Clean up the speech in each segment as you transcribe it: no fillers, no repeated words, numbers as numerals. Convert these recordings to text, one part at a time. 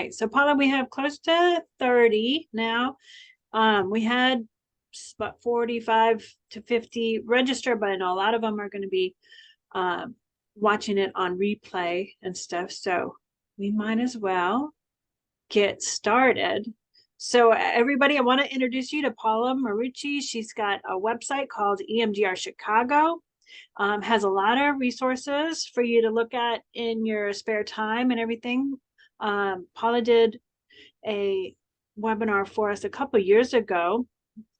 right. So Paula, we have close to 30 now. We had about 45 to 50 register, but I know a lot of them are going to be watching it on replay and stuff. So we might as well get started. So everybody, I want to introduce you to Paula Merucci. She's got a website called EMDR Chicago. Has a lot of resources for you to look at in your spare time and everything. Paula did a webinar for us a couple years ago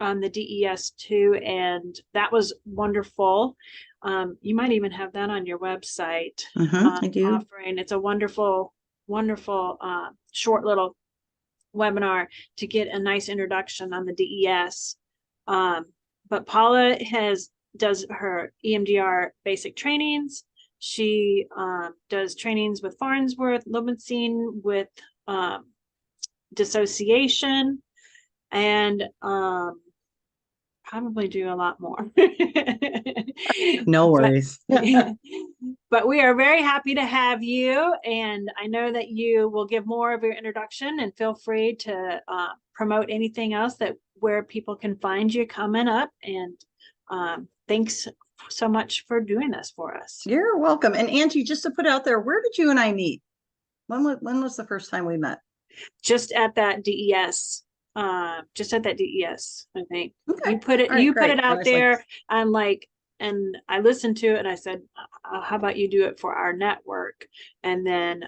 on the DES2, and that was wonderful. You might even have that on your website. I do. Offering. It's a wonderful, wonderful short little webinar to get a nice introduction on the DES. But Paula does her EMDR basic trainings. She does trainings with Farnsworth, Lobenstein, with dissociation, and probably do a lot more. No worries. But we are very happy to have you, and I know that you will give more of your introduction, and feel free to promote anything else that where people can find you coming up. And thanks so much for doing this for us. You're welcome. And Angie, just to put out there, where did you and I meet? When was the first time we met? Just at that DES. Just at that DES, I think. Okay. You put it out there, and and I listened to it, and I said, how about you do it for our network? And then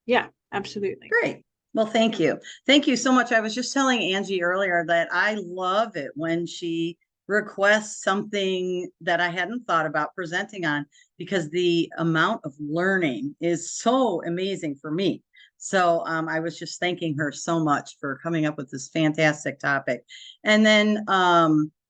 yeah, absolutely. Great. Well, thank you. Thank you so much. I was just telling Angie earlier that I love it when she requests something that I hadn't thought about presenting on, because the amount of learning is so amazing for me. So I was just thanking her so much for coming up with this fantastic topic. And then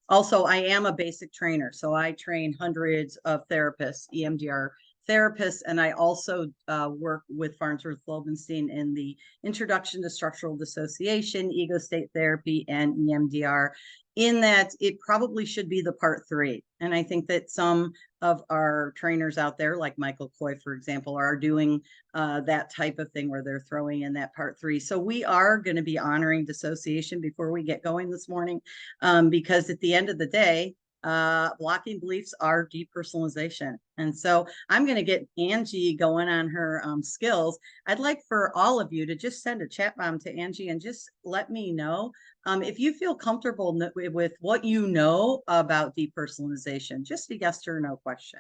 also, I am a basic trainer. So I train hundreds of therapists, EMDR therapists, and I also work with Farnsworth Lobenstein in the Introduction to Structural Dissociation, Ego State Therapy, and EMDR, in that it probably should be the part 3. And I think that some of our trainers out there, like Michael Coy, for example, are doing that type of thing where they're throwing in that part 3. So we are going to be honoring dissociation before we get going this morning, because at the end of the day, blocking beliefs are depersonalization. And so I'm going to get Angie going on her skills. I'd like for all of you to just send a chat bomb to Angie and just let me know if you feel comfortable with what you know about depersonalization. Just a yes or no question.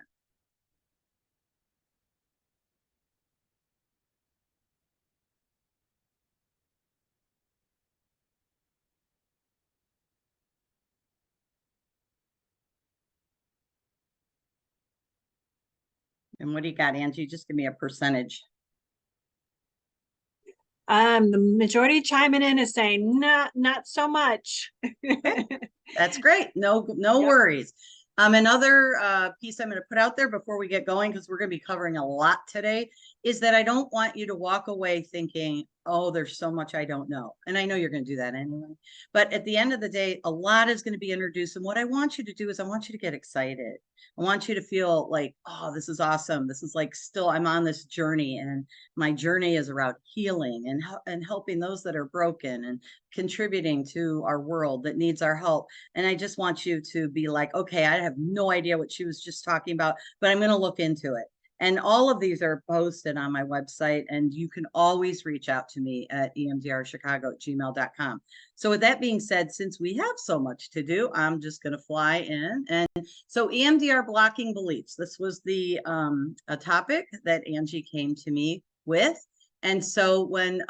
And what do you got, Angie? Just give me a percentage. The majority chiming in is saying not so much. That's great. No worries. Another piece I'm going to put out there before we get going, because we're going to be covering a lot today, is that I don't want you to walk away thinking, oh, there's so much I don't know. And I know you're going to do that anyway. But at the end of the day, a lot is going to be introduced. And what I want you to do is I want you to get excited. I want you to feel like, oh, this is awesome. This is like, still, I'm on this journey, and my journey is around healing and helping those that are broken and contributing to our world that needs our help. And I just want you to be like, okay, I have no idea what she was just talking about, but I'm going to look into it. And all of these are posted on my website, and you can always reach out to me at emdrchicago@gmail.com. So with that being said, since we have so much to do, I'm just going to fly in. And so EMDR blocking beliefs, this was the a topic that Angie came to me with. And so when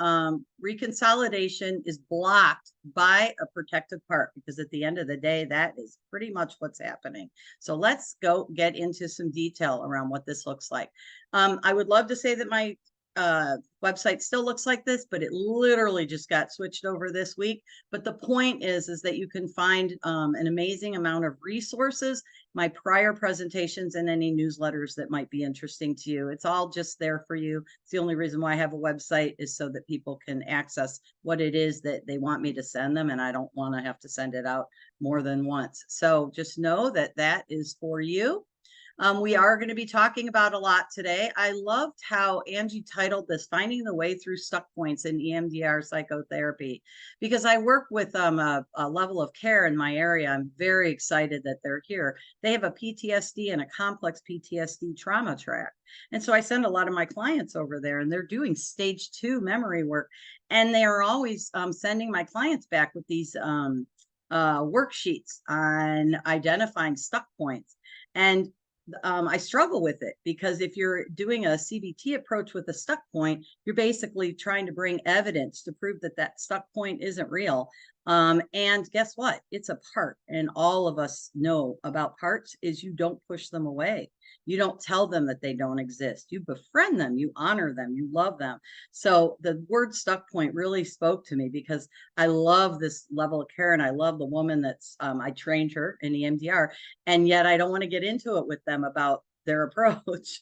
reconsolidation is blocked by a protective part, because at the end of the day, that is pretty much what's happening. So let's go get into some detail around what this looks like. I would love to say that my website still looks like this, but it literally just got switched over this week. But the point is that you can find an amazing amount of resources, my prior presentations, and any newsletters that might be interesting to you. It's all just there for you. It's the only reason why I have a website, is so that people can access what it is that they want me to send them, and I don't want to have to send it out more than once. So just know that that is for you. We are going to be talking about a lot today. I loved how Angie titled this Finding the Way Through Stuck Points in EMDR Psychotherapy, because I work with a level of care in my area. I'm very excited that they're here. They have a PTSD and a complex PTSD trauma track. And so I send a lot of my clients over there, and they're doing stage 2 memory work. And they are always sending my clients back with these worksheets on identifying stuck points. And I struggle with it, because if you're doing a CBT approach with a stuck point, you're basically trying to bring evidence to prove that that stuck point isn't real. And guess what? It's a part. And all of us know about parts is you don't push them away. You don't tell them that they don't exist. You befriend them, you honor them, you love them. So the word stuck point really spoke to me, because I love this level of care, and I love the woman that's I trained her in EMDR, and yet I don't want to get into it with them about their approach.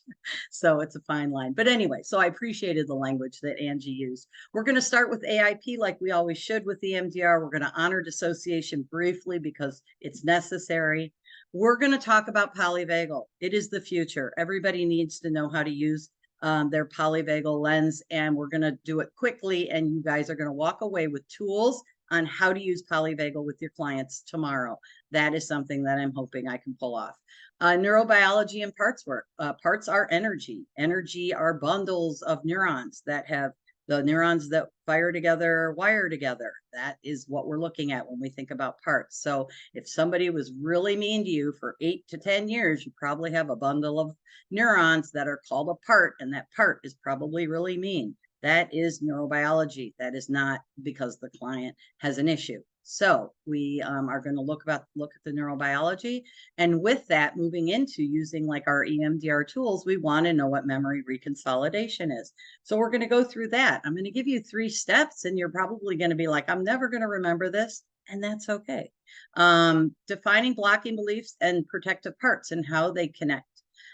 So it's a fine line. But anyway, so I appreciated the language that Angie used. We're going to start with AIP like we always should with EMDR. We're going to honor dissociation briefly because it's necessary. We're going to talk about polyvagal. It is the future. Everybody needs to know how to use their polyvagal lens, and we're going to do it quickly, and you guys are going to walk away with tools on how to use polyvagal with your clients tomorrow. That is something that I'm hoping I can pull off. Neurobiology and parts work. Parts are energy. Energy are bundles of neurons that have the neurons that fire together, wire together. That is what we're looking at when we think about parts. So if somebody was really mean to you for 8 to 10 years, you probably have a bundle of neurons that are called a part, and that part is probably really mean. That is neurobiology. That is not because the client has an issue. So we are going to look at the neurobiology, and with that, moving into using like our EMDR tools, we want to know what memory reconsolidation is. So we're going to go through that. I'm going to give you 3 steps, and you're probably going to be like, I'm never going to remember this, and that's okay. Defining blocking beliefs and protective parts and how they connect.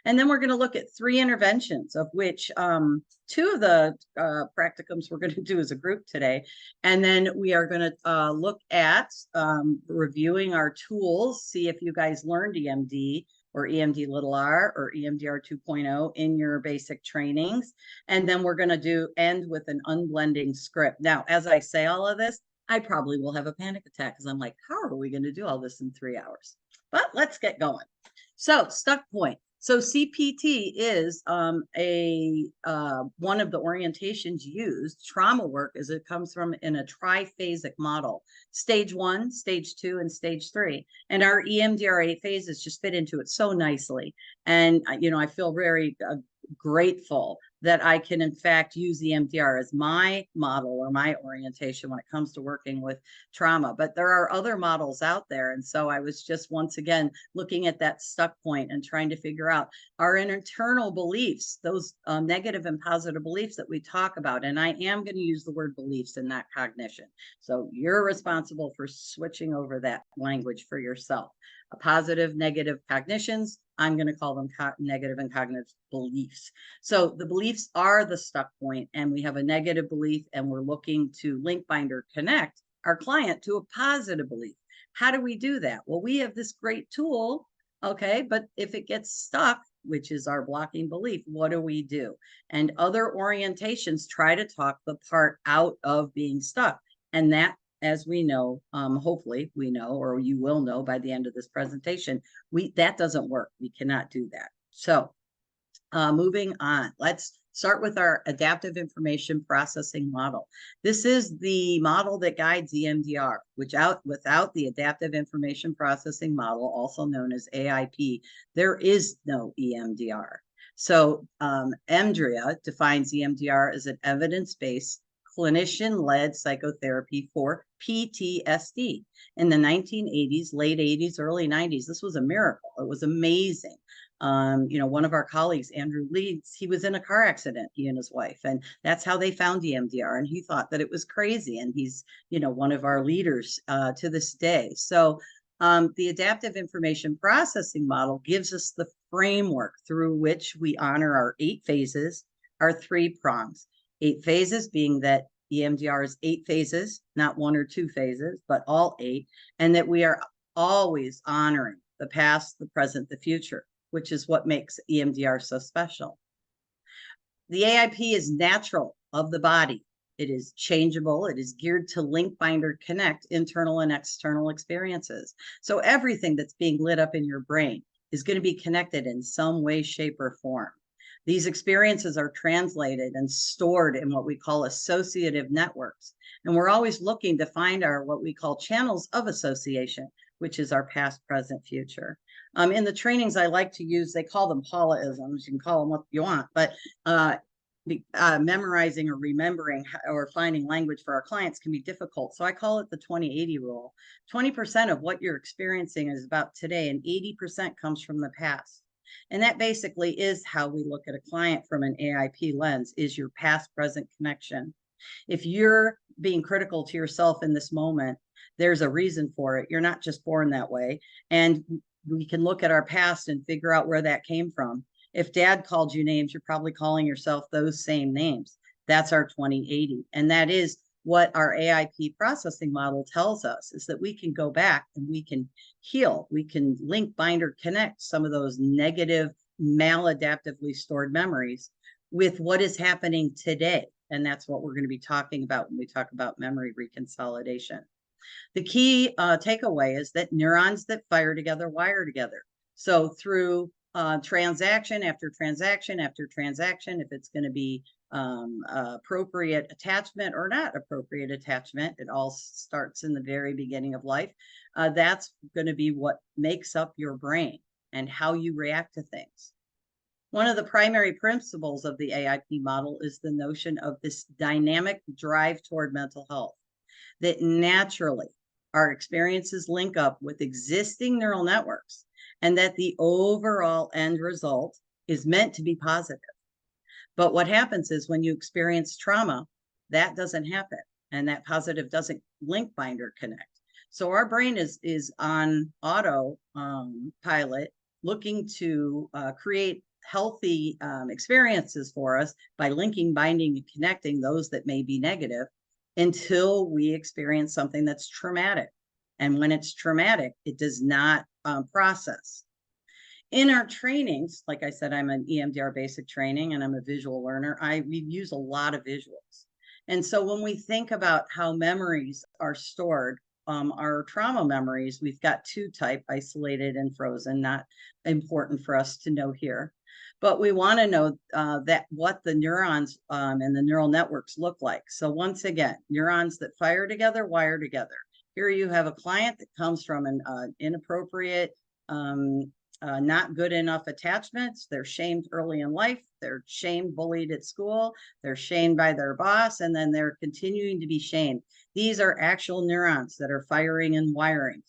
And then we're going to look at 3 interventions, of which 2 of the practicums we're going to do as a group today. And then we are going to look at reviewing our tools, see if you guys learned EMD or EMD little r or EMDR 2.0 in your basic trainings. And then we're going to end with an unblending script. Now, as I say all of this, I probably will have a panic attack, because I'm like, how are we going to do all this in 3 hours? But let's get going. So stuck point. So CPT is one of the orientations used. Trauma work is it comes from in a triphasic model, stage 1, stage 2, and stage 3. And our EMDR 8 phases just fit into it so nicely. And, you know, I feel very grateful that I can in fact use EMDR as my model or my orientation when it comes to working with trauma. But there are other models out there. And so I was just once again looking at that stuck point and trying to figure out our internal beliefs, those negative and positive beliefs that we talk about. And I am going to use the word beliefs and not cognition. So you're responsible for switching over that language for yourself. A positive, negative cognitions, I'm going to call them negative and cognitive beliefs. So the beliefs are the stuck point, and we have a negative belief, and we're looking to link, bind, or connect our client to a positive belief. How do we do that? Well, we have this great tool, okay, but if it gets stuck, which is our blocking belief, what do we do? And other orientations try to talk the part out of being stuck. And that, as we know, hopefully we know, or you will know by the end of this presentation, that doesn't work. We cannot do that. So moving on, let's start with our adaptive information processing model. This is the model that guides EMDR, without the adaptive information processing model, also known as AIP, there is no EMDR. So EMDRIA defines EMDR as an evidence-based clinician-led psychotherapy for PTSD. In the 1980s, late 80s, early 90s, this was a miracle. It was amazing. You know, one of our colleagues, Andrew Leeds, he was in a car accident, he and his wife, and that's how they found EMDR. And he thought that it was crazy. And he's, you know, one of our leaders to this day. So the adaptive information processing model gives us the framework through which we honor our 8 phases, our 3 prongs. 8 phases being that EMDR is 8 phases, not 1 or 2 phases, but all 8, and that we are always honoring the past, the present, the future. which is what makes EMDR so special. The AIP is natural of the body. It is changeable. It is geared to link, bind, or connect internal and external experiences. So everything that's being lit up in your brain is going to be connected in some way, shape, or form. These experiences are translated and stored in what we call associative networks. And we're always looking to find our what we call channels of association, which is our past, present, future. In the trainings I like to use, they call them Paula-isms. You can call them what you want, but memorizing or remembering or finding language for our clients can be difficult. So I call it the 20-80 rule. 20% of what you're experiencing is about today, and 80% comes from the past. And that basically is how we look at a client from an AIP lens, is your past present connection. If you're being critical to yourself in this moment, there's a reason for it. You're not just born that way. And we can look at our past and figure out where that came from. If dad called you names, you're probably calling yourself those same names. That's our 20-80. And that is what our AIP processing model tells us, is that we can go back and we can heal. We can link, bind, or connect some of those negative, maladaptively stored memories with what is happening today. And that's what we're going to be talking about when we talk about memory reconsolidation. The key takeaway is that neurons that fire together wire together. So through transaction after transaction after transaction, if it's going to be appropriate attachment or not appropriate attachment, it all starts in the very beginning of life. That's going to be what makes up your brain and how you react to things. One of the primary principles of the AIP model is the notion of this dynamic drive toward mental health, that naturally our experiences link up with existing neural networks, and that the overall end result is meant to be positive. But what happens is when you experience trauma, that doesn't happen, and that positive doesn't link, bind, or connect. So our brain is on auto pilot, looking to create healthy experiences for us by linking, binding, and connecting those that may be negative, until we experience something that's traumatic. And when it's traumatic, it does not process. In our trainings, like I said, I'm an EMDR basic training and I'm a visual learner. We use a lot of visuals. And so when we think about how memories are stored, our trauma memories, we've got two types, isolated and frozen, not important for us to know here. But we want to know that what the neurons and the neural networks look like. So once again, neurons that fire together, wire together. Here you have a client that comes from an inappropriate, not good enough attachments. They're shamed early in life. They're shamed, bullied at school. They're shamed by their boss, and then they're continuing to be shamed. These are actual neurons that are firing and wiring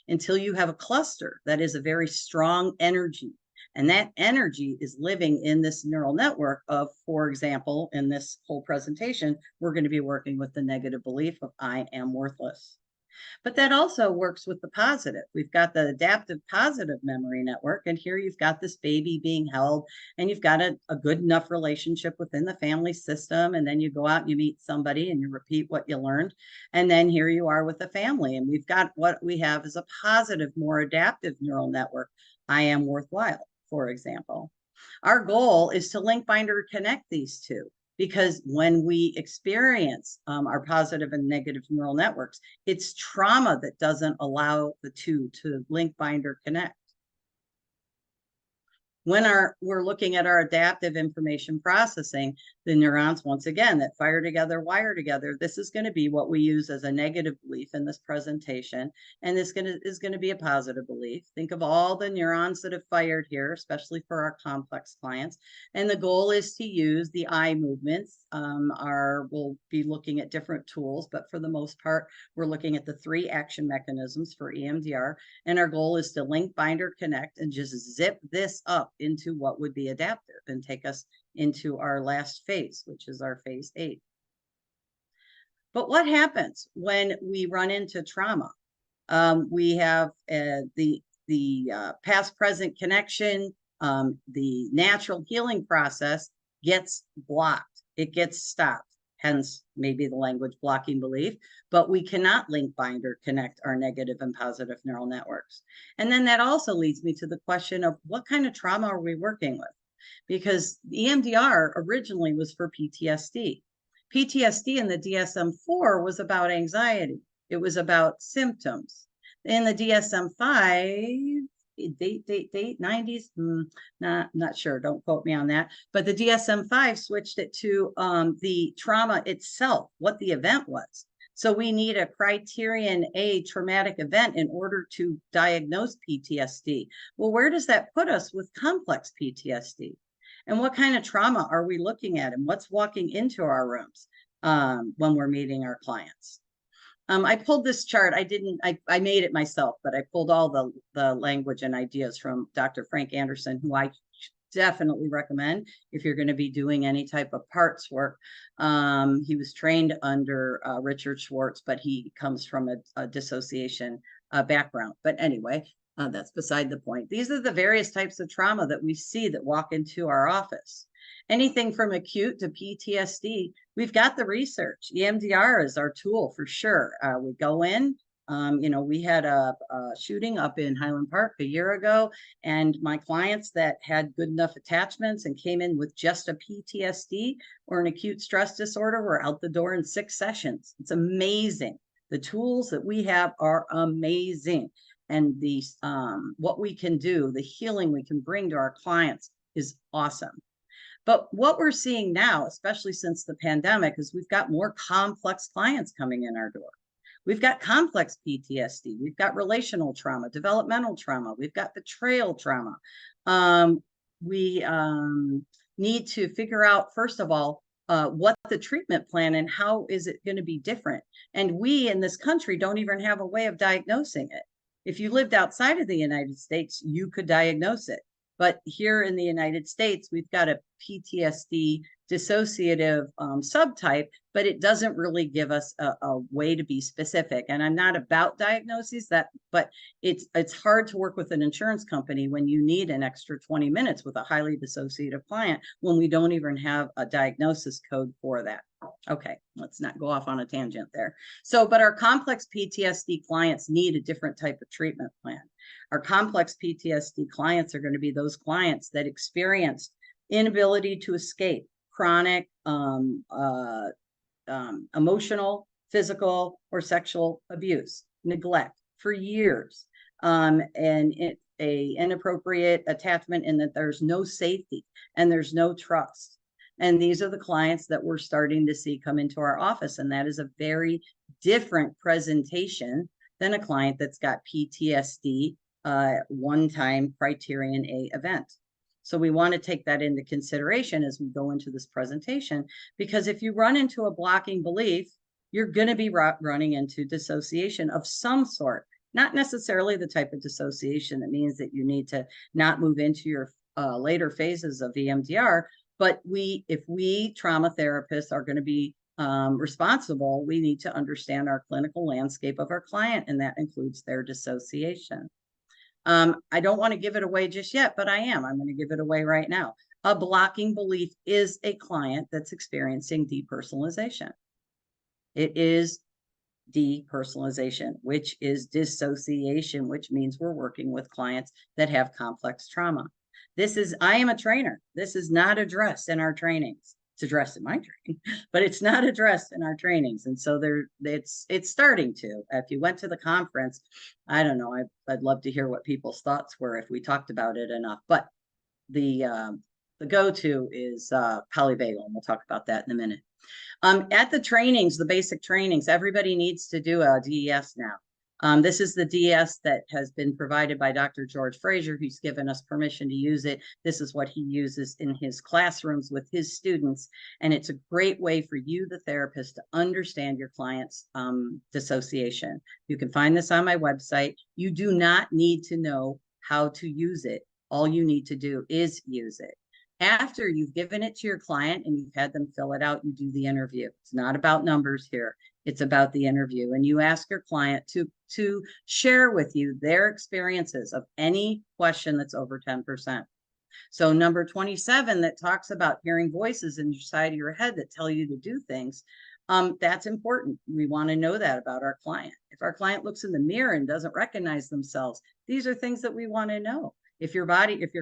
until you have a cluster that is a very strong energy. And that energy is living in this neural network of, for example, in this whole presentation, we're going to be working with the negative belief of I am worthless. But that also works with the positive. We've got the adaptive positive memory network, and here you've got this baby being held, and you've got a good enough relationship within the family system, and then you go out and you meet somebody and you repeat what you learned, and then here you are with the family, and we've got what we have is a positive, more adaptive neural network. I am worthwhile, for example. Our goal is to link, bind, or connect these two. Because when we experience our positive and negative neural networks, it's trauma that doesn't allow the two to link, bind, or connect. When we're looking at our adaptive information processing, the neurons, once again, that fire together, wire together, this is going to be what we use as a negative belief in this presentation. And this is going to be a positive belief. Think of all the neurons that have fired here, especially for our complex clients. And the goal is to use the eye movements. We'll be looking at different tools, but for the most part, we're looking at the 3 action mechanisms for EMDR. And our goal is to link, bind, or connect and just zip this up into what would be adaptive and take us into our last phase, which is our phase 8. But what happens when we run into trauma? We have the past-present connection, the natural healing process gets blocked. It gets stopped. hence maybe the language blocking belief, but we cannot link, bind, or connect our negative and positive neural networks. And then that also leads me to the question of what kind of trauma are we working with? Because EMDR originally was for PTSD. PTSD in the DSM-4 was about anxiety. It was about symptoms. In the DSM-5, date 90s, not sure, don't quote me on that, but the DSM-5 switched it to the trauma itself, what the event was. So we need a criterion A traumatic event in order to diagnose PTSD. Well, where does that put us with complex PTSD? And what kind of trauma are we looking at, and what's walking into our rooms when we're meeting our clients? I pulled this chart. I made it myself, but I pulled all the language and ideas from Dr. Frank Anderson, who I definitely recommend if you're going to be doing any type of parts work. He was trained under Richard Schwartz, but he comes from a dissociation background. But anyway, that's beside the point. These are the various types of trauma that we see that walk into our office. Anything from acute to PTSD, we've got the research. EMDR is our tool for sure. We go in, we had a shooting up in Highland Park a year ago, and my clients that had good enough attachments and came in with just a PTSD or an acute stress disorder were out the door in 6 sessions. It's amazing. The tools that we have are amazing. And what we can do, the healing we can bring to our clients is awesome. But what we're seeing now, especially since the pandemic, is we've got more complex clients coming in our door. We've got complex PTSD. We've got relational trauma, developmental trauma. We've got betrayal trauma. We need to figure out, first of all, what the treatment plan and how is it going to be different. And we in this country don't even have a way of diagnosing it. If you lived outside of the United States, you could diagnose it. But here in the United States, we've got a PTSD dissociative subtype, but it doesn't really give us a way to be specific. And I'm not about diagnoses, but it's hard to work with an insurance company when you need an extra 20 minutes with a highly dissociative client when we don't even have a diagnosis code for that. Okay, let's not go off on a tangent there. So, but our complex PTSD clients need a different type of treatment plan. Our complex PTSD clients are going to be those clients that experienced inability to escape, chronic emotional, physical, or sexual abuse, neglect for years, and a inappropriate attachment in that there's no safety and there's no trust. And these are the clients that we're starting to see come into our office. And that is a very different presentation than a client that's got PTSD, one-time criterion A event. So we want to take that into consideration as we go into this presentation, because if you run into a blocking belief, you're going to be running into dissociation of some sort, not necessarily the type of dissociation that means that you need to not move into your later phases of EMDR. But if we trauma therapists are going to be responsible, we need to understand our clinical landscape of our client, and that includes their dissociation. I don't want to give it away just yet, but I'm going to give it away right now. A blocking belief is a client that's experiencing depersonalization. It is depersonalization, which is dissociation, which means we're working with clients that have complex trauma. I am a trainer. This is not addressed in our trainings. It's addressed in my training, but it's not addressed in our trainings. And so it's starting to. If you went to the conference, I don't know, I'd love to hear what people's thoughts were if we talked about it enough. But the go-to is polyvagal, and we'll talk about that in a minute. At the trainings, the basic trainings, everybody needs to do a DES now. This is the DS that has been provided by Dr. George Fraser, who's given us permission to use it. This is what he uses in his classrooms with his students. And it's a great way for you, the therapist, to understand your client's dissociation. You can find this on my website. You do not need to know how to use it. All you need to do is use it. After you've given it to your client and you've had them fill it out, you do the interview. It's not about numbers here. It's about the interview. And you ask your client to share with you their experiences of any question that's over 10%. So number 27 that talks about hearing voices in your side of your head that tell you to do things. That's important. We want to know that about our client. If our client looks in the mirror and doesn't recognize themselves, these are things that we want to know. If your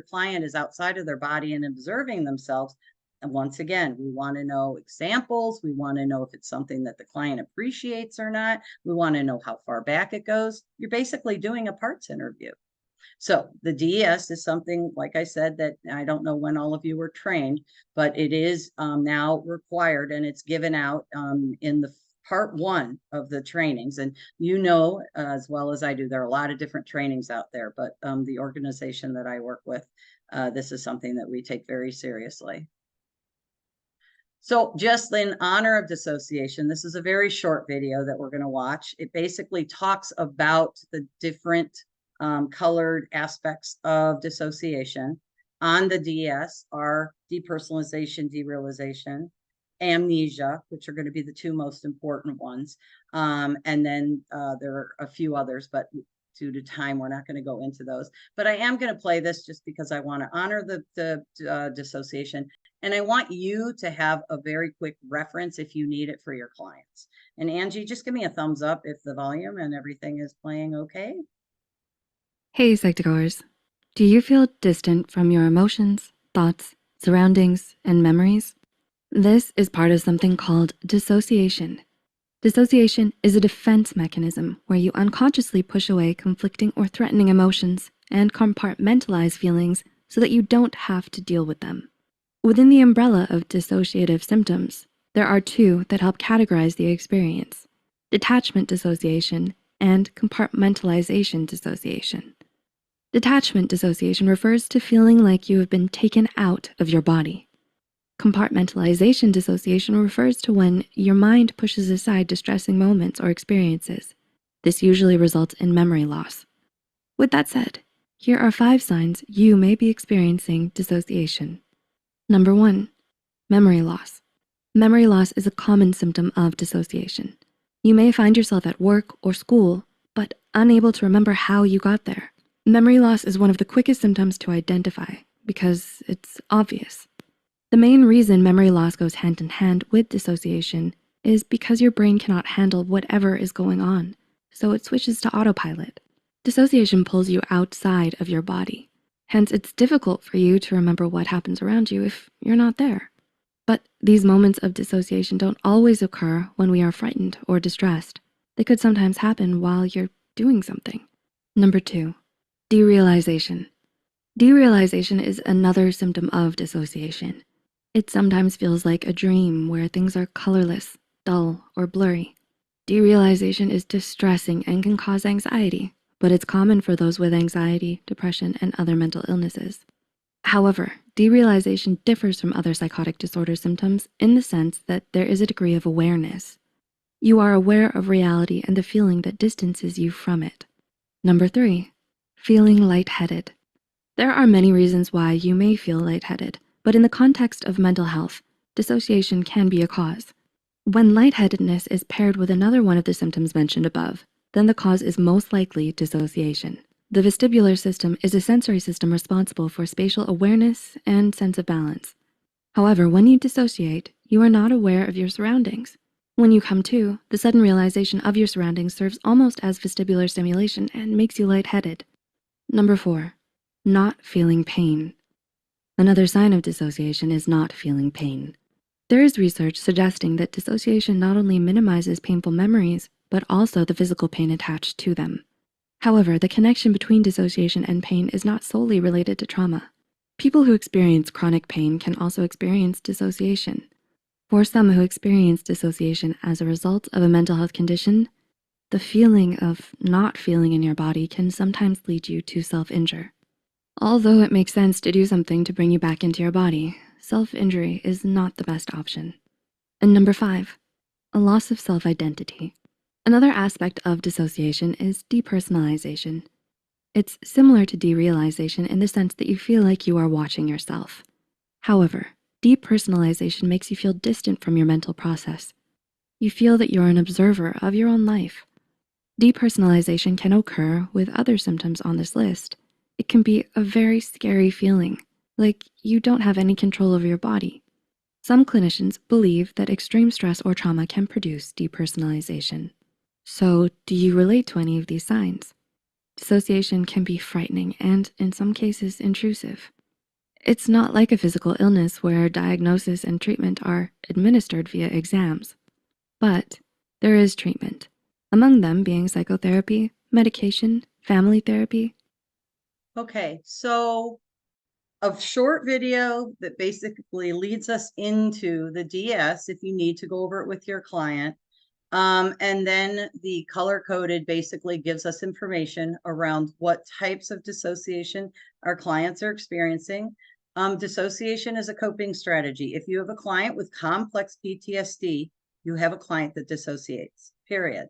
client is outside of their body and observing themselves, and once again, we want to know examples. We want to know if it's something that the client appreciates or not. We want to know how far back it goes. You're basically doing a parts interview. So the DES is something, like I said, that I don't know when all of you were trained, but it is now required, and it's given out in the part 1 of the trainings. And as well as I do, there are a lot of different trainings out there, but the organization that I work with, this is something that we take very seriously. So just in honor of dissociation, this is a very short video that we're going to watch. It basically talks about the different colored aspects of dissociation. On the DS are depersonalization, derealization, amnesia, which are going to be the 2 most important ones. And then there are a few others, but due to time, we're not going to go into those. But I am going to play this just because I want to honor the dissociation. And I want you to have a very quick reference if you need it for your clients. And Angie, just give me a thumbs up if the volume and everything is playing okay. Hey, Psych2Goers. Do you feel distant from your emotions, thoughts, surroundings, and memories? This is part of something called dissociation. Dissociation is a defense mechanism where you unconsciously push away conflicting or threatening emotions and compartmentalize feelings so that you don't have to deal with them. Within the umbrella of dissociative symptoms, there are 2 that help categorize the experience: detachment dissociation and compartmentalization dissociation. Detachment dissociation refers to feeling like you have been taken out of your body. Compartmentalization dissociation refers to when your mind pushes aside distressing moments or experiences. This usually results in memory loss. With that said, here are 5 signs you may be experiencing dissociation. Number 1, memory loss. Memory loss is a common symptom of dissociation. You may find yourself at work or school, but unable to remember how you got there. Memory loss is one of the quickest symptoms to identify because it's obvious. The main reason memory loss goes hand in hand with dissociation is because your brain cannot handle whatever is going on, so it switches to autopilot. Dissociation pulls you outside of your body. Hence, it's difficult for you to remember what happens around you if you're not there. But these moments of dissociation don't always occur when we are frightened or distressed. They could sometimes happen while you're doing something. Number 2, derealization. Derealization is another symptom of dissociation. It sometimes feels like a dream where things are colorless, dull, or blurry. Derealization is distressing and can cause anxiety, but it's common for those with anxiety, depression, and other mental illnesses. However, derealization differs from other psychotic disorder symptoms in the sense that there is a degree of awareness. You are aware of reality and the feeling that distances you from it. Number 3, feeling lightheaded. There are many reasons why you may feel lightheaded, but in the context of mental health, dissociation can be a cause. When lightheadedness is paired with another one of the symptoms mentioned above, then the cause is most likely dissociation. The vestibular system is a sensory system responsible for spatial awareness and sense of balance. However, when you dissociate, you are not aware of your surroundings. When you come to, the sudden realization of your surroundings serves almost as vestibular stimulation and makes you lightheaded. Number 4, not feeling pain. Another sign of dissociation is not feeling pain. There is research suggesting that dissociation not only minimizes painful memories, but also the physical pain attached to them. However, the connection between dissociation and pain is not solely related to trauma. People who experience chronic pain can also experience dissociation. For some who experience dissociation as a result of a mental health condition, the feeling of not feeling in your body can sometimes lead you to self-injure. Although it makes sense to do something to bring you back into your body, self-injury is not the best option. And number 5, a loss of self-identity. Another aspect of dissociation is depersonalization. It's similar to derealization in the sense that you feel like you are watching yourself. However, depersonalization makes you feel distant from your mental process. You feel that you're an observer of your own life. Depersonalization can occur with other symptoms on this list. It can be a very scary feeling, like you don't have any control over your body. Some clinicians believe that extreme stress or trauma can produce depersonalization. So, do you relate to any of these signs? Dissociation can be frightening and, in some cases, intrusive. It's not like a physical illness where diagnosis and treatment are administered via exams. But there is treatment, among them being psychotherapy, medication, family therapy. Okay, so a short video that basically leads us into the DS if you need to go over it with your client. And then the color coded basically gives us information around what types of dissociation our clients are experiencing. Dissociation is a coping strategy. If you have a client with complex PTSD, you have a client that dissociates, period.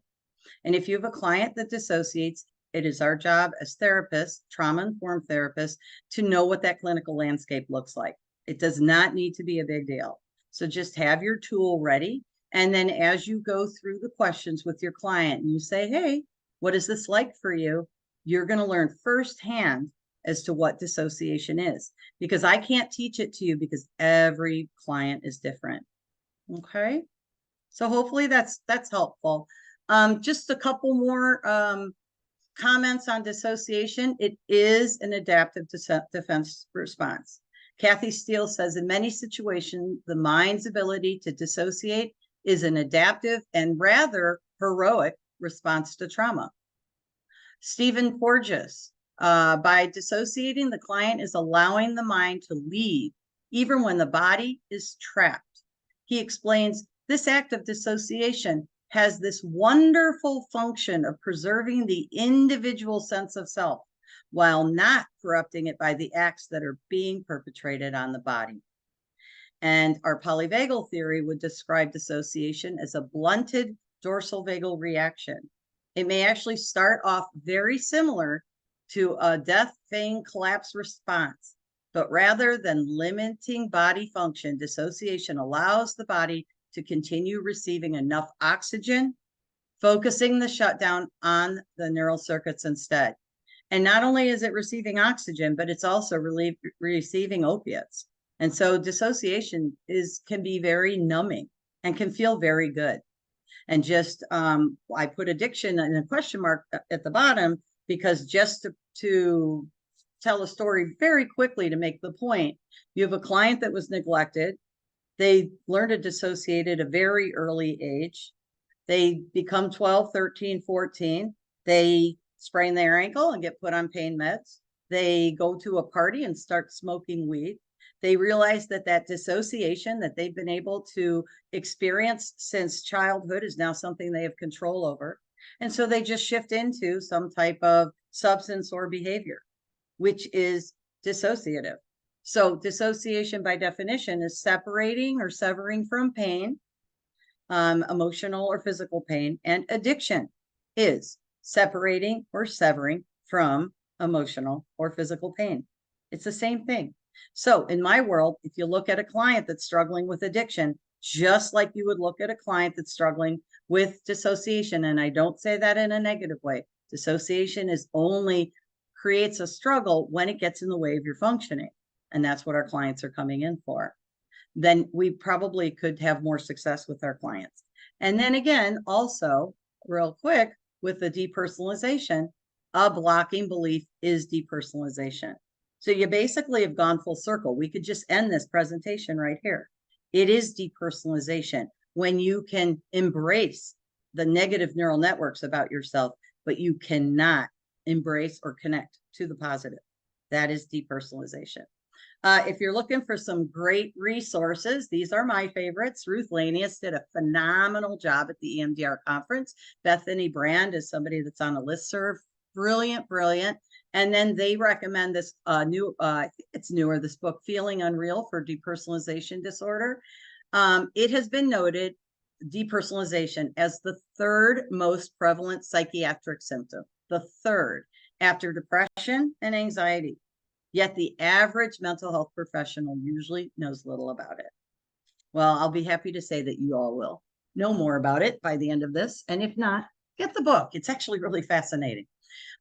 And if you have a client that dissociates, it is our job as therapists, trauma-informed therapists, to know what that clinical landscape looks like. It does not need to be a big deal. So just have your tool ready. And then as you go through the questions with your client and you say, hey, what is this like for you? You're going to learn firsthand as to what dissociation is, because I can't teach it to you because every client is different. Okay. So hopefully that's helpful. Just a couple more comments on dissociation. It is an adaptive defense response. Kathy Steele says, in many situations, the mind's ability to dissociate is an adaptive and rather heroic response to trauma. Stephen Porges, by dissociating, the client is allowing the mind to leave, even when the body is trapped. He explains, this act of dissociation has this wonderful function of preserving the individual sense of self while not corrupting it by the acts that are being perpetrated on the body. And our polyvagal theory would describe dissociation as a blunted dorsal vagal reaction. It may actually start off very similar to a death, faint, collapse response, but rather than limiting body function, dissociation allows the body to continue receiving enough oxygen, focusing the shutdown on the neural circuits instead. And not only is it receiving oxygen, but it's also receiving opiates. And so dissociation can be very numbing and can feel very good. And just, I put addiction in a question mark at the bottom, because just to tell a story very quickly to make the point, you have a client that was neglected. They learn to dissociate at a very early age. They become 12, 13, 14. They sprain their ankle and get put on pain meds. They go to a party and start smoking weed. They realize that that dissociation that they've been able to experience since childhood is now something they have control over. And so they just shift into some type of substance or behavior, which is dissociative. So dissociation by definition is separating or severing from pain, emotional or physical pain, and addiction is separating or severing from emotional or physical pain. It's the same thing. So in my world, if you look at a client that's struggling with addiction, just like you would look at a client that's struggling with dissociation, and I don't say that in a negative way, dissociation only creates a struggle when it gets in the way of your functioning. And that's what our clients are coming in for. Then we probably could have more success with our clients. And then again, also real quick with the depersonalization, a blocking belief is depersonalization. So you basically have gone full circle. We could just end this presentation right here. It is depersonalization when you can embrace the negative neural networks about yourself, but you cannot embrace or connect to the positive. That is depersonalization. If you're looking for some great resources, these are my favorites. Ruth Lanius did a phenomenal job at the EMDR conference. Bethany Brand is somebody that's on a listserv. Brilliant, brilliant. And then they recommend this new, I think it's newer, this book, Feeling Unreal for Depersonalization Disorder. It has been noted, depersonalization, as the third most prevalent psychiatric symptom, the third, after depression and anxiety. Yet the average mental health professional usually knows little about it. Well, I'll be happy to say that you all will know more about it by the end of this. And if not, get the book. It's actually really fascinating.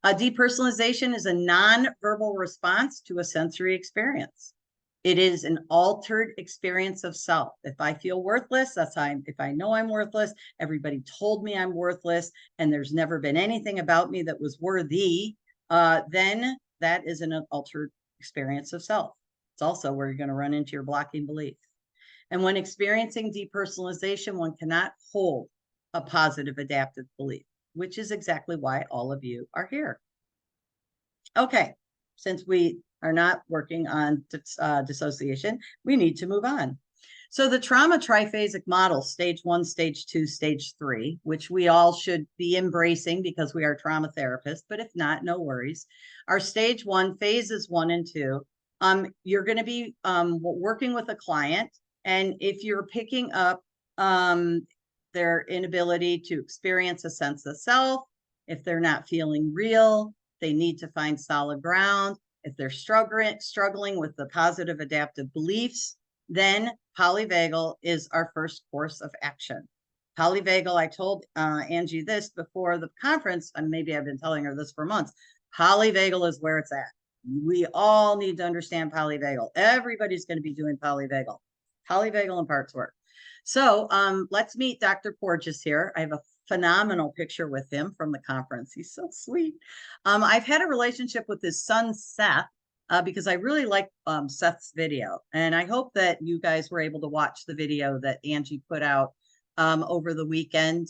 Depersonalization is a non-verbal response to a sensory experience. It is an altered experience of self. If I feel worthless, if I know I'm worthless, everybody told me I'm worthless, and there's never been anything about me that was worthy, then that is an altered experience of self. It's also where you're going to run into your blocking belief. And when experiencing depersonalization, one cannot hold a positive adaptive belief, which is exactly why all of you are here. Okay, since we are not working on dissociation, we need to move on. So the trauma triphasic model, stage 1, stage 2, stage 3, which we all should be embracing because we are trauma therapists, but if not, no worries. Our stage 1, phases 1 and 2, you're going to be working with a client, and if you're picking up their inability to experience a sense of self, if they're not feeling real, they need to find solid ground. If they're struggling with the positive adaptive beliefs, then polyvagal is our first course of action. Polyvagal, I told Angie this before the conference, and maybe I've been telling her this for months. Polyvagal is where it's at. We all need to understand polyvagal. Everybody's going to be doing polyvagal. Polyvagal and parts work. So let's meet Dr. Porges here. I have a phenomenal picture with him from the conference. He's so sweet. I've had a relationship with his son, Seth, because I really like Seth's video. And I hope that you guys were able to watch the video that Angie put out over the weekend.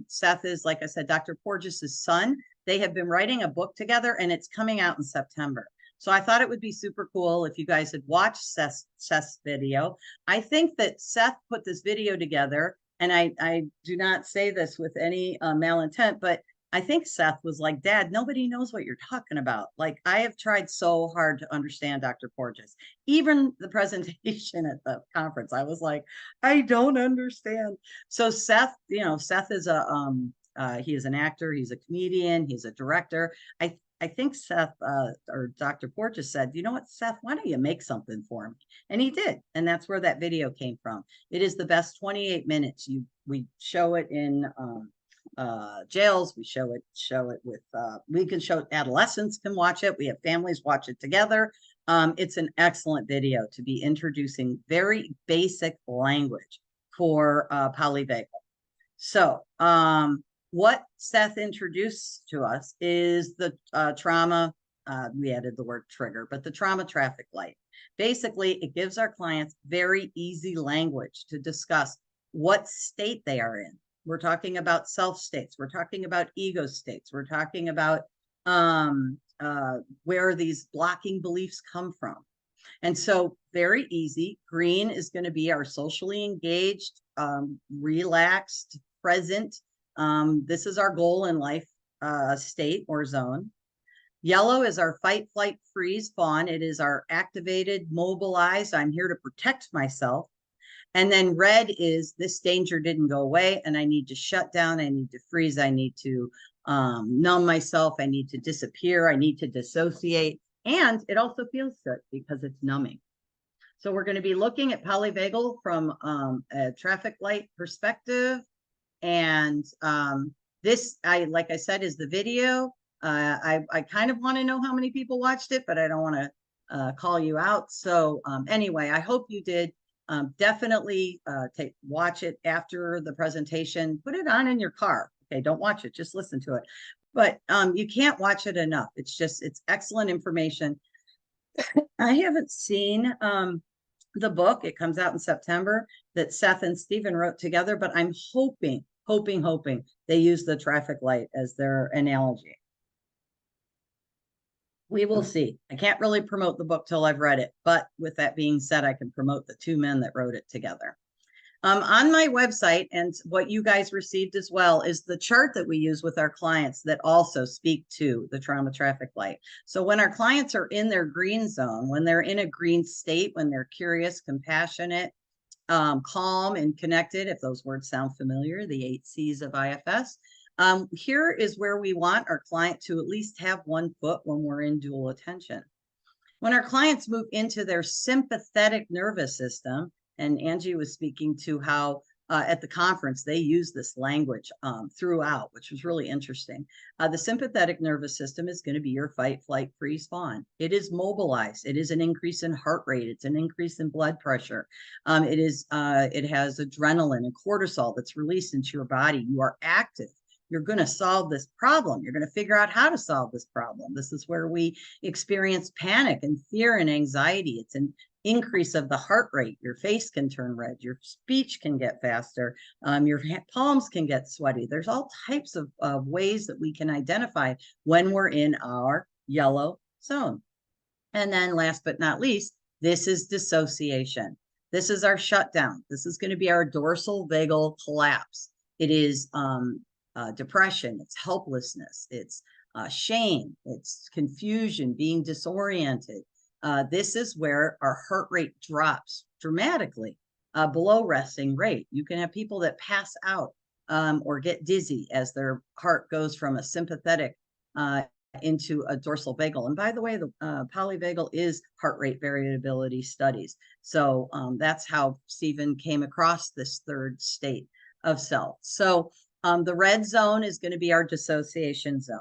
Seth is, like I said, Dr. Porges' son. They have been writing a book together, and it's coming out in September. So I thought it would be super cool if you guys had watched Seth's video. I think that Seth put this video together, and I do not say this with any malintent, but I think Seth was like, Dad, nobody knows what you're talking about. Like, I have tried so hard to understand Dr. Porges. Even the presentation at the conference, I was like, I don't understand. So Seth, Seth is he is an actor, he's a comedian, he's a director. I think Seth or Dr. Porges said, you know what, Seth, why don't you make something for me? And he did. And that's where that video came from. It is the best 28 minutes. We show it in jails. We show it with, we can show adolescents can watch it. We have families watch it together. It's an excellent video to be introducing very basic language for polyvagal. So, what Seth introduced to us is the trauma, we added the word trigger, but the trauma traffic light. Basically, it gives our clients very easy language to discuss what state they are in. We're talking about self states. We're talking about ego states. We're talking about where these blocking beliefs come from. And so very easy. Green is going to be our socially engaged, relaxed, present. This is our goal in life state or zone. Yellow is our fight, flight, freeze, fawn. It is our activated, mobilized. I'm here to protect myself. And then red is this danger didn't go away and I need to shut down. I need to freeze. I need to numb myself. I need to disappear. I need to dissociate. And it also feels good because it's numbing. So we're going to be looking at polyvagal from a traffic light perspective. And this, like I said, is the video. I kind of want to know how many people watched it, but I don't want to call you out. So anyway, I hope you did. Definitely watch it after the presentation. Put it on in your car. Okay, don't watch it, just listen to it. But you can't watch it enough. It's excellent information. I haven't seen the book. It comes out in September that Seth and Stephen wrote together, but I'm hoping they use the traffic light as their analogy. We will see. I can't really promote the book till I've read it, but with that being said, I can promote the two men that wrote it together. On my website, and what you guys received as well, is the chart that we use with our clients that also speak to the trauma traffic light. So when our clients are in their green zone, when they're in a green state, when they're curious, compassionate, calm, and connected, if those words sound familiar, the 8 C's of IFS, here is where we want our client to at least have one foot when we're in dual attention. When our clients move into their sympathetic nervous system, and Angie was speaking to how at the conference, they use this language throughout, which was really interesting. The sympathetic nervous system is going to be your fight, flight, freeze, fawn. It is mobilized. It is an increase in heart rate. It's an increase in blood pressure. It has adrenaline and cortisol that's released into your body. You are active. You're going to solve this problem. You're going to figure out how to solve this problem. This is where we experience panic and fear and anxiety. It's an increase of the heart rate. Your face can turn red. Your speech can get faster. Your palms can get sweaty. There's all types of ways that we can identify when we're in our yellow zone. And then last but not least, this is dissociation. This is our shutdown. This is going to be our dorsal vagal collapse. It is depression, it's helplessness, it's shame, it's confusion, being disoriented. This is where our heart rate drops dramatically below resting rate. You can have people that pass out or get dizzy as their heart goes from a sympathetic into a dorsal vagal. And by the way, the polyvagal is heart rate variability studies. So that's how Stephen came across this third state of self. So the red zone is going to be our dissociation zone.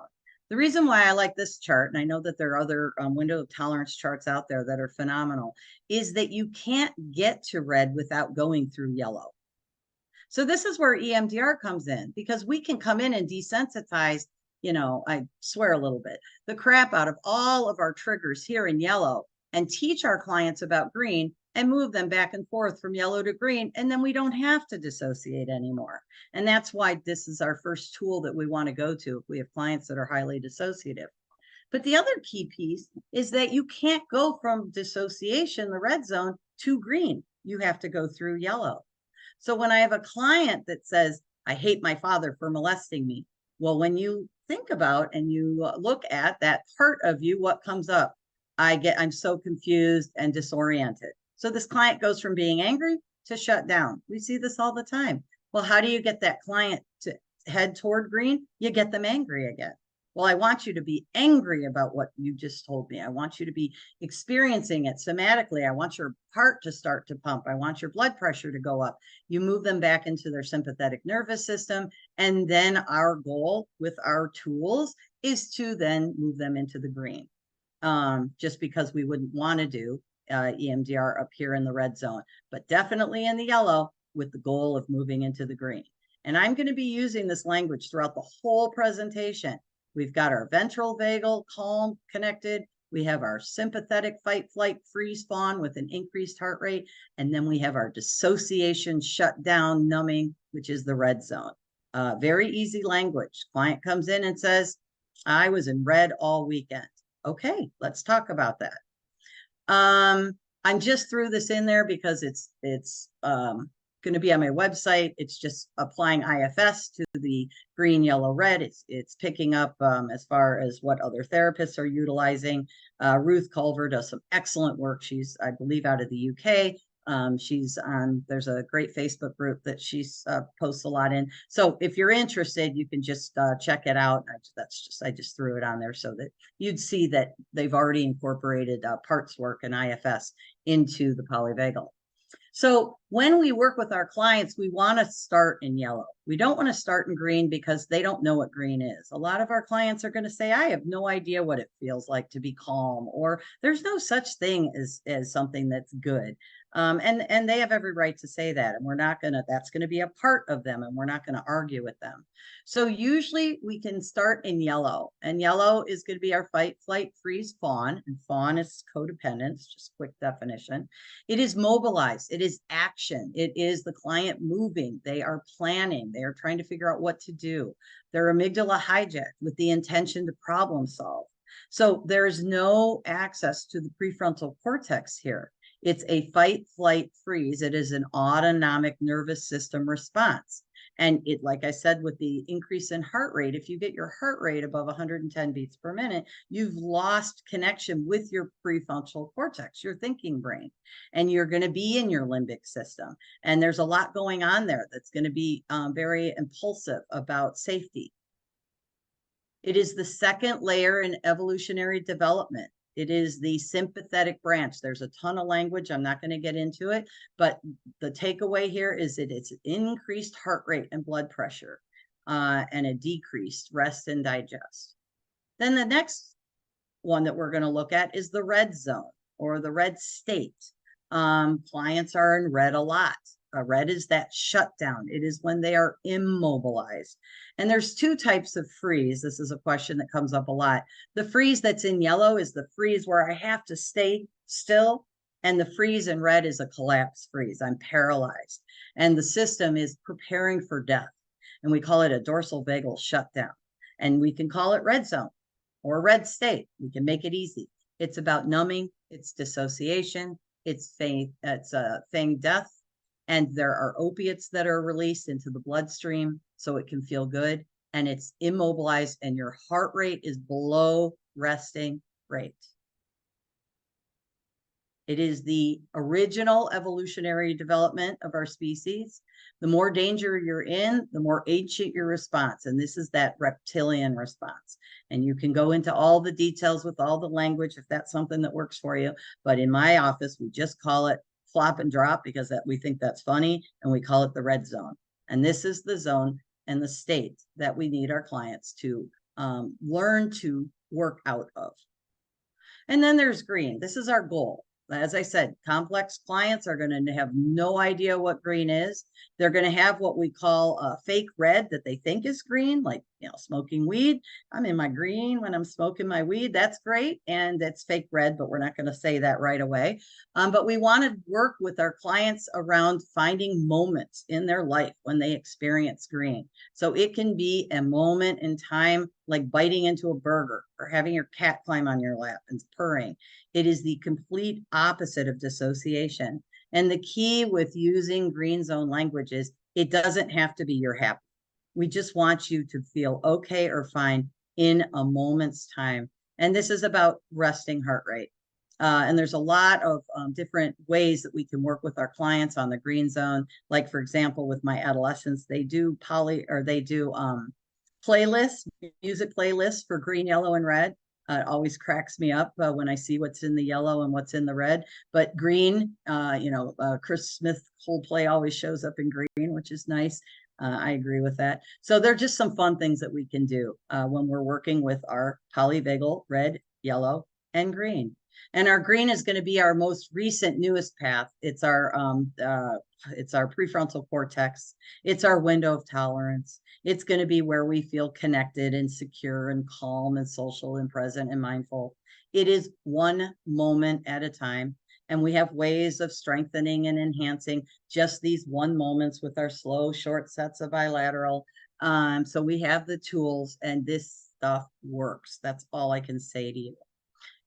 The reason why I like this chart, and I know that there are other window of tolerance charts out there that are phenomenal, is that you can't get to red without going through yellow. So this is where EMDR comes in, because we can come in and desensitize, I swear a little bit, the crap out of all of our triggers here in yellow and teach our clients about green and move them back and forth from yellow to green. And then we don't have to dissociate anymore. And that's why this is our first tool that we want to go to if we have clients that are highly dissociative. But the other key piece is that you can't go from dissociation, the red zone, to green. You have to go through yellow. So when I have a client that says, I hate my father for molesting me. Well, when you think about and you look at that part of you, what comes up? I'm so confused and disoriented. So this client goes from being angry to shut down. We see this all the time. Well, how do you get that client to head toward green? You get them angry again. Well, I want you to be angry about what you just told me. I want you to be experiencing it somatically. I want your heart to start to pump. I want your blood pressure to go up. You move them back into their sympathetic nervous system. And then our goal with our tools is to then move them into the green. Just because we wouldn't want to do EMDR up here in the red zone, but definitely in the yellow with the goal of moving into the green. And I'm going to be using this language throughout the whole presentation. We've got our ventral vagal calm connected. We have our sympathetic fight, flight, freeze, fawn with an increased heart rate. And then we have our dissociation, shutdown, numbing, which is the red zone. Very easy language. Client comes in and says, I was in red all weekend. Okay, let's talk about that. I'm just threw this in there because it's going to be on my website. It's just applying IFS to the green, yellow, red. It's picking up as far as what other therapists are utilizing. Ruth Culver does some excellent work. She's, I believe, out of the UK. She's on, there's a great Facebook group that she posts a lot in. So if you're interested, you can just check it out. I just threw it on there so that you'd see that they've already incorporated parts work and IFS into the polyvagal. So when we work with our clients, we want to start in yellow. We don't want to start in green because they don't know what green is. A lot of our clients are going to say, I have no idea what it feels like to be calm, or there's no such thing as something that's good. And they have every right to say that. And we're not going to, that's going to be a part of them, and we're not going to argue with them. So usually we can start in yellow, and yellow is going to be our fight, flight, freeze, fawn. And fawn is codependence, just quick definition. It is mobilized. It is action. It is the client moving. They are planning. They are trying to figure out what to do. Their amygdala hijacked with the intention to problem solve. So there's no access to the prefrontal cortex here. It's a fight, flight, freeze. It is an autonomic nervous system response. And it, like I said, with the increase in heart rate, if you get your heart rate above 110 beats per minute, you've lost connection with your prefrontal cortex, your thinking brain, and you're going to be in your limbic system. And there's a lot going on there that's going to be very impulsive about safety. It is the second layer in evolutionary development. It is the sympathetic branch. There's a ton of language. I'm not going to get into it, but the takeaway here is that it's increased heart rate and blood pressure, and a decreased rest and digest. Then the next one that we're going to look at is the red zone or the red state. Clients are in red a lot. Red is that shutdown. It is when they are immobilized. And there's two types of freeze. This is a question that comes up a lot. The freeze that's in yellow is the freeze where I have to stay still. And the freeze in red is a collapse freeze. I'm paralyzed. And the system is preparing for death. And we call it a dorsal vagal shutdown. And we can call it red zone or red state. We can make it easy. It's about numbing. It's dissociation. It's feigning death. And there are opiates that are released into the bloodstream so it can feel good. And it's immobilized and your heart rate is below resting rate. It is the original evolutionary development of our species. The more danger you're in, the more ancient your response. And this is that reptilian response. And you can go into all the details with all the language if that's something that works for you. But in my office, we just call it flop and drop because we think that's funny. And we call it the red zone. And this is the zone and the state that we need our clients to learn to work out of. And then there's green. This is our goal. As I said, complex clients are going to have no idea what green is. They're going to have what we call a fake red that they think is green, like, smoking weed. I'm in my green when I'm smoking my weed. That's great. And that's fake red, but we're not going to say that right away. But we want to work with our clients around finding moments in their life when they experience green. So it can be a moment in time, like biting into a burger or having your cat climb on your lap and purring. It is the complete opposite of dissociation. And the key with using green zone language is it doesn't have to be you're happy. We just want you to feel okay or fine in a moment's time. And this is about resting heart rate. And there's a lot of different ways that we can work with our clients on the green zone. Like, for example, with my adolescents, they do playlists, music playlists for green, yellow, and red. It always cracks me up when I see what's in the yellow and what's in the red. But green, Chris Smith Coldplay always shows up in green, which is nice. I agree with that. So they're just some fun things that we can do when we're working with our polyvagal red, yellow, and green. And our green is going to be our most recent, newest path. It's our prefrontal cortex. It's our window of tolerance. It's going to be where we feel connected and secure and calm and social and present and mindful. It is one moment at a time. And we have ways of strengthening and enhancing just these one moments with our slow, short sets of bilateral. So we have the tools and this stuff works. That's all I can say to you.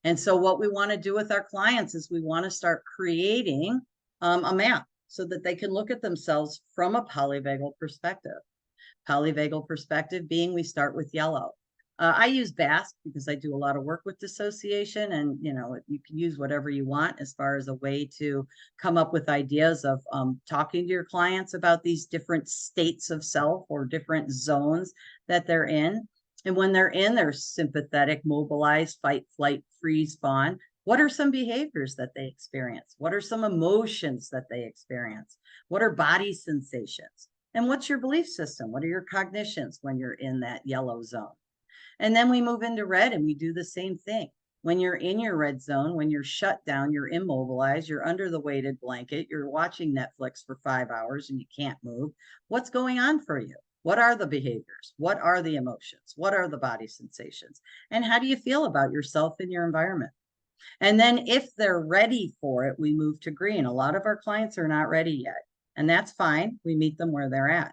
And so what we want to do with our clients is we want to start creating a map so that they can look at themselves from a polyvagal perspective. Polyvagal perspective being we start with yellow. I use BASC because I do a lot of work with dissociation, and you can use whatever you want as far as a way to come up with ideas of talking to your clients about these different states of self or different zones that they're in. And when they're in their sympathetic, mobilized, fight, flight, freeze, fawn, what are some behaviors that they experience? What are some emotions that they experience? What are body sensations? And what's your belief system? What are your cognitions when you're in that yellow zone? And then we move into red and we do the same thing. When you're in your red zone, when you're shut down, you're immobilized, you're under the weighted blanket, you're watching Netflix for 5 hours and you can't move. What's going on for you? What are the behaviors? What are the emotions? What are the body sensations? And how do you feel about yourself and your environment? And then if they're ready for it, we move to green. A lot of our clients are not ready yet, and that's fine. We meet them where they're at.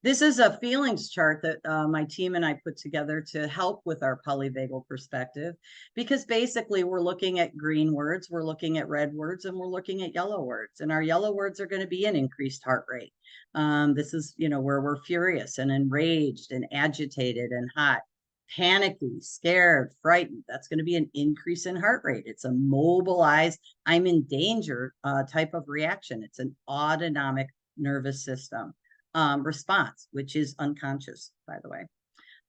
This is a feelings chart that my team and I put together to help with our polyvagal perspective, because basically we're looking at green words, we're looking at red words, and we're looking at yellow words. And our yellow words are going to be an increased heart rate. This is, where we're furious and enraged and agitated and hot, panicky, scared, frightened. That's going to be an increase in heart rate. It's a mobilized, I'm in danger type of reaction. It's an autonomic nervous system response, which is unconscious, by the way.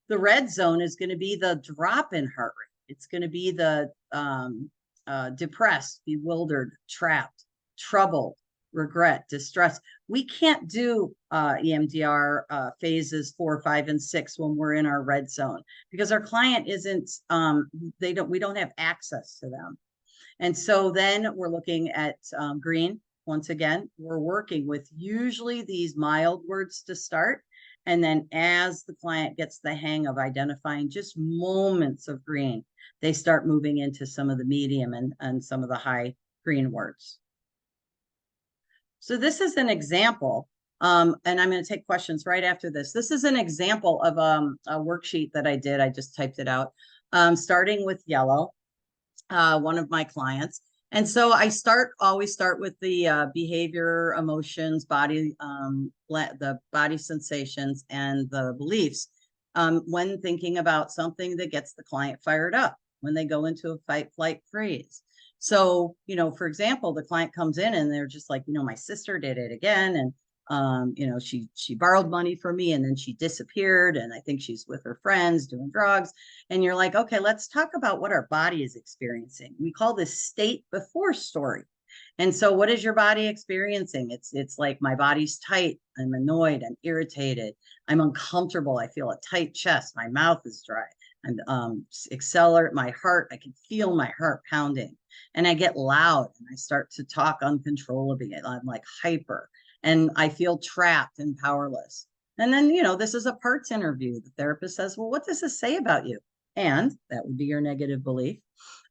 The red zone is going to be the drop in heart rate. It's going to be the depressed, bewildered, trapped, troubled, regret, distress. We can't do EMDR phases 4, 5, and 6 when we're in our red zone, because our client isn't, we don't have access to them. And so then we're looking at green. Once again, we're working with usually these mild words to start. And then as the client gets the hang of identifying just moments of green, they start moving into some of the medium and some of the high green words. So this is an example, and I'm going to take questions right after this. This is an example of a worksheet that I did. I just typed it out, starting with yellow, one of my clients. And so I always start with the behavior, emotions, body, the body sensations, and the beliefs when thinking about something that gets the client fired up, when they go into a fight, flight, freeze. So, you know, for example, the client comes in and they're just like, you know, my sister did it again. And, you know, she borrowed money from me and then she disappeared. And I think she's with her friends doing drugs. And you're like, okay, let's talk about what our body is experiencing. We call this state before story. And so what is your body experiencing? It's like, my body's tight. I'm annoyed. I'm irritated. I'm uncomfortable. I feel a tight chest. My mouth is dry. I'm accelerate my heart. I can feel my heart pounding, and I get loud and I start to talk uncontrollably. I'm like hyper, and I feel trapped and powerless. And then, you know, this is a parts interview. The therapist says, well, what does this say about you? And that would be your negative belief.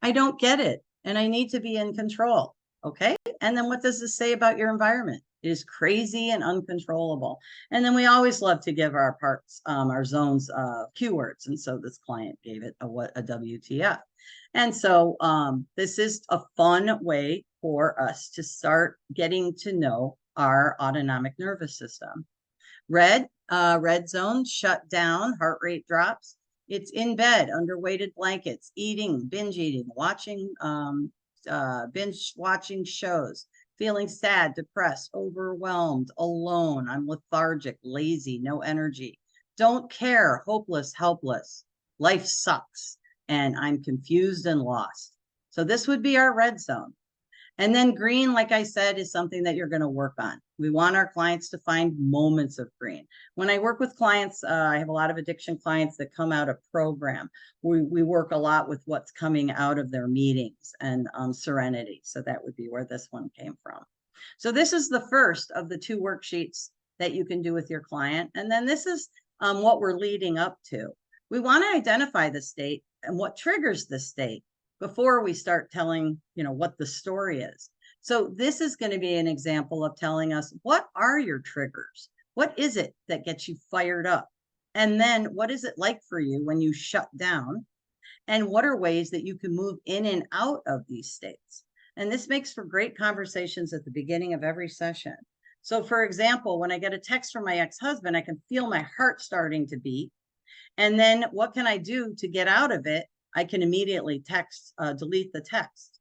I don't get it, and I need to be in control. Okay. And then what does this say about your environment? It is crazy and uncontrollable. And then we always love to give our parts, our zones, keywords. And so this client gave it a WTF. And so this is a fun way for us to start getting to know our autonomic nervous system. Red zone, shut down, heart rate drops. It's in bed, under weighted blankets, eating, binge eating, watching, binge watching shows, feeling sad, depressed, overwhelmed, alone. I'm lethargic, lazy, no energy, don't care, hopeless, helpless. Life sucks, and I'm confused and lost. So this would be our red zone. And then green, like I said, is something that you're going to work on. We want our clients to find moments of green. When I work with clients, I have a lot of addiction clients that come out of program. We work a lot with what's coming out of their meetings and serenity. So that would be where this one came from. So this is the first of the 2 worksheets that you can do with your client. And then this is what we're leading up to. We want to identify the state and what triggers the state before we start telling, you know, what the story is. So this is going to be an example of telling us, what are your triggers? What is it that gets you fired up? And then what is it like for you when you shut down? And what are ways that you can move in and out of these states? And this makes for great conversations at the beginning of every session. So for example, when I get a text from my ex-husband, I can feel my heart starting to beat. And then what can I do to get out of it? I can immediately delete the text.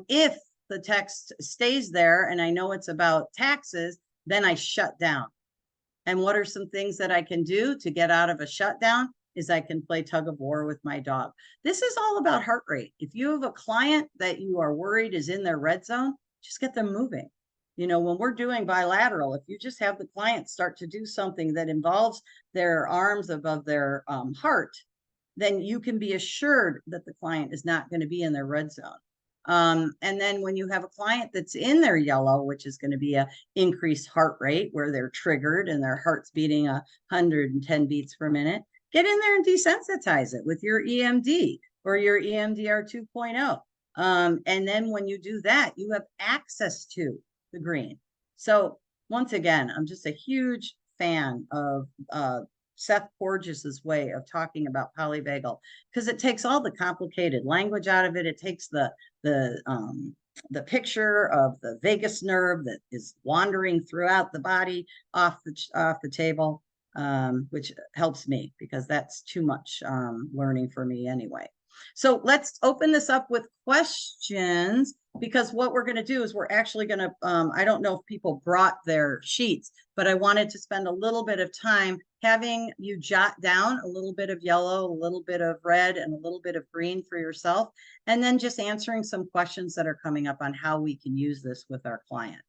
If the text stays there and I know it's about taxes, then I shut down. And what are some things that I can do to get out of a shutdown? Is I can play tug of war with my dog. This is all about heart rate. If you have a client that you are worried is in their red zone, just get them moving. You know, when we're doing bilateral, if you just have the client start to do something that involves their arms above their heart, then you can be assured that the client is not going to be in their red zone. And then when you have a client that's in their yellow, which is going to be a increased heart rate where they're triggered and their heart's beating 110 beats per minute, get in there and desensitize it with your EMD or your EMDR 2.0. And then when you do that, you have access to the green. So once again, I'm just a huge fan of Seth Porges's way of talking about polyvagal, because it takes all the complicated language out of it. It takes the picture of the vagus nerve that is wandering throughout the body off the table, which helps me because that's too much learning for me anyway. So let's open this up with questions, because what we're going to do is we're actually going to, I don't know if people brought their sheets, but I wanted to spend a little bit of time having you jot down a little bit of yellow, a little bit of red, and a little bit of green for yourself, and then just answering some questions that are coming up on how we can use this with our client.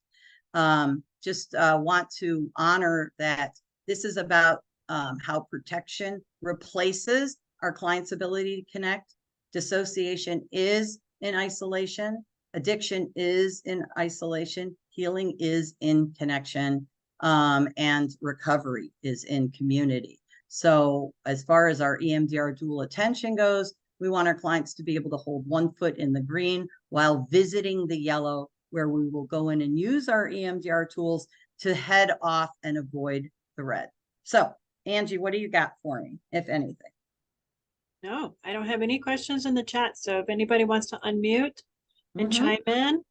Just want to honor that this is about how protection replaces our client's ability to connect. Dissociation is in isolation. Addiction is in isolation. Healing is in connection. And recovery is in community. So as far as our EMDR dual attention goes, we want our clients to be able to hold one foot in the green while visiting the yellow, where we will go in and use our EMDR tools to head off and avoid the red. So, Angie, what do you got for me, if anything? No, I don't have any questions in the chat. So if anybody wants to unmute and chime in.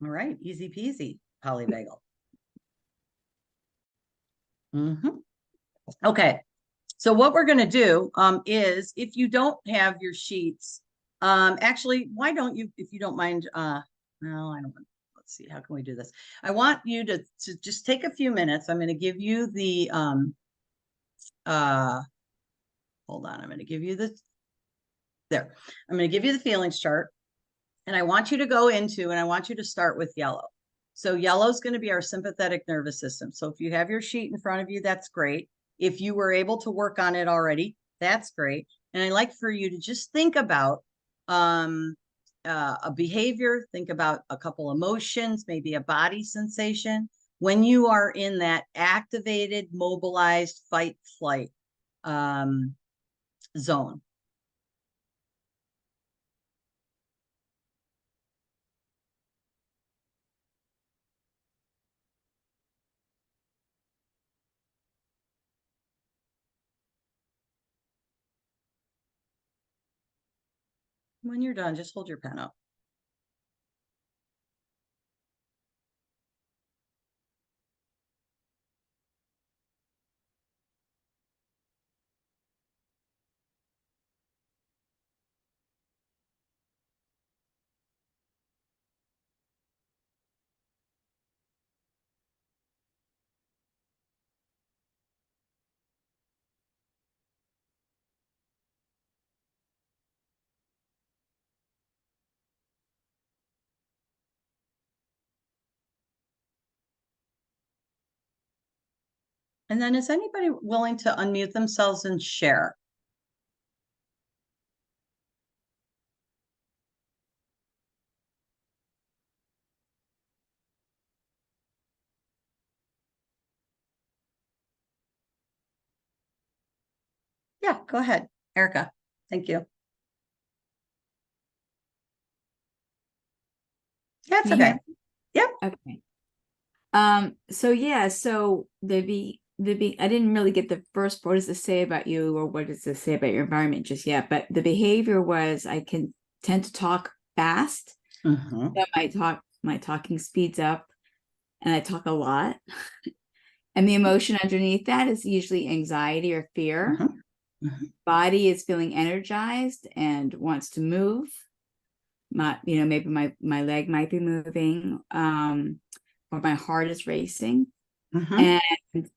All right, easy peasy, polybagel. Okay, so what we're going to do is, if you don't have your sheets, actually, why don't you, if you don't mind, no, I don't want, let's see, how can we do this? I want you to just take a few minutes. I'm going to give you the, hold on, I'm going to give you the, there, I'm going to give you the feelings chart, and I want you to go into, and I want you to start with yellow. So yellow is going to be our sympathetic nervous system. So if you have your sheet in front of you, that's great. If you were able to work on it already, that's great. And I like for you to just think about a behavior, think about a couple emotions, maybe a body sensation when you are in that activated, mobilized fight flight zone. When you're done, just hold your pen up. And then is anybody willing to unmute themselves and share? Yeah, go ahead, Erica. Thank you. That's okay. Yep. Okay. So yeah, so I didn't really get the first, what does this say about you, or what does this say about your environment just yet, but the behavior was I can tend to talk fast. So my talking speeds up, and I talk a lot. And the emotion underneath that is usually anxiety or fear. Body is feeling energized and wants to move. Maybe my leg might be moving, or my heart is racing. And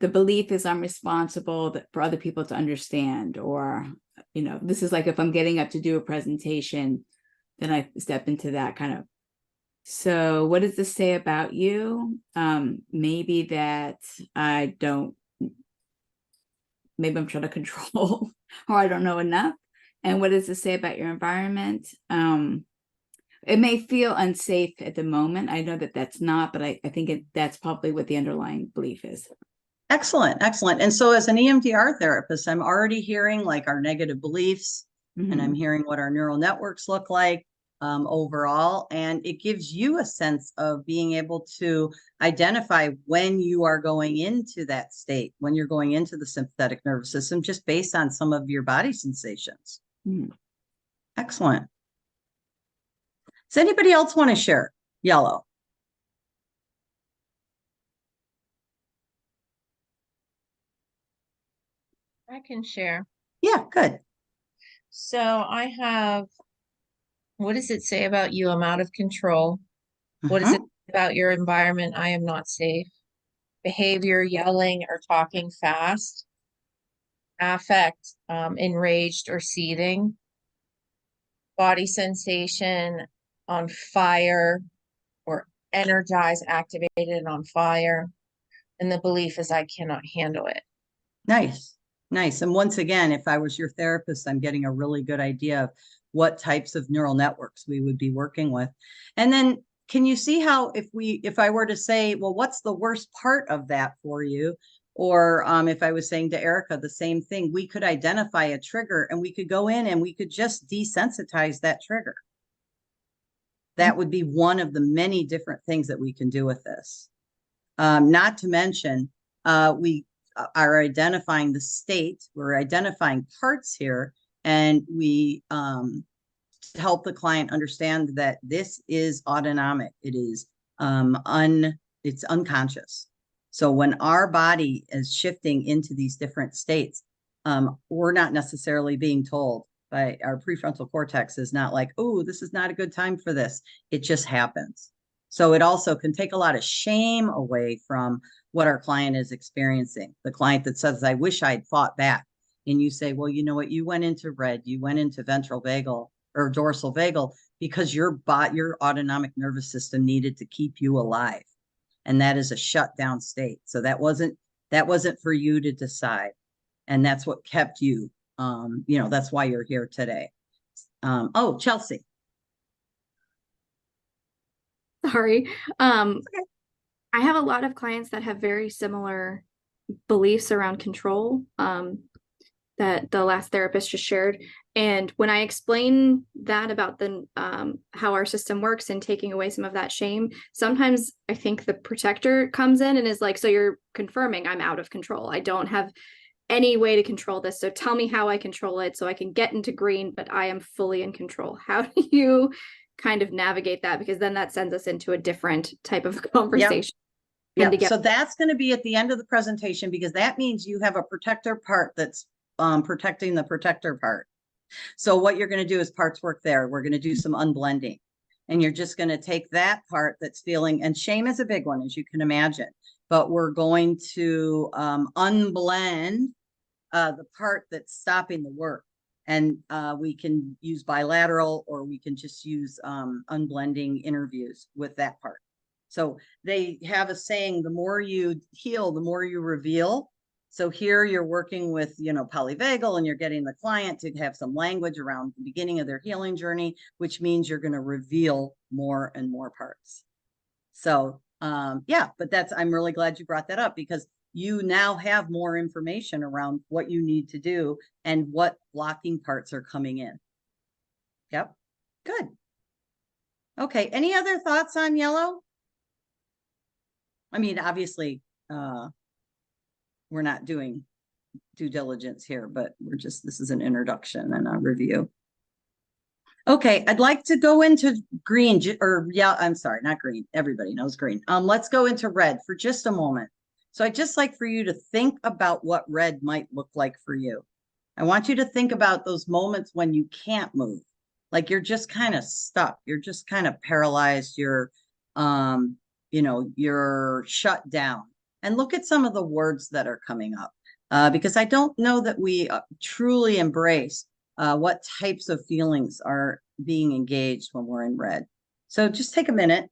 the belief is I'm responsible for other people to understand, or, this is like if I'm getting up to do a presentation, then I step into that kind of. So what does this say about you? Maybe that maybe I'm trying to control, or I don't know enough. And what does this say about your environment? It may feel unsafe at the moment. I know that that's not, but I think that's probably what the underlying belief is. Excellent, excellent. And so as an EMDR therapist, I'm already hearing like our negative beliefs, and I'm hearing what our neural networks look like overall. And it gives you a sense of being able to identify when you are going into that state, when you're going into the sympathetic nervous system, just based on some of your body sensations. Excellent. Does anybody else want to share? Yellow. I can share. Yeah, good. So I have What does it say about you? I'm out of control. What is it about your environment? I am not safe. Behavior, yelling or talking fast. Affect, enraged or seething. Body sensation, on fire or energized, activated and on fire. And the belief is I cannot handle it. Nice. Nice. And once again, if I was your therapist, I'm getting a really good idea of what types of neural networks we would be working with. And then can you see how if I were to say, well, what's the worst part of that for you? Or if I was saying to Erica the same thing, we could identify a trigger and we could go in and we could just desensitize that trigger. That would be one of the many different things that we can do with this. Not to mention, we are identifying the state, we're identifying parts here, and we help the client understand that this is autonomic. It is it's unconscious. So when our body is shifting into these different states, we're not necessarily being told by our prefrontal cortex is not like, oh, this is not a good time for this. It just happens. So it also can take a lot of shame away from what our client is experiencing. The client that says, I wish I'd fought back. And you say, well, you know what? You went into red, you went into ventral vagal or dorsal vagal because your autonomic nervous system needed to keep you alive. And that is a shutdown state. So that wasn't for you to decide. And that's what kept you, that's why you're here today. Oh, Chelsea. Sorry. I have a lot of clients that have very similar beliefs around control that the last therapist just shared. And when I explain that about the how our system works and taking away some of that shame, sometimes I think the protector comes in and is like, so you're confirming I'm out of control. I don't have any way to control this. So tell me how I control it so I can get into green, but I am fully in control. How do you kind of navigate that? Because then that sends us into a different type of conversation. Yeah. So that's going to be at the end of the presentation, because that means you have a protector part that's protecting the protector part. So what you're going to do is parts work there. We're going to do some unblending, and you're just going to take that part that's feeling, and shame is a big one, as you can imagine, but we're going to unblend the part that's stopping the work. And we can use bilateral, or we can just use unblending interviews with that part. So they have a saying, the more you heal, the more you reveal. So here you're working with, polyvagal, and you're getting the client to have some language around the beginning of their healing journey, which means you're going to reveal more and more parts. So yeah, but I'm really glad you brought that up, because you now have more information around what you need to do and what blocking parts are coming in. Yep. Good. Okay. Any other thoughts on yellow? I mean, obviously, we're not doing due diligence here, but this is an introduction and a review. Okay, I'd like to go into green, I'm sorry, not green. Everybody knows green. Let's go into red for just a moment. So I'd just like for you to think about what red might look like for you. I want you to think about those moments when you can't move, like you're just kind of stuck. You're just kind of paralyzed. You're shut down. And look at some of the words that are coming up, because I don't know that we truly embrace what types of feelings are being engaged when we're in red. So just take a minute.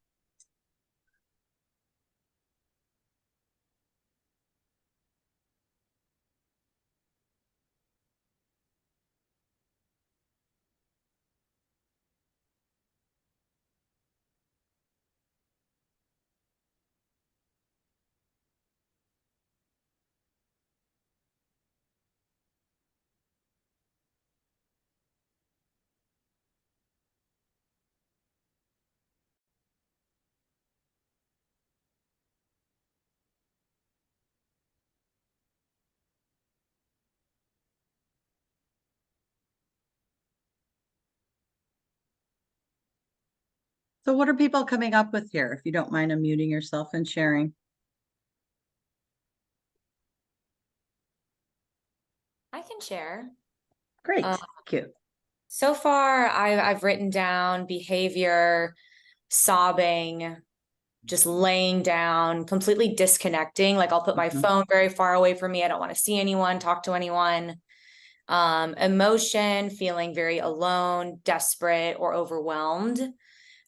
So what are people coming up with here? If you don't mind unmuting yourself and sharing. I can share. Great. Thank you. So far, I've written down behavior, sobbing, just laying down, completely disconnecting. Like I'll put my phone very far away from me. I don't want to see anyone, talk to anyone. Emotion, feeling very alone, desperate, or overwhelmed.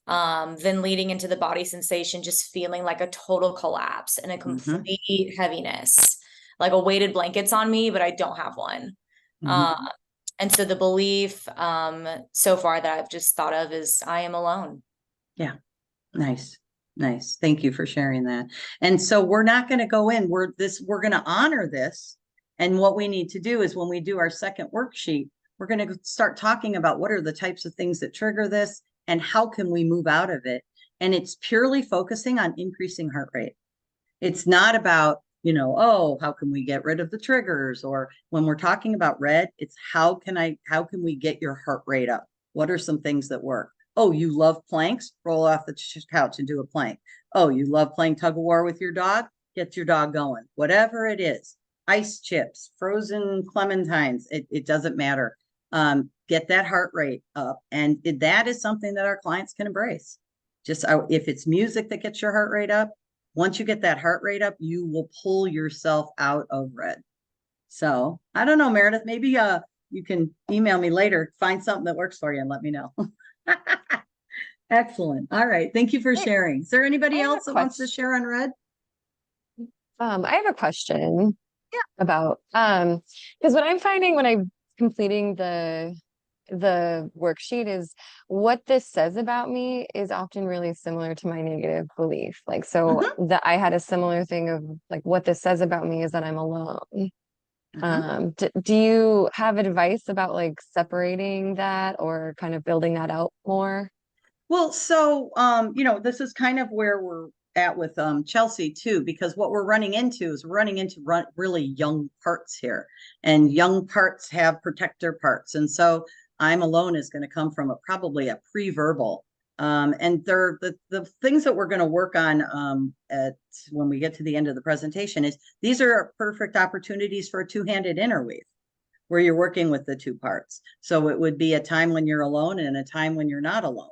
Then leading into the body sensation, just feeling like a total collapse and a complete heaviness, like a weighted blanket's on me, but I don't have one. And so the belief so far that I've just thought of is I am alone. Yeah. Nice. Nice. Thank you for sharing that. And so we're not going to go in, we're going to honor this. And what we need to do is when we do our second worksheet, we're going to start talking about what are the types of things that trigger this and how can we move out of it. And it's purely focusing on increasing heart rate. It's not about, you know, oh, how can we get rid of the triggers? Or when we're talking about red, it's how can we get your heart rate up? What are some things that work? Oh, you love planks? Roll off the couch and do a plank. Oh, you love playing tug of war with your dog? Get your dog going. Whatever it is, ice chips, frozen clementines, it doesn't matter. Get that heart rate up. And that is something that our clients can embrace. Just if it's music that gets your heart rate up, once you get that heart rate up, you will pull yourself out of red. So I don't know, Meredith, maybe you can email me later, find something that works for you and let me know. Excellent. All right. Thank you for sharing. Is there anybody else that wants to share on red? I have a question about because what I'm finding when I'm completing the worksheet is what this says about me is often really similar to my negative belief. Like, so that I had a similar thing of like, what this says about me is that I'm alone. Do you have advice about like separating that or kind of building that out more? Well, so, you know, this is kind of where we're at with Chelsea too, because what we're running into is really young parts here, and young parts have protector parts. And so I'm alone is going to come from probably a pre-verbal. And they're the things that we're going to work on when we get to the end of the presentation is these are perfect opportunities for a two-handed interweave where you're working with the two parts. So it would be a time when you're alone and a time when you're not alone.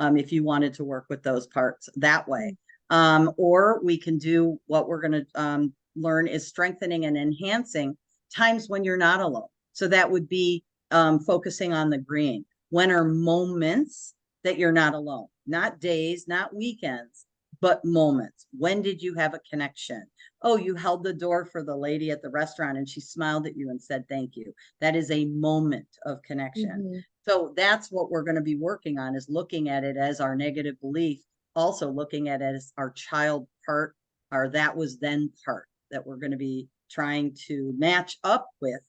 If you wanted to work with those parts that way. Or we can do what we're going to learn is strengthening and enhancing times when you're not alone. So that would be focusing on the green. When are moments that you're not alone? Not days, not weekends, but moments. When did you have a connection? Oh, you held the door for the lady at the restaurant and she smiled at you and said, thank you. That is a moment of connection. So that's what we're going to be working on is looking at it as our negative belief, also looking at it as our child part, our that was then part that we're going to be trying to match up with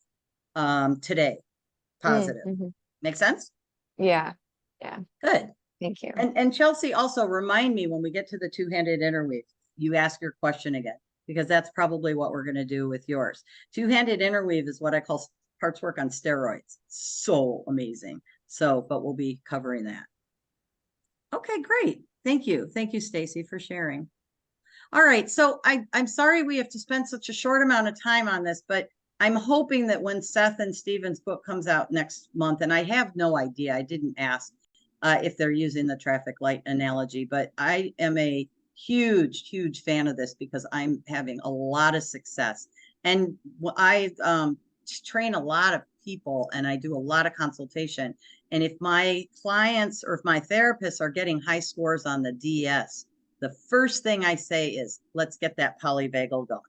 today. Positive. Make sense? Yeah. Good. Thank you. And Chelsea, also remind me when we get to the two-handed interweave, you ask your question again, because that's probably what we're going to do with yours. Two-handed interweave is what I call parts work on steroids. So amazing. So, but we'll be covering that. Okay, great. Thank you. Thank you, Stacy, for sharing. All right. So I'm sorry we have to spend such a short amount of time on this, but I'm hoping that when Seth and Stephen's book comes out next month, and I have no idea, I didn't ask if they're using the traffic light analogy, but I am a huge fan of this because I'm having a lot of success. And I train a lot of people and I do a lot of consultation. And if my clients or if my therapists are getting high scores on the DS, the first thing I say is, let's get that polyvagal going.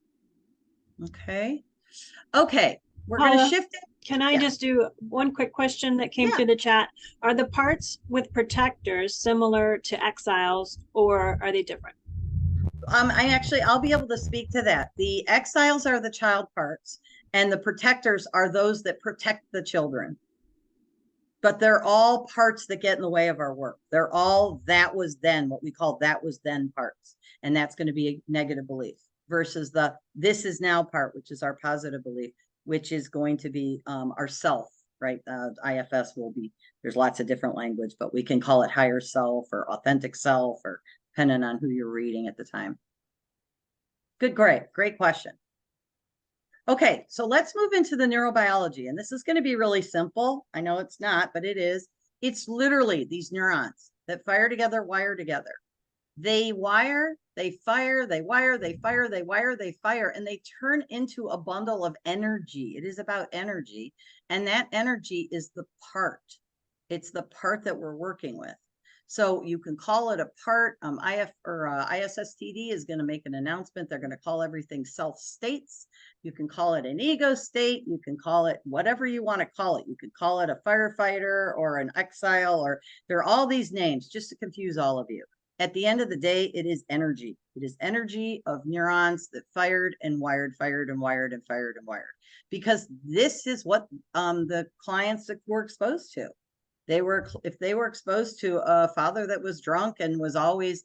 Okay. We're going to shift it. Can I just do one quick question that came through the chat? Are the parts with protectors similar to exiles or are they different? I'll be able to speak to that. The exiles are the child parts and the protectors are those that protect the children. But they're all parts that get in the way of our work. They're all that was then, what we call that was then parts. And that's going to be a negative belief versus the this is now part, which is our positive belief, which is going to be our self, right? IFS will be, there's lots of different language, but we can call it higher self or authentic self or depending on who you're reading at the time. Great question. Okay, so let's move into the neurobiology. And this is going to be really simple. I know it's not, but it is. It's literally these neurons that fire together, wire together. They wire, they fire, they wire, they fire, they wire, they fire, and they turn into a bundle of energy. It is about energy. And that energy is the part. It's the part that we're working with. So you can call it a part. ISSTD is going to make an announcement. They're going to call everything self states. You can call it an ego state. You can call it whatever you want to call it. You can call it a firefighter or an exile, or there are all these names just to confuse all of you. At the end of the day, it is energy. It is energy of neurons that fired and wired, fired and wired and fired and wired. Because this is what the clients that were exposed to. If they were exposed to a father that was drunk and was always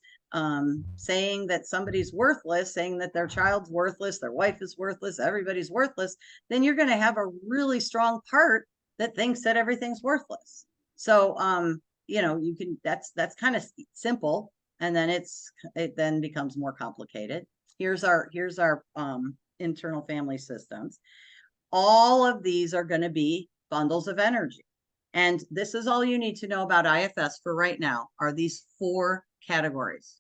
saying that somebody's worthless, saying that their child's worthless, their wife is worthless, everybody's worthless, then you're going to have a really strong part that thinks that everything's worthless. So, you can, that's kind of simple. And then it then becomes more complicated. Here's our internal family systems. All of these are going to be bundles of energy. And this is all you need to know about IFS for right now, are these 4 categories.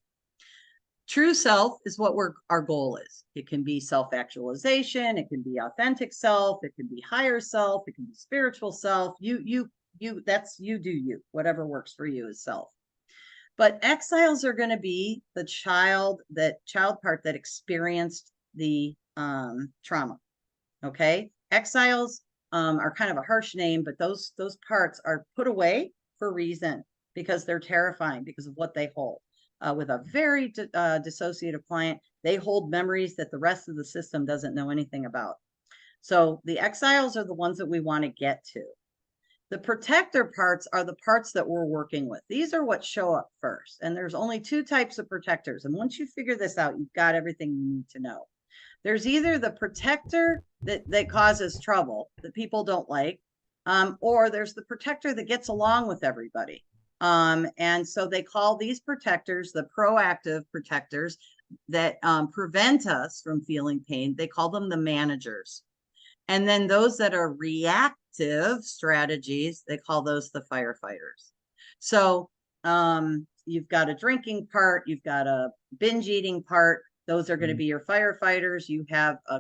True self is what our goal is. It can be self-actualization. It can be authentic self. It can be higher self. It can be spiritual self. That's you do you. Whatever works for you is self. But exiles are going to be the child part that experienced the trauma. Okay. Exiles are kind of a harsh name, but those parts are put away for a reason, because they're terrifying because of what they hold. With a very dissociative client, they hold memories that the rest of the system doesn't know anything about. So the exiles are the ones that we want to get to. The protector parts are the parts that we're working with. These are what show up first. And there's only 2 types of protectors. And once you figure this out, you've got everything you need to know. There's either the protector that causes trouble that people don't like, or there's the protector that gets along with everybody. And so they call these protectors the proactive protectors that prevent us from feeling pain. They call them the managers. And then those that are reactive strategies, they call those the firefighters. So you've got a drinking part, you've got a binge eating part. Those are going to be your firefighters. You have a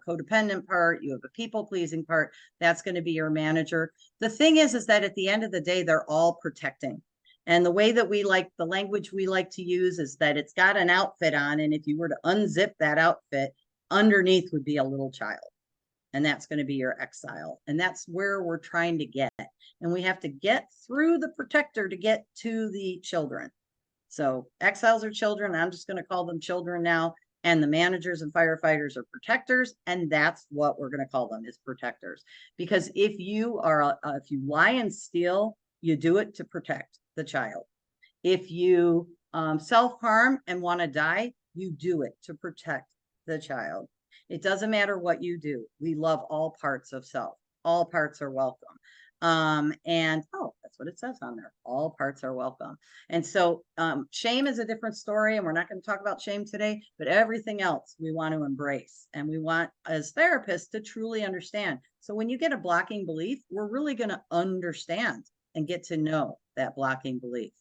codependent part. You have a people pleasing part. That's going to be your manager. The thing is that at the end of the day, they're all protecting. And the way that the language we like to use is that it's got an outfit on. And if you were to unzip that outfit, underneath would be a little child. And that's going to be your exile. And that's where we're trying to get. And we have to get through the protector to get to the children. So exiles are children. I'm just going to call them children now. And the managers and firefighters are protectors. And that's what we're going to call them, is protectors. Because if you lie and steal, you do it to protect the child. If you self-harm and want to die, you do it to protect the child. It doesn't matter what you do. We love all parts of self. All parts are welcome. That's what it says on there. All parts are welcome. And so shame is a different story, and we're not going to talk about shame today, but everything else we want to embrace. And we want, as therapists, to truly understand. So when you get a blocking belief, we're really going to understand and get to know that blocking belief.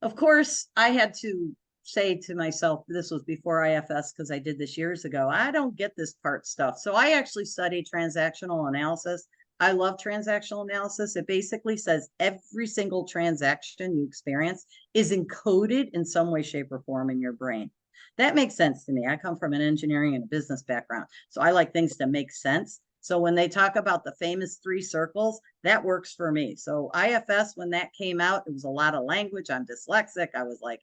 Of course, I had to say to myself, this was before IFS, because I did this years ago, I don't get this part stuff. So I actually studied transactional analysis. I love transactional analysis. It basically says every single transaction you experience is encoded in some way, shape, or form in your brain. That makes sense to me. I come from an engineering and a business background, so I like things to make sense. So when they talk about the famous 3 circles, that works for me. So IFS, when that came out, it was a lot of language. I'm dyslexic. I was like,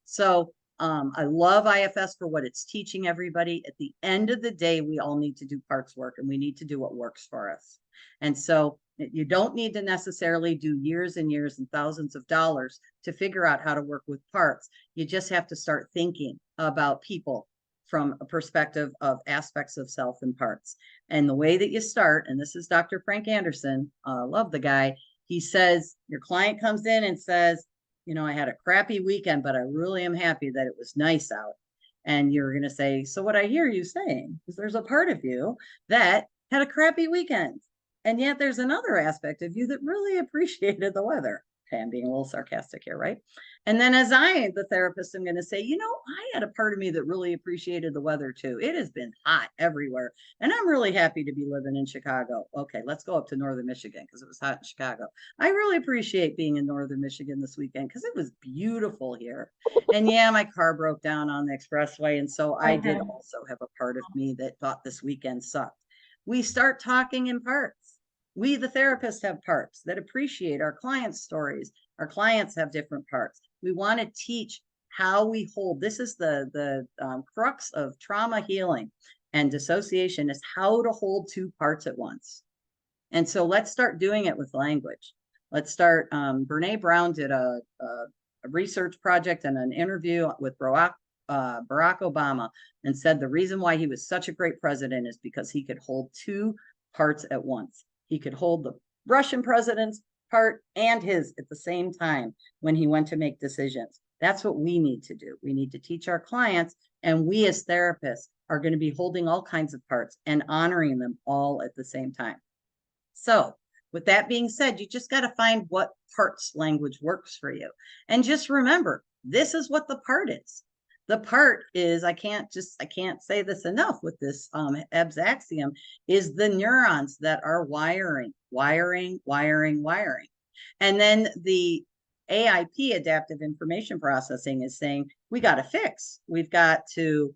So I love IFS for what it's teaching everybody. At the end of the day, we all need to do parts work, and we need to do what works for us. And so you don't need to necessarily do years and years and thousands of dollars to figure out how to work with parts. You just have to start thinking about people from a perspective of aspects of self and parts. And the way that you start, and this is Dr. Frank Anderson, love the guy. He says, your client comes in and says, I had a crappy weekend, but I really am happy that it was nice out. And you're going to say, so what I hear you saying is there's a part of you that had a crappy weekend. And yet there's another aspect of you that really appreciated the weather. Okay, I'm being a little sarcastic here, right? And then as I, the therapist, I'm going to say, I had a part of me that really appreciated the weather too. It has been hot everywhere. And I'm really happy to be living in Chicago. Okay, let's go up to northern Michigan because it was hot in Chicago. I really appreciate being in northern Michigan this weekend because it was beautiful here. And yeah, my car broke down on the expressway. And so I did also have a part of me that thought this weekend sucked. We start talking in parts. We, the therapists, have parts that appreciate our clients' stories. Our clients have different parts. We want to teach how we hold. This is the crux of trauma healing and dissociation, is how to hold two parts at once. And so let's start doing it with language. Let's start. Brene Brown did a research project and an interview with Barack Obama, and said the reason why he was such a great president is because he could hold two parts at once. He could hold the Russian president's part and his at the same time when he went to make decisions. That's what we need to do. We need to teach our clients, and we as therapists are going to be holding all kinds of parts and honoring them all at the same time. So with that being said, you just got to find what parts language works for you. And just remember, this is what the part is. The part is, I can't say this enough with this Ebb's axiom, is the neurons that are wiring. And then the AIP, adaptive information processing, is saying, we got to fix. We've got to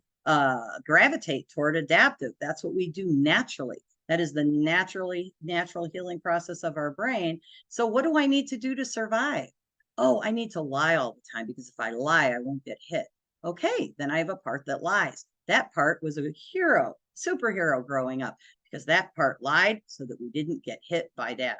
gravitate toward adaptive. That's what we do naturally. That is the natural healing process of our brain. So what do I need to do to survive? Oh, I need to lie all the time, because if I lie, I won't get hit. Okay, then I have a part that lies. That part was a hero, superhero growing up, because that part lied so that we didn't get hit by dad.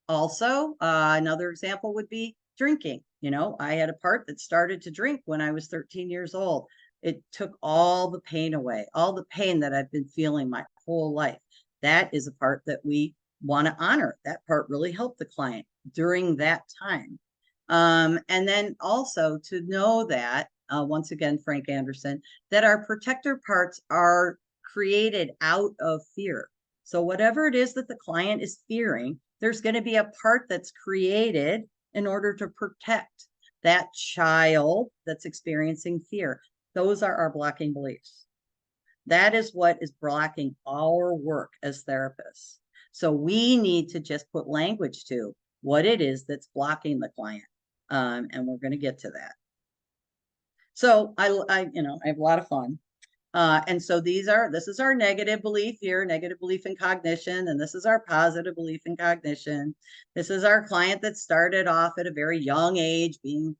Also, another example would be drinking. I had a part that started to drink when I was 13 years old. It took all the pain away, all the pain that I've been feeling my whole life. That is a part that we want to honor. That part really helped the client during that time. And then also to know that, once again, Frank Anderson, that our protector parts are created out of fear. So whatever it is that the client is fearing, there's going to be a part that's created in order to protect that child that's experiencing fear. Those are our blocking beliefs. That is what is blocking our work as therapists. So we need to just put language to what it is that's blocking the client. And we're going to get to that. So I have a lot of fun. And so this is our negative belief here, negative belief in cognition. And this is our positive belief in cognition. This is our client that started off at a very young age being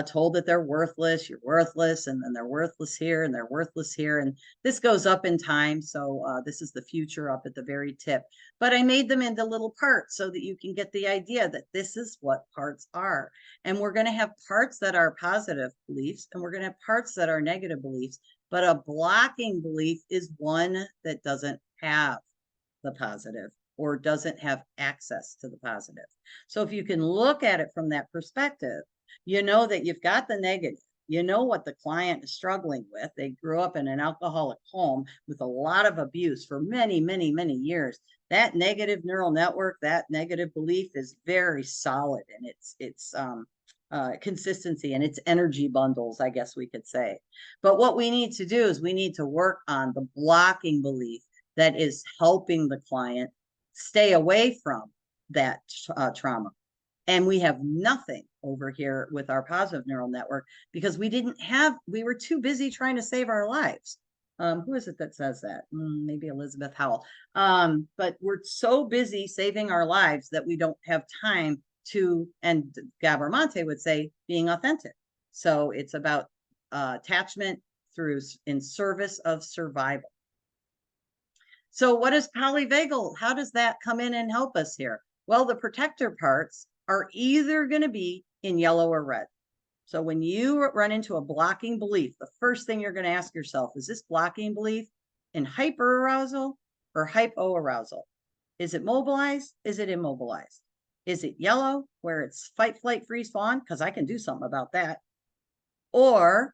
told that they're worthless, you're worthless, and then they're worthless here and they're worthless here. And this goes up in time. So this is the future up at the very tip. But I made them into little parts so that you can get the idea that this is what parts are. And we're going to have parts that are positive beliefs, and we're going to have parts that are negative beliefs. But a blocking belief is one that doesn't have the positive or doesn't have access to the positive. So if you can look at it from that perspective, you know that you've got the negative. You know what the client is struggling with. They grew up in an alcoholic home with a lot of abuse for many, many, many years. That negative neural network, that negative belief is very solid in its consistency and its energy bundles, I guess we could say. But what we need to do is we need to work on the blocking belief that is helping the client stay away from that trauma. And we have nothing over here with our positive neural network because we were too busy trying to save our lives. Who is it that says that? Maybe Elizabeth Howell. But we're so busy saving our lives that we don't have time to, and Gabor Mate would say, being authentic. So it's about attachment in service of survival. So what is polyvagal? How does that come in and help us here? Well, the protector parts are either going to be in yellow or red. So when you run into a blocking belief, the first thing you're going to ask yourself, is this blocking belief in hyperarousal or hypoarousal? Is it mobilized? Is it immobilized? Is it yellow, where it's fight, flight, freeze, fawn? Because I can do something about that. Or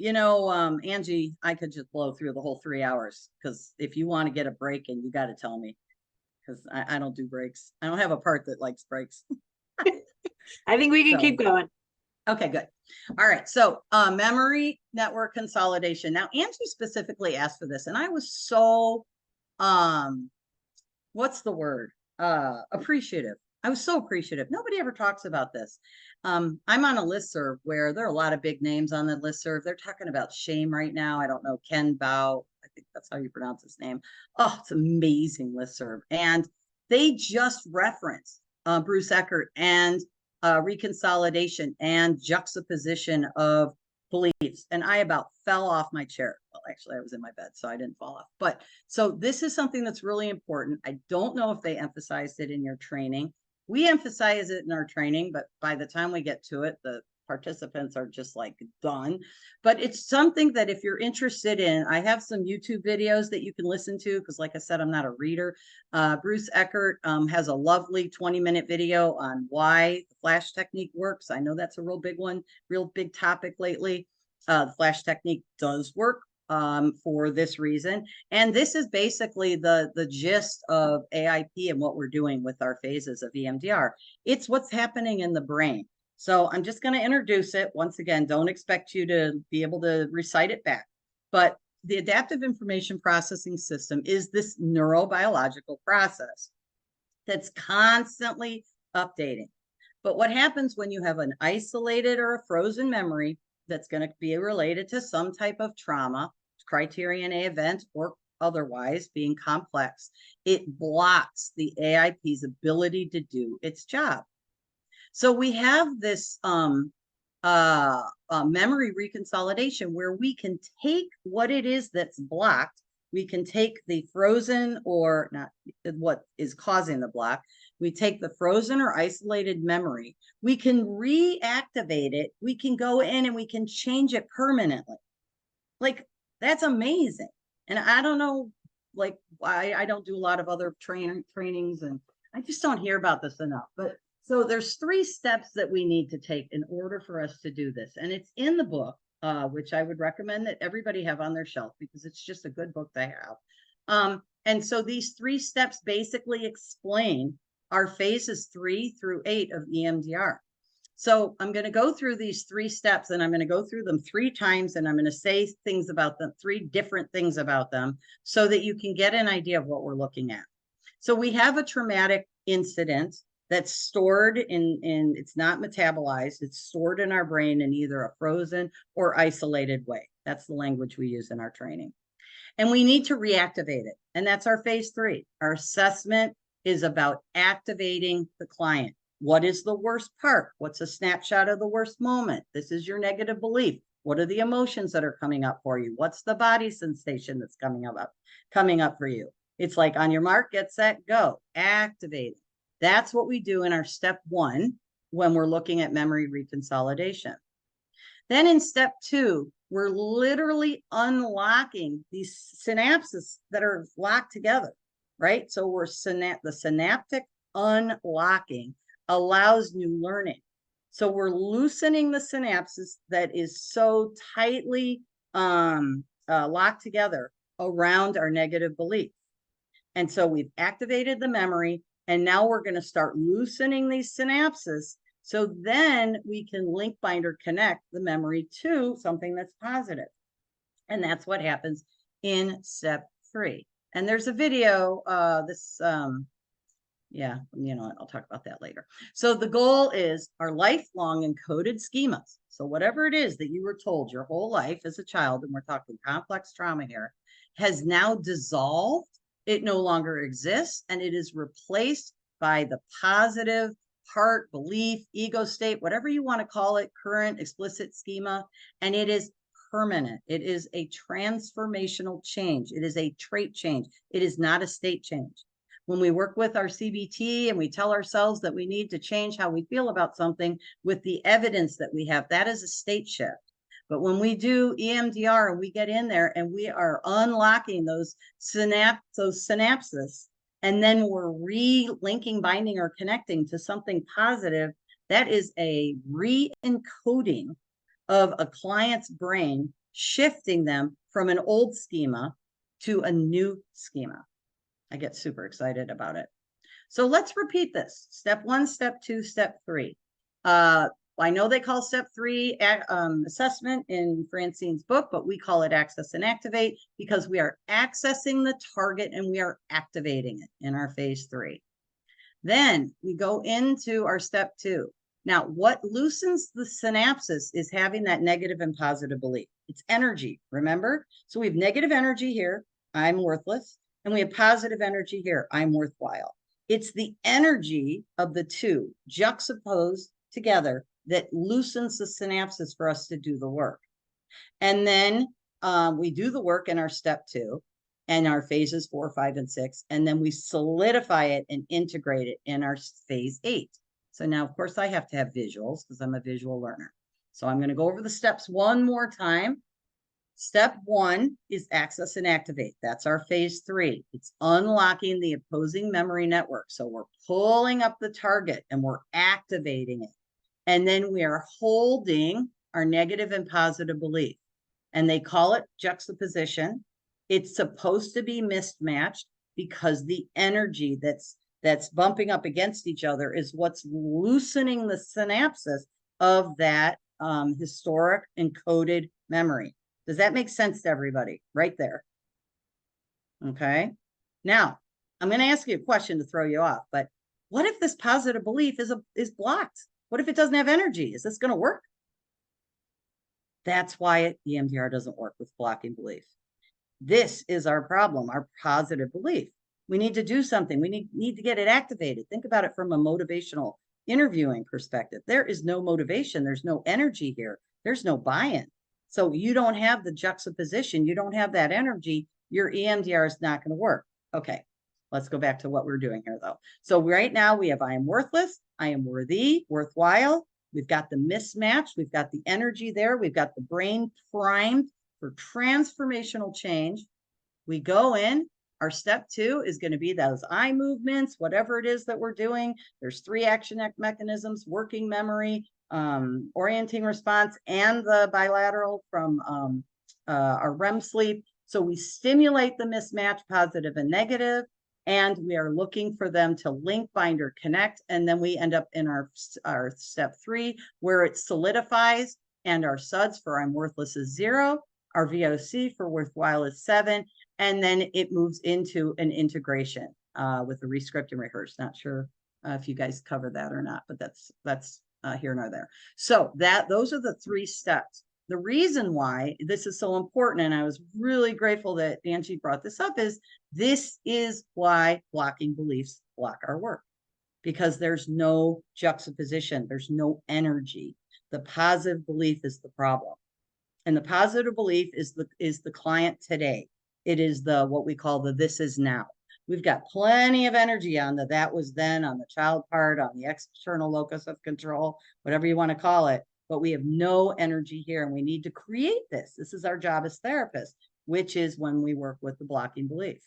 Angie, I could just blow through the whole 3 hours, because if you want to get a break, and you got to tell me, because I don't do breaks. I don't have a part that likes breaks. I think we can So- keep going. Okay, good. All right. So memory network consolidation. Now, Angie specifically asked for this, and I was so, what's the word? Appreciative. I was so appreciative. Nobody ever talks about this. I'm on a listserv where there are a lot of big names on the listserv. They're talking about shame right now. I don't know, Ken Bao, I think that's how you pronounce his name. Oh, it's amazing listserv. And they just referenced Bruce Eckert and reconsolidation and juxtaposition of beliefs. And I about fell off my chair. Well, actually, I was in my bed, so I didn't fall off. But so this is something that's really important. I don't know if they emphasized it in your training. We emphasize it in our training, but by the time we get to it, the participants are just like done. But it's something that if you're interested in, I have some YouTube videos that you can listen to, because like I said, I'm not a reader. Bruce Eckert has a lovely 20-minute video on why the flash technique works. I know that's a real big one, real big topic lately. The flash technique does work for this reason. And this is basically the gist of AIP and what we're doing with our phases of EMDR. It's what's happening in the brain. So I'm just going to introduce it. Once again, don't expect you to be able to recite it back. But the adaptive information processing system is this neurobiological process that's constantly updating. But what happens when you have an isolated or a frozen memory that's going to be related to some type of trauma, criterion A event, or otherwise being complex, it blocks the AIP's ability to do its job. So we have this memory reconsolidation where we can take what it is that's blocked. We can take the frozen, or not what is causing the block. We take the frozen or isolated memory. We can reactivate it. We can go in and we can change it permanently. Like, that's amazing. And I don't know, like, why I don't do a lot of other trainings, and I just don't hear about this enough. But so there's 3 steps that we need to take in order for us to do this. And it's in the book, which I would recommend that everybody have on their shelf, because it's just a good book to have. And so these 3 steps basically explain our phases 3 through 8 of EMDR. So I'm going to go through these 3 steps, and I'm going to go through them 3 times, and I'm going to say things about them, 3 different things about them, so that you can get an idea of what we're looking at. So we have a traumatic incident that's stored in it's not metabolized, it's stored in our brain in either a frozen or isolated way. That's the language we use in our training. And we need to reactivate it. And that's our phase 3. Our assessment is about activating the client. What is the worst part? What's a snapshot of the worst moment? This is your negative belief. What are the emotions that are coming up for you? What's the body sensation that's coming up for you? It's like, on your mark, get set, go. Activate it. That's what we do in our step 1 when we're looking at memory reconsolidation. Then in step 2, we're literally unlocking these synapses that are locked together, right? So we're the synaptic unlocking allows new learning. So we're loosening the synapses that is so tightly locked together around our negative belief. And so we've activated the memory, and now we're going to start loosening these synapses, so then we can link, bind, or connect the memory to something that's positive. And that's what happens in step 3. And there's a video, yeah, I'll talk about that later. So the goal is our lifelong encoded schemas. So whatever it is that you were told your whole life as a child, and we're talking complex trauma here, has now dissolved. It no longer exists, and it is replaced by the positive heart, belief, ego state, whatever you want to call it, current explicit schema, and it is permanent. It is a transformational change. It is a trait change. It is not a state change. When we work with our CBT and we tell ourselves that we need to change how we feel about something with the evidence that we have, that is a state shift. But when we do EMDR and we get in there and we are unlocking those synapses, and then we're re-linking, binding, or connecting to something positive, that is a re-encoding of a client's brain shifting them from an old schema to a new schema. I get super excited about it. So let's repeat this. Step 1, step 2, step 3. I know they call step 3 assessment in Francine's book, but we call it access and activate because we are accessing the target and we are activating it in our phase 3. Then we go into our step 2. Now, what loosens the synapses is having that negative and positive belief. It's energy, remember? So we have negative energy here, I'm worthless, and we have positive energy here, I'm worthwhile. It's the energy of the two juxtaposed together that loosens the synapses for us to do the work. And then we do the work in our step 2 and our phases 4, 5, and 6, and then we solidify it and integrate it in our phase 8. So now, of course, I have to have visuals because I'm a visual learner. So I'm going to go over the steps one more time. Step 1 is access and activate. That's our phase 3. It's unlocking the opposing memory network. So we're pulling up the target and we're activating it. And then we are holding our negative and positive belief. And they call it juxtaposition. It's supposed to be mismatched because the energy that's bumping up against each other is what's loosening the synapses of that historic encoded memory. Does that make sense to everybody right there? Okay. Now, I'm going to ask you a question to throw you off, but what if this positive belief is blocked? What if it doesn't have energy? Is this going to work? That's why EMDR doesn't work with blocking belief. This is our problem, our positive belief. We need to do something. We need to get it activated. Think about it from a motivational interviewing perspective. There is no motivation. There's no energy here. There's no buy-in. So you don't have the juxtaposition. You don't have that energy. Your EMDR is not going to work. Okay, let's go back to what we're doing here, though. So right now we have I am worthless, I am worthy, worthwhile. We've got the mismatch. We've got the energy there. We've got the brain primed for transformational change. We go in. Our step 2 is going to be those eye movements, whatever it is that we're doing. There's 3 action mechanisms: working memory, orienting response, and the bilateral from our REM sleep. So we stimulate the mismatch, positive and negative, and we are looking for them to link, bind, or connect. And then we end up in our step 3, where it solidifies, and our SUDS for I'm worthless is 0. Our VOC for worthwhile is 7. And then it moves into an integration with the rescript and rehearse. Not sure if you guys cover that or not, but that's here nor there. So those are the 3 steps. The reason why this is so important, and I was really grateful that Angie brought this up, is this is why blocking beliefs block our work, because there's no juxtaposition, there's no energy. The positive belief is the problem. And the positive belief is the client today. It is what we call the this is now. We've got plenty of energy on the that was then, on the child part, on the external locus of control, whatever you want to call it. But we have no energy here, and we need to create this. This is our job as therapists, which is when we work with the blocking belief.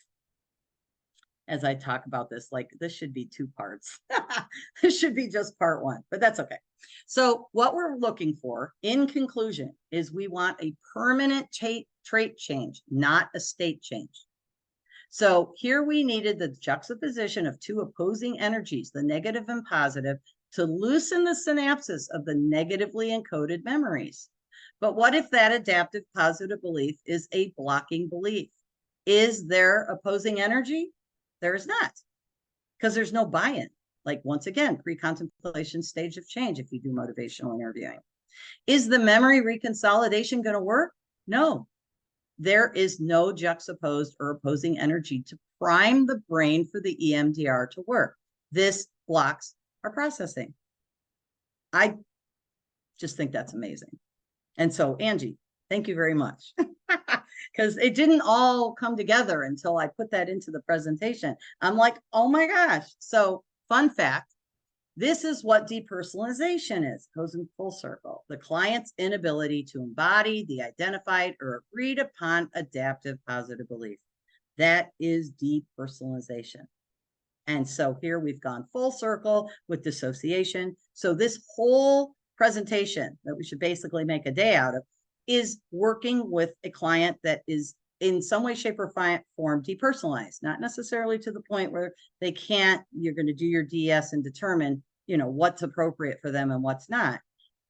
As I talk about this, like this should be 2 parts. This should be just part 1, but that's okay. So what we're looking for in conclusion is we want a permanent trait change, not a state change. So here we needed the juxtaposition of 2 opposing energies, the negative and positive, to loosen the synapses of the negatively encoded memories. But what if that adaptive positive belief is a blocking belief? Is there opposing energy? There is not, because there's no buy-in. Like, once again, pre-contemplation stage of change if you do motivational interviewing. Is the memory reconsolidation going to work? No. There is no juxtaposed or opposing energy to prime the brain for the EMDR to work. This blocks our processing. I just think that's amazing. And so, Angie, thank you very much. Because it didn't all come together until I put that into the presentation. I'm like, oh my gosh. So, fun fact, this is what depersonalization is. It goes in full circle. The client's inability to embody the identified or agreed upon adaptive positive belief. That is depersonalization. And so here we've gone full circle with dissociation. So this whole presentation that we should basically make a day out of is working with a client that is in some way, shape, or form depersonalized, not necessarily to the point where they can't, you're going to do your DS and determine, you know, what's appropriate for them and what's not.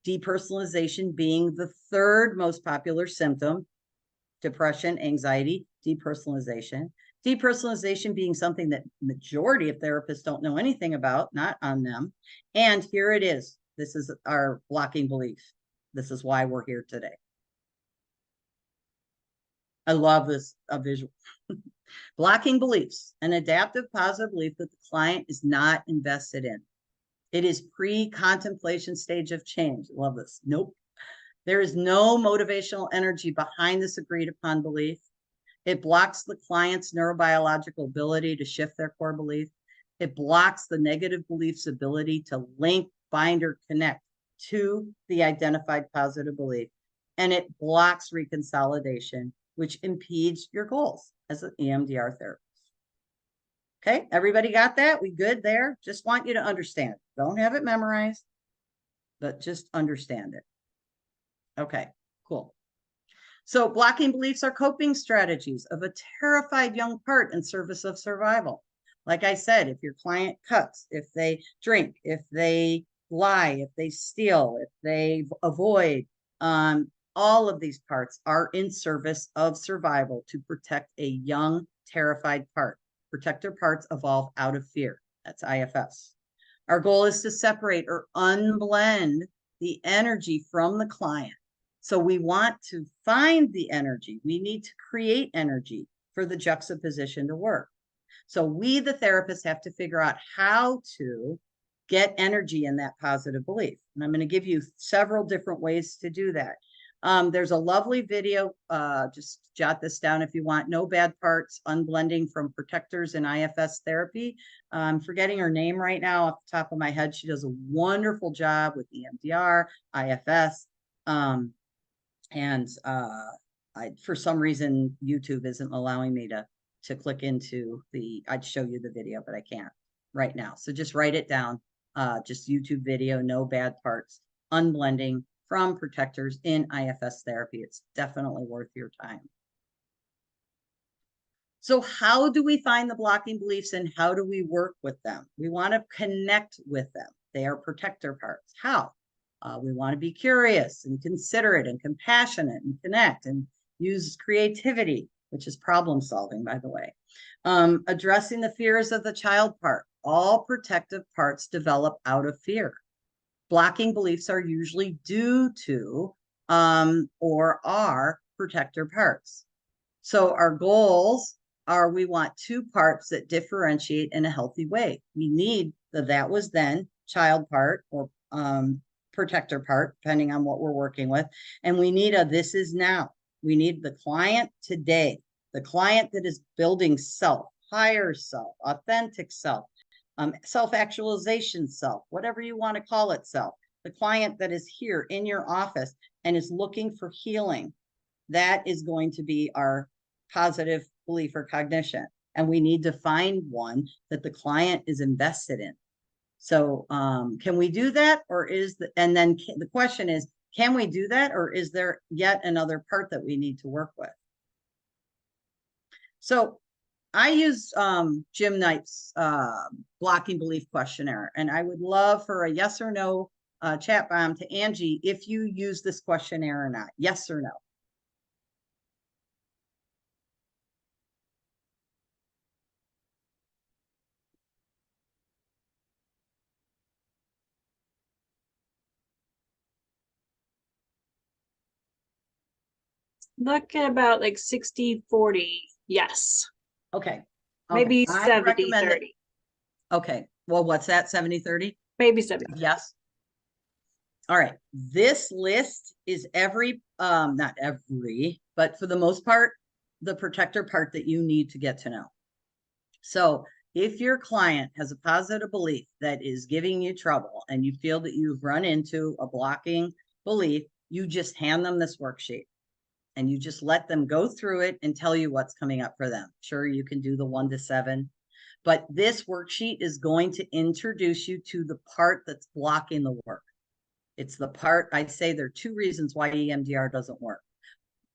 Depersonalization being the third most popular symptom: depression, anxiety, depersonalization. Depersonalization being something that majority of therapists don't know anything about, not on them. And here it is. This is our blocking belief. This is why we're here today. I love this visual. Blocking beliefs, an adaptive positive belief that the client is not invested in. It is pre-contemplation stage of change. Love this. Nope. There is no motivational energy behind this agreed upon belief. It blocks the client's neurobiological ability to shift their core belief. It blocks the negative belief's ability to link, bind, or connect to the identified positive belief. And it blocks reconsolidation, which impedes your goals as an EMDR therapist. Okay, everybody got that? We good there? Just want you to understand. Don't have it memorized, but just understand it. Okay, cool. So blocking beliefs are coping strategies of a terrified young part in service of survival. Like I said, if your client cuts, if they drink, if they lie, if they steal, if they avoid, all of these parts are in service of survival to protect a young, terrified part. Protector parts evolve out of fear. That's IFS. Our goal is to separate or unblend the energy from the client. So we want to find the energy. We need to create energy for the juxtaposition to work. So we, the therapists, have to figure out how to get energy in that positive belief. And I'm going to give you several different ways to do that. There's a lovely video, just jot this down if you want. No Bad Parts, Unblending from Protectors in IFS Therapy. I'm forgetting her name right now off the top of my head. She does a wonderful job with EMDR, IFS. For some reason, YouTube isn't allowing me to click into I'd show you the video, but I can't right now. So just write it down. Just YouTube video, No Bad Parts, Unblending from Protectors in IFS Therapy. It's definitely worth your time. So how do we find the blocking beliefs and how do we work with them? We want to connect with them. They are protector parts. How? We want to be curious and considerate and compassionate and connect and use creativity, which is problem solving, by the way. Addressing the fears of the child part. All protective parts develop out of fear. Blocking beliefs are usually due to or are protector parts. So our goals are we want two parts that differentiate in a healthy way. We need the that was then child part or protector part, depending on what we're working with. And we need a this is now. We need the client today, the client that is building self, higher self, authentic self, self-actualization self, whatever you want to call it self, the client that is here in your office and is looking for healing. That is going to be our positive belief or cognition. And we need to find one that the client is invested in. So can we do that? Or the question is, can we do that? Or is there yet another part that we need to work with? So I use Jim Knight's blocking belief questionnaire, and I would love for a yes or no chat bomb to Angie if you use this questionnaire or not. Yes or no? Look at about like 60-40. Yes. Okay. Maybe I 70-30. recommend it. Okay. Well, what's that? 70-30? Maybe 70. Yes. All right. This list is not every, but for the most part, the protector part that you need to get to know. So if your client has a positive belief that is giving you trouble and you feel that you've run into a blocking belief, you just hand them this worksheet and you just let them go through it and tell you what's coming up for them. Sure, you can do the 1 to 7, but this worksheet is going to introduce you to the part that's blocking the work. It's the part, I'd say there are two reasons why EMDR doesn't work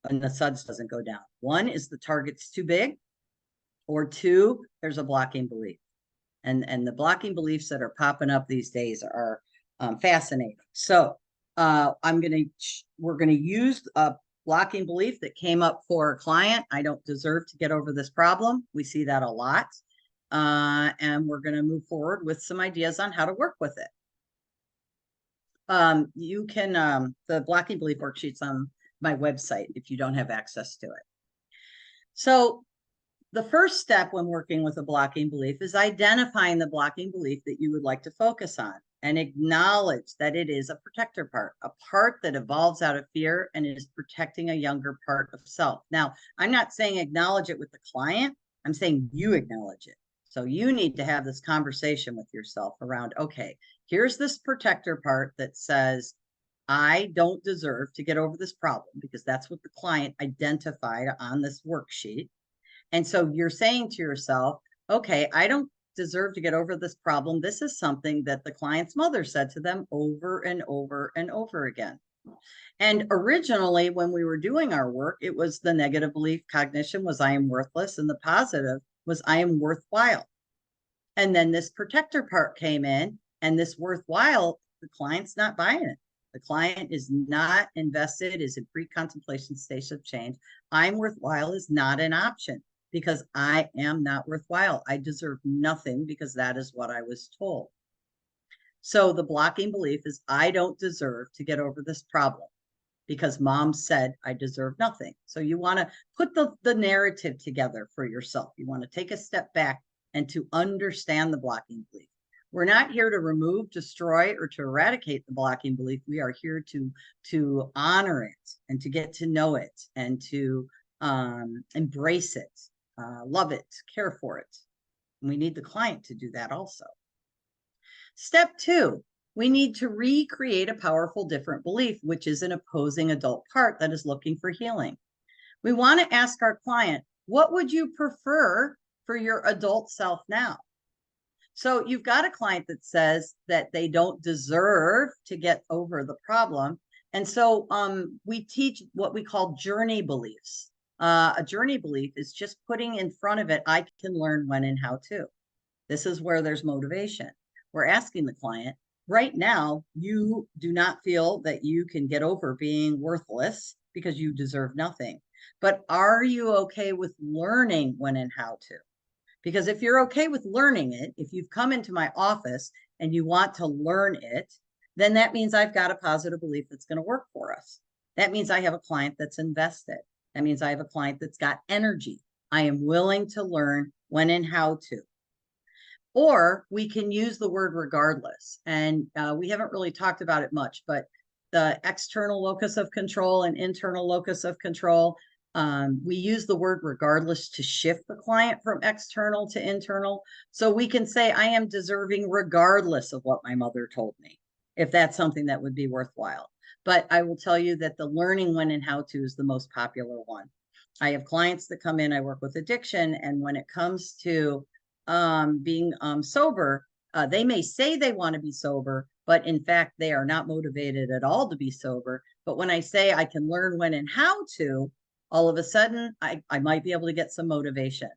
and the SUDS doesn't go down. One is the target's too big, or two, there's a blocking belief. And the blocking beliefs that are popping up these days are fascinating. So we're gonna use a blocking belief that came up for a client. I don't deserve to get over this problem. We see that a lot. And we're gonna move forward with some ideas on how to work with it. You can, the blocking belief worksheet's on my website if you don't have access to it. So the first step when working with a blocking belief is identifying the blocking belief that you would like to focus on and acknowledge that it is a protector part, a part that evolves out of fear and is protecting a younger part of self. Now, I'm not saying acknowledge it with the client. I'm saying you acknowledge it. So you need to have this conversation with yourself around, okay, here's this protector part that says, I don't deserve to get over this problem, because that's what the client identified on this worksheet. And so you're saying to yourself, okay, I don't deserve to get over this problem. This is something that the client's mother said to them over and over and over again. And originally, when we were doing our work, it was the negative belief cognition was I am worthless, and the positive was I am worthwhile. And then this protector part came in, and this worthwhile, the client's not buying it. The client is not invested, is in pre-contemplation stage of change. I'm worthwhile is not an option, because I am not worthwhile. I deserve nothing because that is what I was told. So the blocking belief is I don't deserve to get over this problem because mom said I deserve nothing. So you want to put the narrative together for yourself. You want to take a step back and to understand the blocking belief. We're not here to remove, destroy, or to eradicate the blocking belief. We are here to honor it and to get to know it and to embrace it, love it, care for it. And we need the client to do that also. Step 2, we need to recreate a powerful different belief, which is an opposing adult part that is looking for healing. We want to ask our client, what would you prefer for your adult self now? So you've got a client that says that they don't deserve to get over the problem. And so we teach what we call journey beliefs. A journey belief is just putting in front of it, I can learn when and how to. This is where there's motivation. We're asking the client, right now, you do not feel that you can get over being worthless because you deserve nothing. But are you okay with learning when and how to? Because if you're okay with learning it, if you've come into my office and you want to learn it, then that means I've got a positive belief that's going to work for us. That means I have a client that's invested. That means I have a client that's got energy. I am willing to learn when and how to. Or we can use the word regardless. And we haven't really talked about it much, but the external locus of control and internal locus of control, we use the word regardless to shift the client from external to internal. So we can say, I am deserving regardless of what my mother told me, if that's something that would be worthwhile. But I will tell you that the learning when and how to is the most popular one. I have clients that come in, I work with addiction, and when it comes to being sober, they may say they want to be sober, but in fact, they are not motivated at all to be sober. But when I say I can learn when and how to, all of a sudden, I might be able to get some motivation.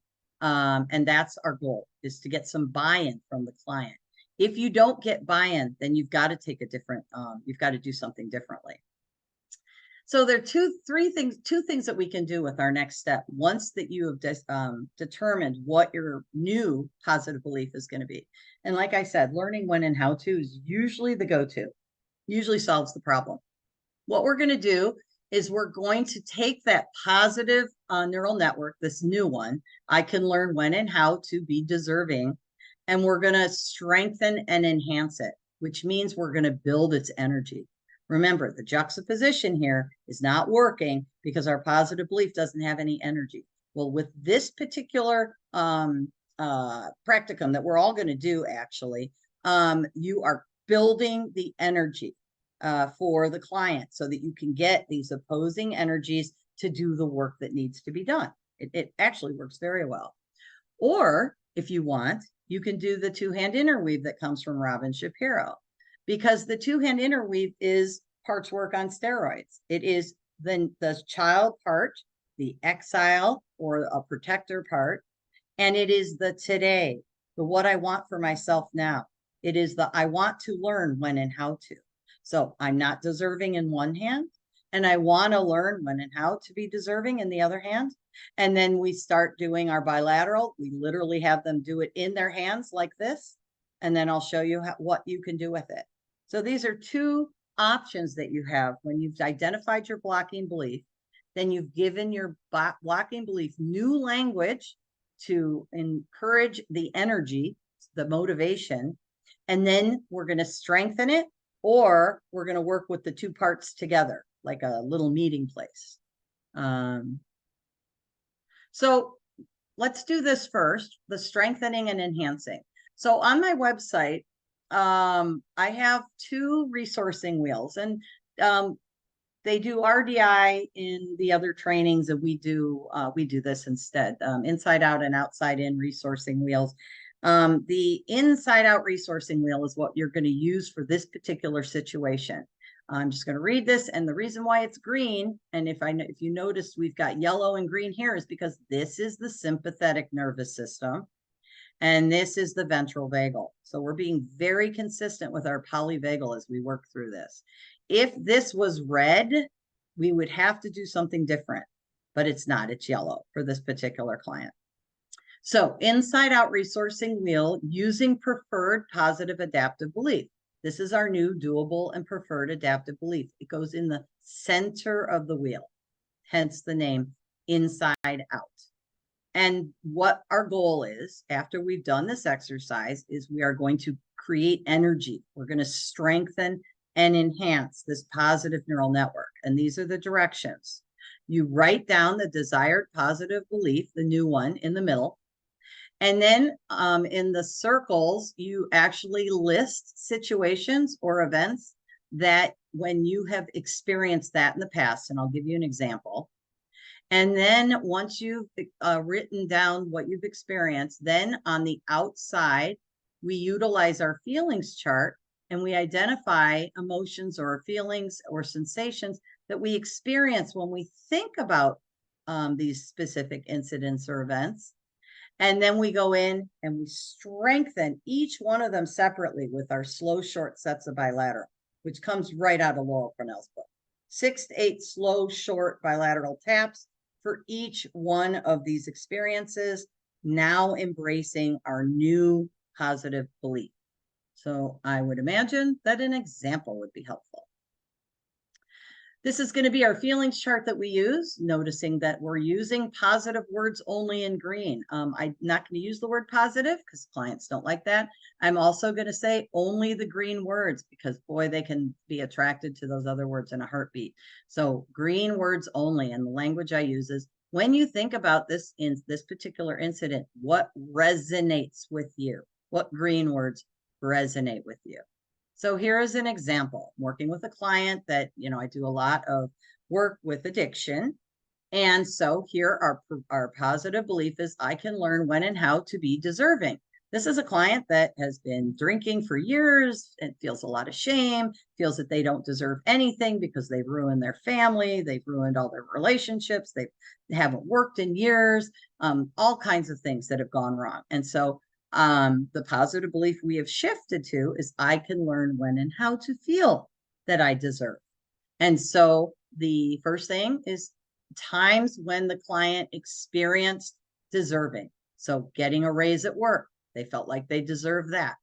And that's our goal, is to get some buy-in from the client. If you don't get buy-in, then you've got to take a different, you've got to do something differently. So there are two things that we can do with our next step. Once that you have determined what your new positive belief is going to be. And like I said, learning when and how to is usually the go-to, usually solves the problem. What we're going to do is we're going to take that positive neural network, this new one, I can learn when and how to be deserving, and we're going to strengthen and enhance it, which means we're going to build its energy. Remember, the juxtaposition here is not working because our positive belief doesn't have any energy. Well, with this particular practicum that we're all going to do, actually, you are building the energy for the client so that you can get these opposing energies to do the work that needs to be done. It actually works very well. Or if you want, you can do the two-hand interweave that comes from Robin Shapiro. because the two-hand interweave is parts work on steroids. It is the child part, the exile or a protector part, and it is the today, the what I want for myself now. It is the I want to learn when and how to. So I'm not deserving in one hand, and I want to learn when and how to be deserving in the other hand. And then we start doing our bilateral. We literally have them do it in their hands like this. And then I'll show you what you can do with it. So these are two options that you have when you've identified your blocking belief. Then you've given your blocking belief new language to encourage the energy, the motivation. And then we're going to strengthen it, or we're going to work with the two parts together, like a little meeting place. So let's do this first, the strengthening and enhancing. So on my website, I have two resourcing wheels, and they do RDI in the other trainings, and we do this instead, inside out and outside in resourcing wheels. The inside out resourcing wheel is what you're going to use for this particular situation. I'm just going to read this, and the reason why it's green, and if you notice we've got yellow and green here, is because this is the sympathetic nervous system, and this is the ventral vagal. So we're being very consistent with our polyvagal as we work through this. If this was red, we would have to do something different, but it's not. It's yellow for this particular client. So inside out resourcing wheel, using preferred positive adaptive belief. This is our new doable and preferred adaptive belief. It goes in the center of the wheel, hence the name inside out. And what our goal is, after we've done this exercise, is we are going to create energy. We're going to strengthen and enhance this positive neural network. And these are the directions. You write down the desired positive belief, the new one in the middle. And then in the circles, you actually list situations or events that when you have experienced that in the past, and I'll give you an example. And then once you've written down what you've experienced, then on the outside, we utilize our feelings chart, and we identify emotions or feelings or sensations that we experience when we think about these specific incidents or events. And then we go in and we strengthen each one of them separately with our slow, short sets of bilateral, which comes right out of Laurel Cornell's book. 6 to 8 slow, short bilateral taps for each one of these experiences, now embracing our new positive belief. So I would imagine that an example would be helpful. This is going to be our feelings chart that we use, noticing that we're using positive words only in green. I'm not going to use the word positive because clients don't like that. I'm also going to say only the green words because, boy, they can be attracted to those other words in a heartbeat. So green words only, and the language I use is, when you think about this in this particular incident, what resonates with you? What green words resonate with you? So here is an example. I'm working with a client that, I do a lot of work with addiction. And so here our positive belief is I can learn when and how to be deserving. This is a client that has been drinking for years and feels a lot of shame, feels that they don't deserve anything because they've ruined their family, they've ruined all their relationships, they haven't worked in years, all kinds of things that have gone wrong. And so the positive belief we have shifted to is I can learn when and how to feel that I deserve. And so the first thing is times when the client experienced deserving. So getting a raise at work, they felt like they deserved that.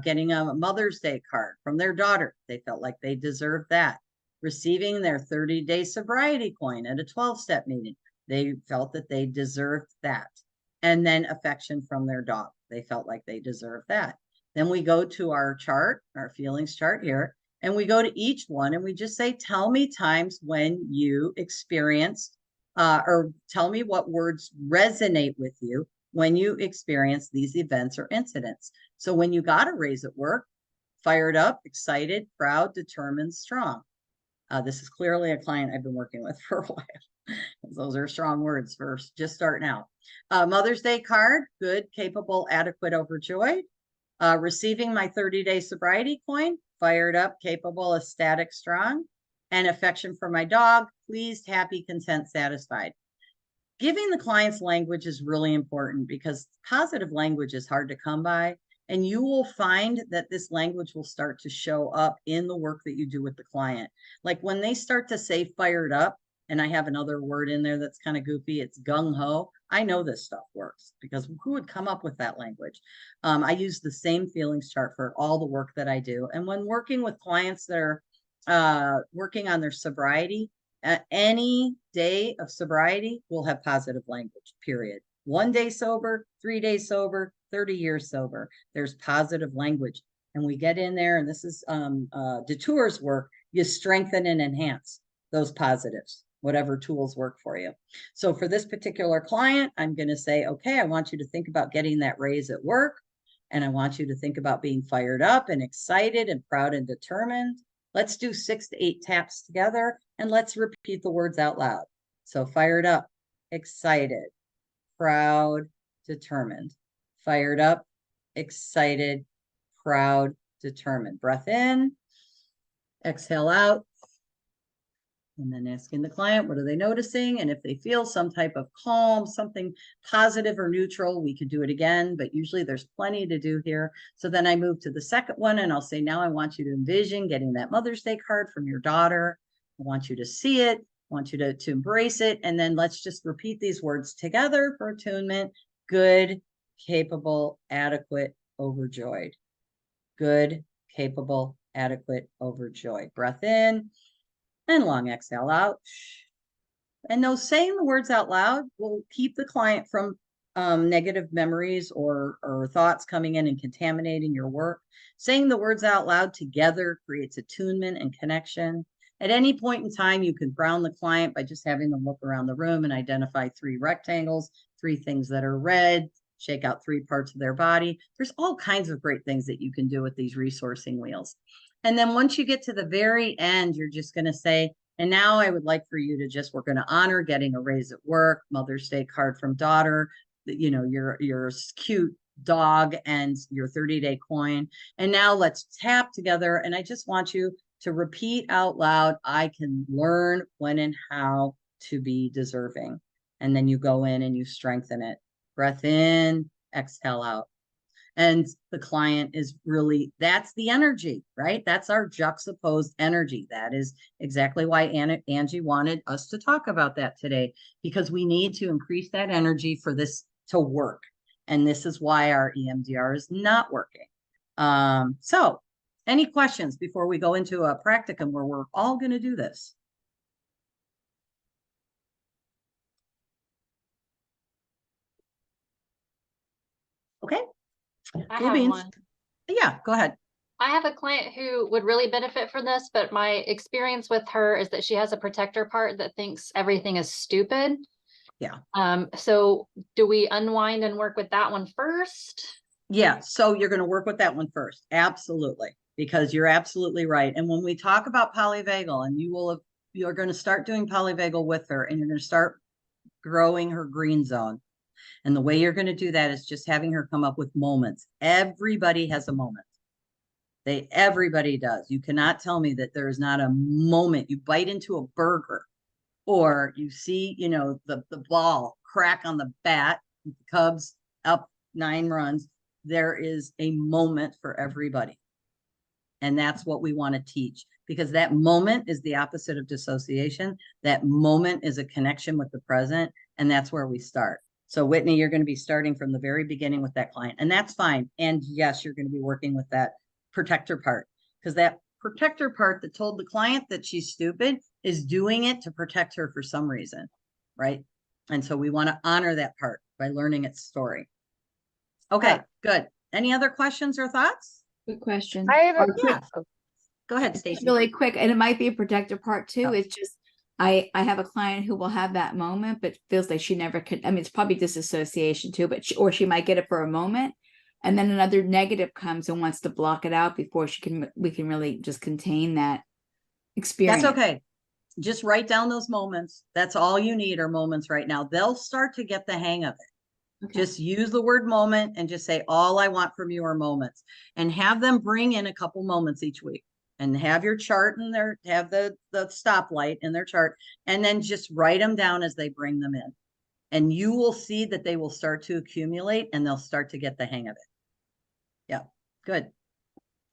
Getting a Mother's Day card from their daughter, they felt like they deserved that. Receiving their 30-day sobriety coin at a 12-step meeting, they felt that they deserved that. And then affection from their dog. They felt like they deserved that. Then we go to our chart, our feelings chart here, and we go to each one and we just say, tell me times when you experienced, or tell me what words resonate with you when you experience these events or incidents. So when you got a raise at work, fired up, excited, proud, determined, strong. This is clearly a client I've been working with for a while. Those are strong words for just starting out. Mother's Day card, good, capable, adequate, overjoyed. Receiving my 30-day sobriety coin, fired up, capable, ecstatic, strong, and affection for my dog, pleased, happy, content, satisfied. Giving the client's language is really important because positive language is hard to come by. And you will find that this language will start to show up in the work that you do with the client. Like when they start to say fired up, and I have another word in there that's kind of goofy, it's gung ho. I know this stuff works because who would come up with that language? I use the same feelings chart for all the work that I do. And when working with clients that are working on their sobriety, any day of sobriety will have positive language, period. 1 day sober, 3 days sober, 30 years sober. There's positive language. And we get in there, and this is Detour's work, you strengthen and enhance those positives, whatever tools work for you. So for this particular client, I'm going to say, okay, I want you to think about getting that raise at work. And I want you to think about being fired up and excited and proud and determined. Let's do 6 to 8 taps together and let's repeat the words out loud. So fired up, excited, proud, determined. Fired up, excited, proud, determined. Breath in, exhale out. And then asking the client, what are they noticing? And if they feel some type of calm, something positive or neutral, we could do it again, but usually there's plenty to do here. So then I move to the second one and I'll say, now I want you to envision getting that Mother's Day card from your daughter. I want you to see it. I want you to embrace it. And then let's just repeat these words together for attunement. Good, capable, adequate, overjoyed. Good, capable, adequate, overjoyed. Breath in. And long exhale out. And those saying the words out loud will keep the client from negative memories or thoughts coming in and contaminating your work. Saying the words out loud together creates attunement and connection. At any point in time, you can ground the client by just having them look around the room and identify 3 rectangles, 3 things that are red, shake out 3 parts of their body. There's all kinds of great things that you can do with these resourcing wheels. And then once you get to the very end, you're just going to say, and now I would like for you to just, we're going to honor getting a raise at work, Mother's Day card from daughter, you know, your cute dog and your 30-day coin. And now let's tap together. And I just want you to repeat out loud, I can learn when and how to be deserving. And then you go in and you strengthen it. Breath in, exhale out. And the client is really, that's the energy, right? That's our juxtaposed energy. That is exactly why Angie wanted us to talk about that today, because we need to increase that energy for this to work. And this is why our EMDR is not working. So any questions before we go into a practicum where we're all going to do this? Okay. I Cool have beans. one. Yeah, go ahead. I have a client who would really benefit from this, but my experience with her is that she has a protector part that thinks everything is stupid. Yeah. So do we unwind and work with that one first? Yeah, so you're going to work with that one first. Absolutely. Because you're absolutely right. And when we talk about polyvagal, and you're going to start doing polyvagal with her, and you're going to start growing her green zone. And the way you're going to do that is just having her come up with moments. Everybody has a moment. Everybody does. You cannot tell me that there is not a moment. You bite into a burger, or you see, you know, the ball crack on the bat, the Cubs up 9 runs. There is a moment for everybody. And that's what we want to teach, because that moment is the opposite of dissociation. That moment is a connection with the present. And that's where we start. So Whitney, you're going to be starting from the very beginning with that client, and that's fine. And yes, you're going to be working with that protector part, because that protector part that told the client that she's stupid is doing it to protect her for some reason, right? And so we want to honor that part by learning its story. Okay, good. Any other questions or thoughts? Good question. I have Yeah. Go ahead, Stacey. Really quick, and it might be a protector part too. It's just I have a client who will have that moment, but feels like she never could. I mean, it's probably disassociation too, but she might get it for a moment, and then another negative comes and wants to block it out before we can really just contain that experience. That's okay. Just write down those moments. That's all you need are moments right now. They'll start to get the hang of it. Okay. Just use the word moment and just say, all I want from you are moments, and have them bring in a couple moments each week, and have your chart in there, have the stoplight in their chart, and then just write them down as they bring them in. And you will see that they will start to accumulate and they'll start to get the hang of it. Yeah, good.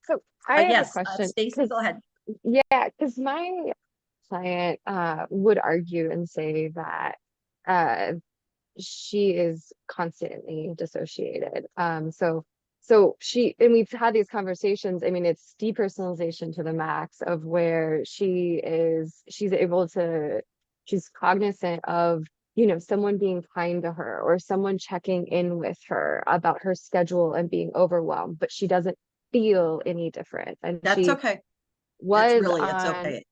So I have Yes, a question. Stacy, go ahead. Yeah, because my client would argue and say that uh, she is constantly dissociated. So she, and we've had these conversations. I mean, it's depersonalization to the max, of where she's able to, she's cognizant of, someone being kind to her or someone checking in with her about her schedule and being overwhelmed, but she doesn't feel any different. And That's she okay. was It's on, okay.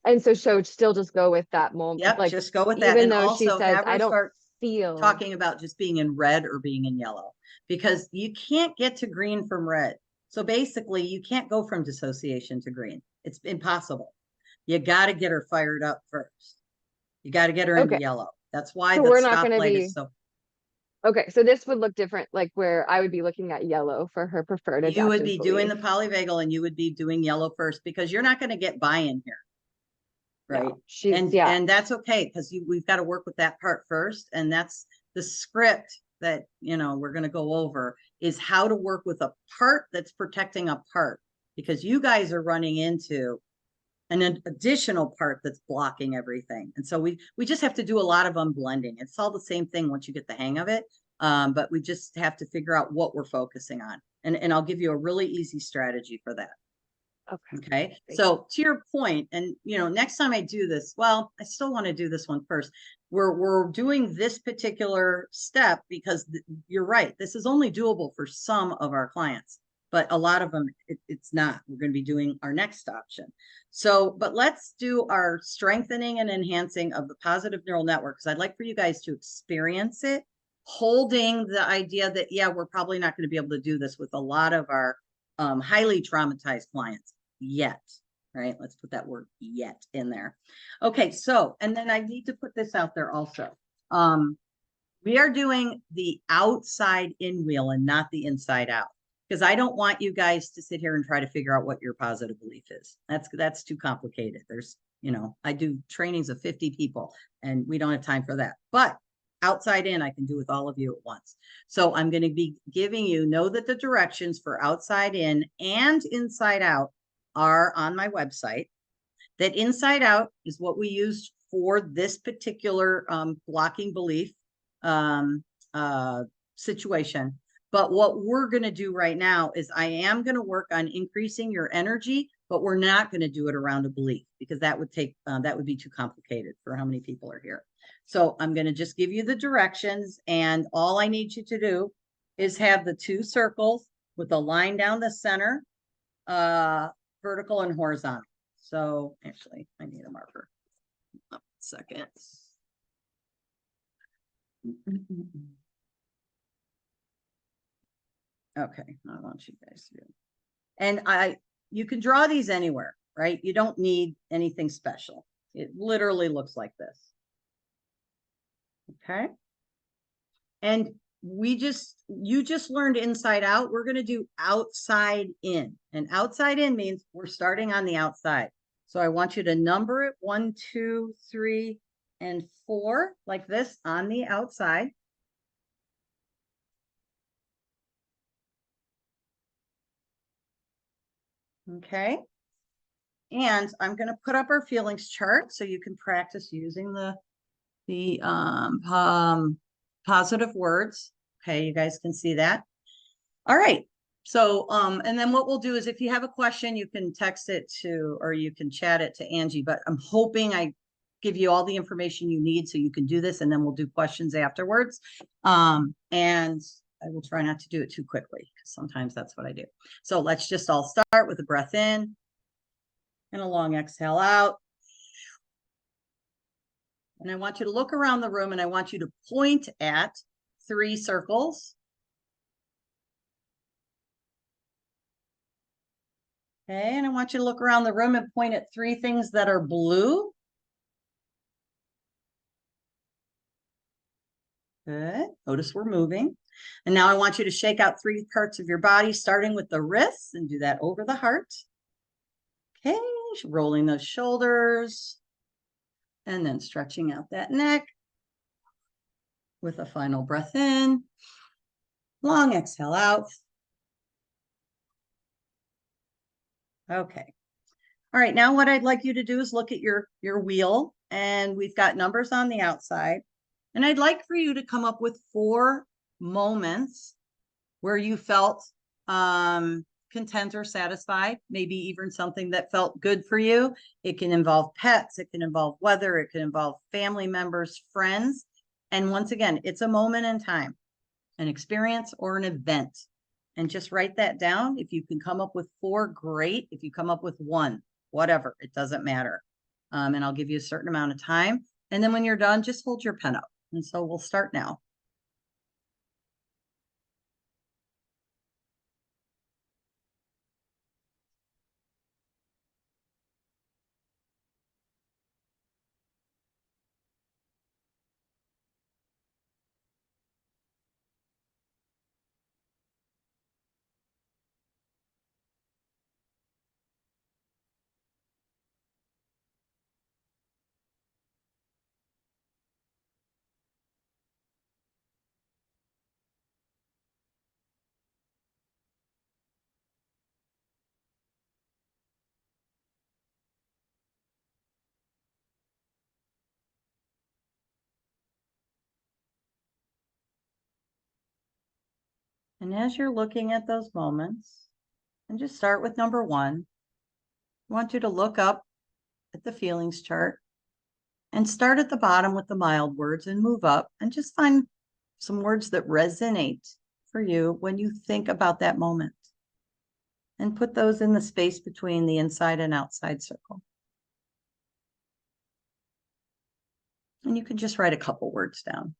and so she'll still just go with that moment. Yep, Like, just go with that. even And though she also says, have her I don't start feel talking about just being in red or being in yellow, because you can't get to green from red. So basically you can't go from dissociation to green. It's impossible. You got to get her fired up first. You got to get her into okay. yellow. That's why So the we're not going to stoplight be is so. okay. So this would look different, like where I would be looking at yellow for her preferred adaptive You would be doing the belief. polyvagal, and you would be doing yellow first, because you're not going to get buy-in here. Right. No, she's, yeah. And that's okay, because we've got to work with that part first. And that's the script that, we're going to go over, is how to work with a part that's protecting a part, because you guys are running into an additional part that's blocking everything. And so we just have to do a lot of unblending. It's all the same thing once you get the hang of it. But we just have to figure out what we're focusing on. And I'll give you a really easy strategy for that. Okay. So to your point, and next time I do this, well, I still want to do this one first. We're doing this particular step because you're right. This is only doable for some of our clients, but a lot of them, it's not. We're going to be doing our next option. So, but let's do our strengthening and enhancing of the positive neural network, because I'd like for you guys to experience it, holding the idea that, yeah, we're probably not going to be able to do this with a lot of our highly traumatized clients yet, right? Let's put that word yet in there. Okay, so, and then I need to put this out there also. We are doing the outside in wheel and not the inside out, because I don't want you guys to sit here and try to figure out what your positive belief is. That's too complicated. There's, I do trainings of 50 people and we don't have time for that. But outside in, I can do with all of you at once. So I'm going to be giving you, know that the directions for outside in and inside out are on my website. That inside out is what we used for this particular blocking belief situation. But what we're going to do right now is I am going to work on increasing your energy, but we're not going to do it around a belief, because that would take that would be too complicated for how many people are here. So I'm going to just give you the directions, and all I need you to do is have the 2 circles with a line down the center, vertical and horizontal. So actually I need a marker. Oh, second. Okay, I want you guys to do. And you can draw these anywhere, right? You don't need anything special. It literally looks like this. Okay. And you just learned inside out. We're going to do outside in, and outside in means we're starting on the outside. So I want you to number it 1, 2, 3, and 4 like this on the outside. Okay. And I'm going to put up our feelings chart so you can practice using the positive words. Okay, you guys can see that. All right. So, and then what we'll do is, if you have a question, you can text it to, or you can chat it to Angie, but I'm hoping I give you all the information you need so you can do this, and then we'll do questions afterwards. And I will try not to do it too quickly, because sometimes that's what I do. So let's just all start with a breath in and a long exhale out. And I want you to look around the room, and I want you to point at 3 circles. Okay, and I want you to look around the room and point at 3 things that are blue. Good. Notice we're moving. And now I want you to shake out 3 parts of your body, starting with the wrists, and do that over the heart. Okay, rolling those shoulders and then stretching out that neck with a final breath in. Long exhale out. Okay. All right, now what I'd like you to do is look at your wheel, and we've got numbers on the outside. And I'd like for you to come up with 4 moments where you felt content or satisfied, maybe even something that felt good for you. It can involve pets, it can involve weather, it can involve family members, friends. And once again, it's a moment in time, an experience or an event. And just write that down. If you can come up with 4, great. If you come up with 1, whatever, it doesn't matter. And I'll give you a certain amount of time. And then when you're done, just hold your pen up. And so we'll start now. And as you're looking at those moments, and just start with number 1, I want you to look up at the feelings chart and start at the bottom with the mild words and move up and just find some words that resonate for you when you think about that moment. And put those in the space between the inside and outside circle. And you can just write a couple words down.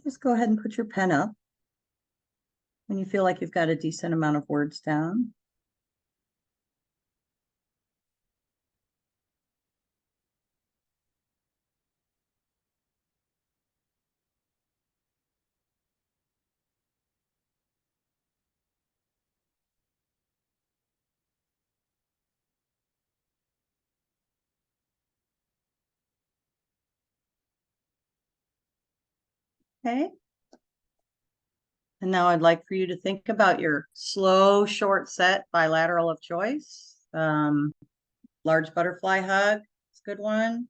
Just go ahead and put your pen up when you feel like you've got a decent amount of words down. Okay. And now I'd like for you to think about your slow, short set bilateral of choice. Large butterfly hug, it's a good one.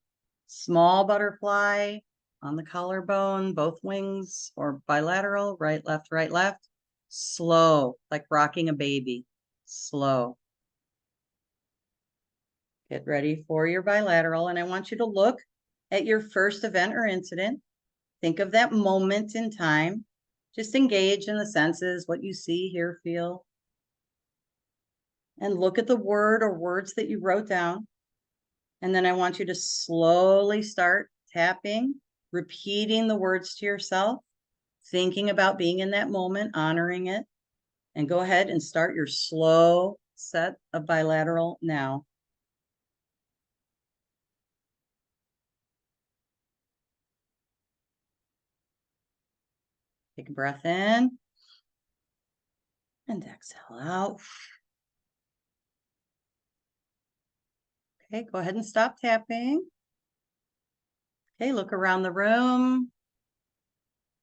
Small butterfly on the collarbone, both wings, or bilateral, right, left. Slow, like rocking a baby, slow. Get ready for your bilateral. And I want you to look at your first event or incident. Think of that moment in time. Just engage in the senses, what you see, hear, feel. And look at the word or words that you wrote down. And then I want you to slowly start tapping, repeating the words to yourself, thinking about being in that moment, honoring it. And go ahead and start your slow set of bilateral now. Take a breath in and exhale out. Okay, go ahead and stop tapping. Okay, look around the room.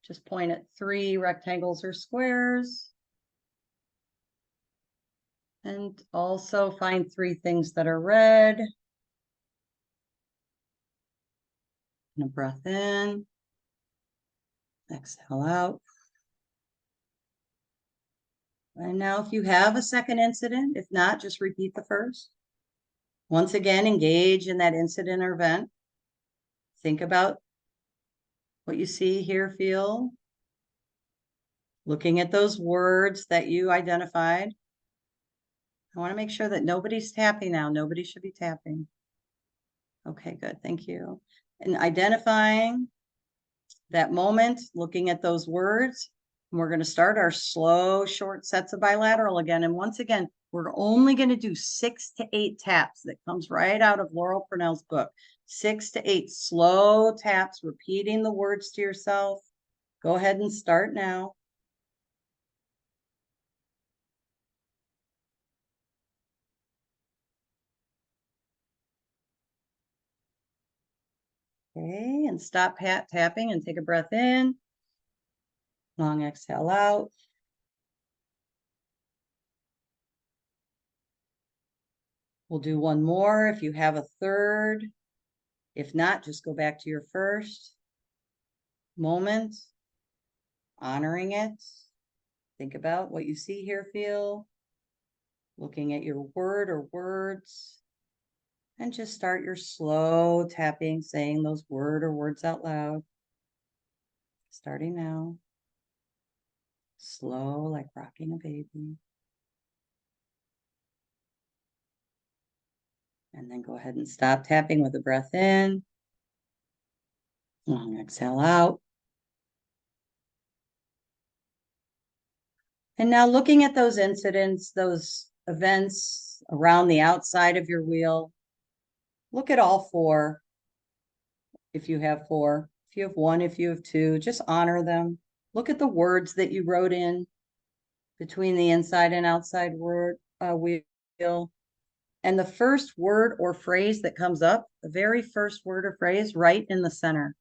Just point at 3 rectangles or squares. And also find 3 things that are red. And a breath in. Exhale out. And now if you have a second incident, if not, just repeat the first. Once again, engage in that incident or event. Think about what you see, hear, feel. Looking at those words that you identified. I want to make sure that nobody's tapping now. Nobody should be tapping. Okay, good. Thank you. And identifying that moment, looking at those words. And we're going to start our slow, short sets of bilateral again. And once again, we're only going to do 6 to 8 taps. That comes right out of Laurel Purnell's book. 6 to 8 slow taps, repeating the words to yourself. Go ahead and start now. Okay, and stop tapping and take a breath in. Long exhale out. We'll do one more if you have a third. If not, just go back to your first moment, honoring it. Think about what you see, hear, feel, looking at your word or words, and just start your slow tapping, saying those word or words out loud. Starting now. Slow, like rocking a baby. And then go ahead and stop tapping with a breath in. Long exhale out. And now looking at those incidents, those events around the outside of your wheel, look at all 4. If you have 4, if you have 1, if you have 2, just honor them. Look at the words that you wrote in between the inside and outside wheel. And the first word or phrase that comes up, the very first word or phrase, right in the center.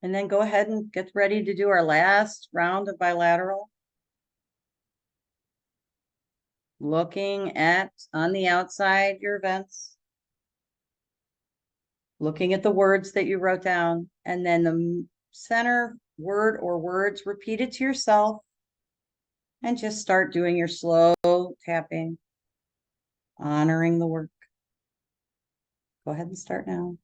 And then go ahead and get ready to do our last round of bilateral. Looking at, on the outside, your events. Looking at the words that you wrote down. And then the center word or words, repeat it to yourself. And just start doing your slow tapping. Honoring the work. Go ahead and start now.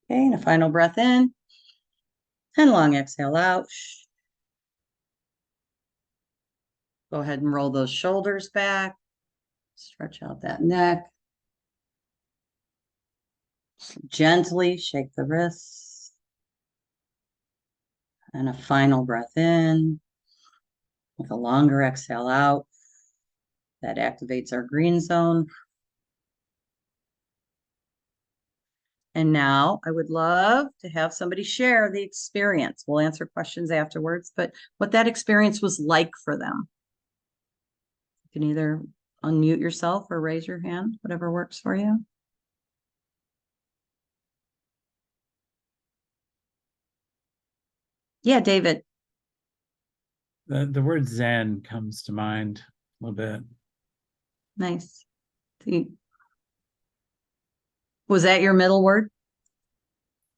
Okay, and a final breath in. And long exhale out. Go ahead and roll those shoulders back. Stretch out that neck. Gently shake the wrists. And a final breath in with a longer exhale out. That activates our green zone. And now I would love to have somebody share the experience. We'll answer questions afterwards, but what that experience was like for them. You can either unmute yourself or raise your hand, whatever works for you. Yeah, David. The word Zen comes to mind a little bit. Nice. Was that your middle word?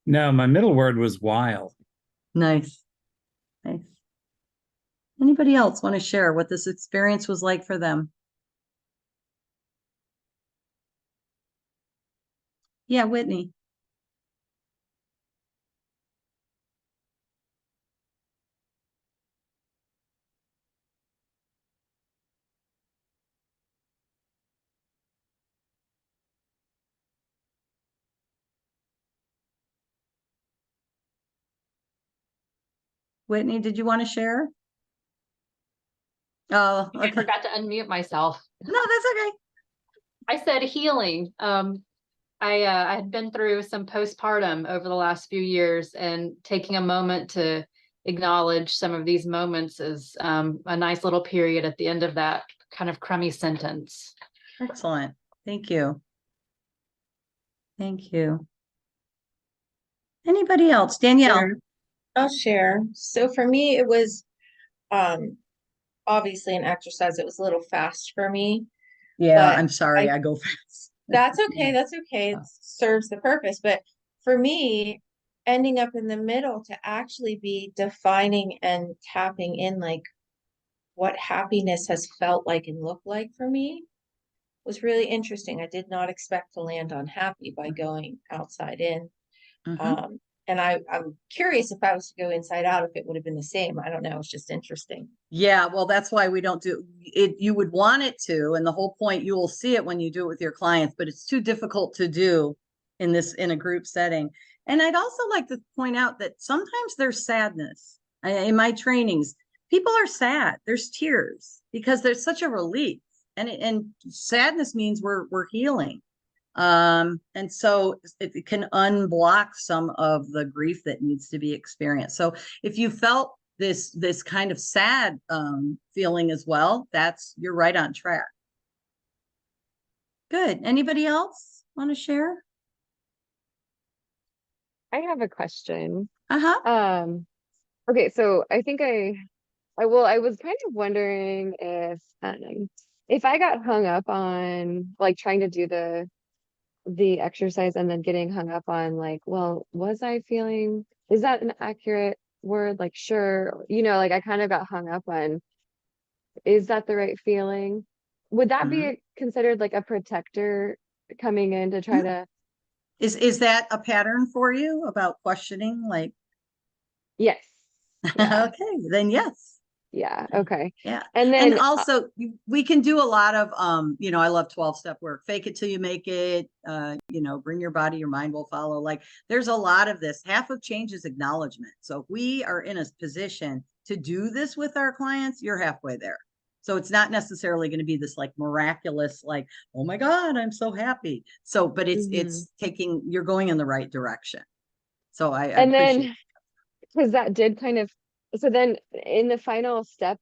No, my middle word was wild. Nice. Nice. Anybody else want to share what this experience was like for them? Yeah, Whitney. Whitney, did you want to share? Oh, I okay. forgot to unmute myself. No, that's okay. I said healing. I had been through some postpartum over the last few years, and taking a moment to acknowledge some of these moments is a nice little period at the end of that kind of crummy sentence. Excellent. Thank you. Thank you. Anybody else? Danielle? Sure. I'll share. So for me, it was obviously an exercise. It was a little fast for me. Yeah, but I'm sorry, I go fast. That's okay. That's okay. It serves the purpose. But for me, ending up in the middle to actually be defining and tapping in like what happiness has felt like and looked like for me was really interesting. I did not expect to land on happy by going outside in. Mhm. And I'm curious if I was to go inside out, if it would have been the same. I don't know. It's just interesting. Yeah, well, that's why we don't do it. You would want it to, and the whole point, you will see it when you do it with your clients, but it's too difficult to do in a group setting. And I'd also like to point out that sometimes there's sadness. In my trainings, people are sad. There's tears because there's such a relief, and sadness means we're healing. And so it can unblock some of the grief that needs to be experienced. So if you felt this kind of sad feeling as well, you're right on track. Good. Anybody else want to share? I have a question. Uh-huh. Okay, so I think I was kind of wondering if I got hung up on like trying to do the exercise and then getting hung up on like, well, was I feeling, is that an accurate word? Like, sure, like I kind of got hung up on, is that the right feeling? Would that Mhm. be considered like a protector coming in to try to, Is that a pattern for you about questioning? Like, yes. Yeah. okay, then yes. Yeah. Okay. Yeah. And And then, also we can do a lot of I love 12-step work. Fake it till you make it. Bring your body, your mind will follow. Like there's a lot of this. Half of change is acknowledgement. So if we are in a position to do this with our clients, you're halfway there. So it's not necessarily going to be this like miraculous, like, oh my God, I'm so happy. So, but it's you're going in the right direction. So I and appreciate then because that did kind of, so then in the final step,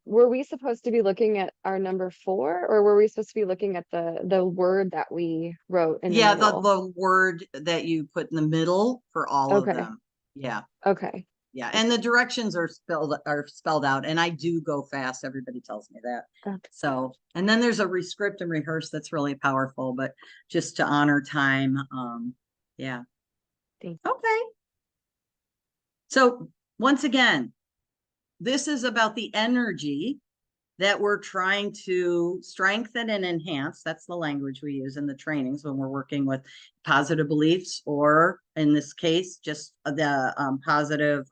were we supposed to be looking at our number 4, or were we supposed to be looking at the word that we wrote in the Yeah, middle? the word that you put in the middle for all of Okay. them. Yeah. Okay. Yeah. And the directions are spelled out. And I do go fast. Everybody tells me that. Okay. So, and then there's a rescript and rehearse that's really powerful, but just to honor time. Yeah. Thanks. Okay. So once again, this is about the energy that we're trying to strengthen and enhance. That's the language we use in the trainings when we're working with positive beliefs, or in this case, just the positive,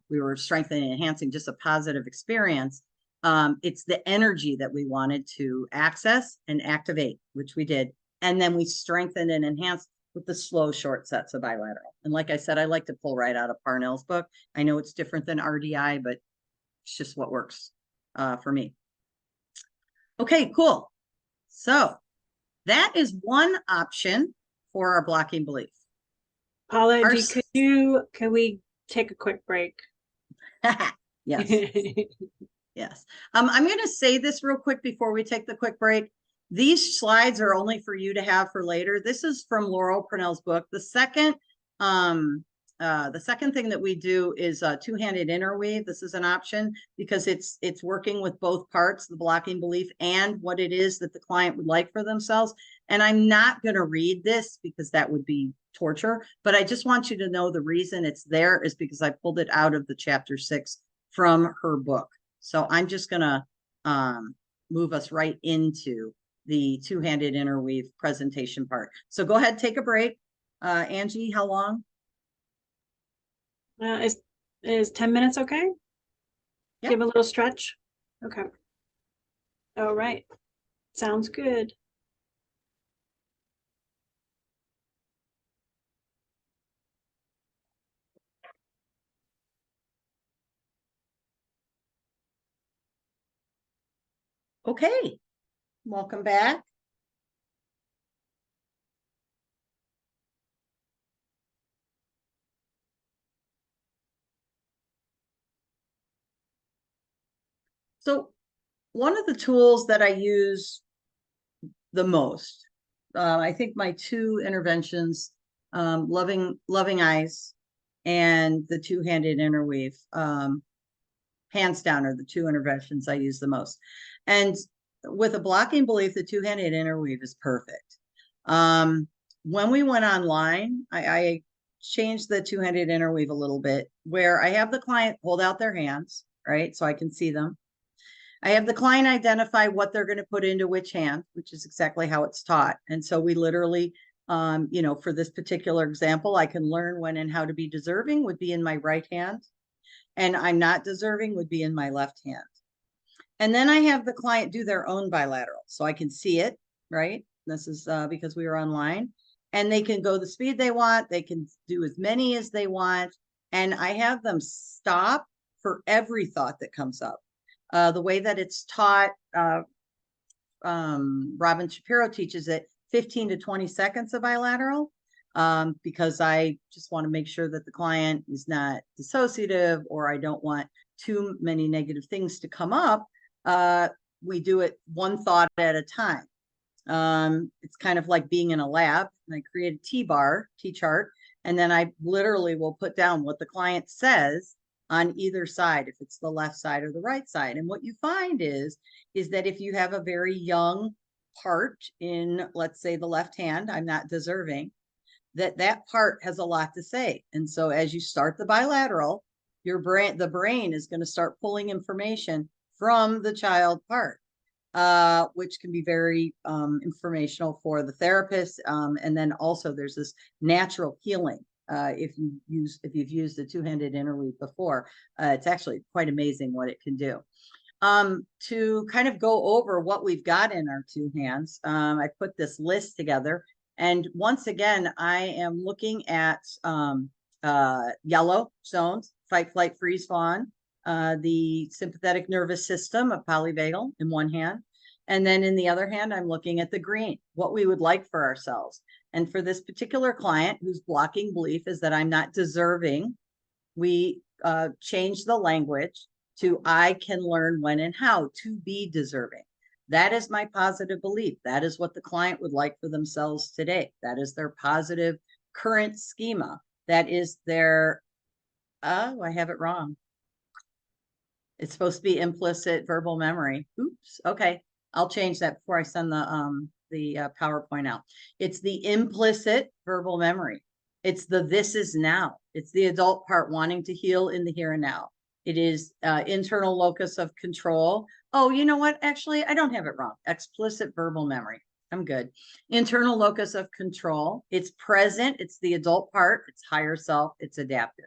we were strengthening and enhancing just a positive experience. It's the energy that we wanted to access and activate, which we did. And then we strengthened and enhanced with the slow, short sets of bilateral. And like I said, I like to pull right out of Parnell's book. I know it's different than RDI, but it's just what works for me. Okay, cool. So that is one option for our blocking belief. Paula, could we take a quick break? Yes. Yes. I'm going to say this real quick before we take the quick break. These slides are only for you to have for later. This is from Laurel Purnell's book. The second thing that we do is a two-handed interweave. This is an option because it's working with both parts, the blocking belief and what it is that the client would like for themselves. And I'm not going to read this because that would be torture, but I just want you to know the reason it's there is because I pulled it out of the chapter 6 from her book. So I'm just going to move us right into the two-handed interweave presentation part. So go ahead, take a break. Angie, how long? Is 10 minutes okay? Yep. Give a little stretch. Okay. All right. Sounds good. Okay. Welcome back. So one of the tools that I use the most, I think my two interventions, loving eyes and the two-handed interweave, hands down, are the two interventions I use the most. And with a blocking belief, the two-handed interweave is perfect. When we went online, I changed the two-handed interweave a little bit, where I have the client hold out their hands, right? So I can see them. I have the client identify what they're going to put into which hand, which is exactly how it's taught. And so we literally, for this particular example, I can learn when and how to be deserving would be in my right hand, and I'm not deserving would be in my left hand. And then I have the client do their own bilateral, so I can see it, right? This is because we were online, and they can go the speed they want. They can do as many as they want. And I have them stop for every thought that comes up. The way that it's taught, Robin Shapiro teaches it 15 to 20 seconds of bilateral, because I just want to make sure that the client is not dissociative, or I don't want too many negative things to come up. We do it one thought at a time. It's kind of like being in a lab, and I create a T-chart, and then I literally will put down what the client says on either side, if it's the left side or the right side. And what you find is that if you have a very young part in, let's say, the left hand, I'm not deserving, that part has a lot to say. And so as you start the bilateral, the brain is going to start pulling information from the child part, which can be very informational for the therapist. And then also there's this natural healing. If you've used the two-handed interweave before, it's actually quite amazing what it can do. To kind of go over what we've got in our two hands, I put this list together. And once again, I am looking at yellow zones: fight, flight, freeze, fawn, the sympathetic nervous system of polyvagal in one hand. And then in the other hand, I'm looking at the green, what we would like for ourselves. And for this particular client whose blocking belief is that I'm not deserving, we change the language to I can learn when and how to be deserving. That is my positive belief. That is what the client would like for themselves today. That is their positive current schema. That is their, oh, I have it wrong. It's supposed to be implicit verbal memory. Oops. Okay. I'll change that before I send the PowerPoint out. It's the implicit verbal memory. It's the this is now. It's the adult part wanting to heal in the here and now. It is internal locus of control. Oh, you know what? Actually, I don't have it wrong. Explicit verbal memory. I'm good. Internal locus of control. It's present. It's the adult part. It's higher self. It's adaptive.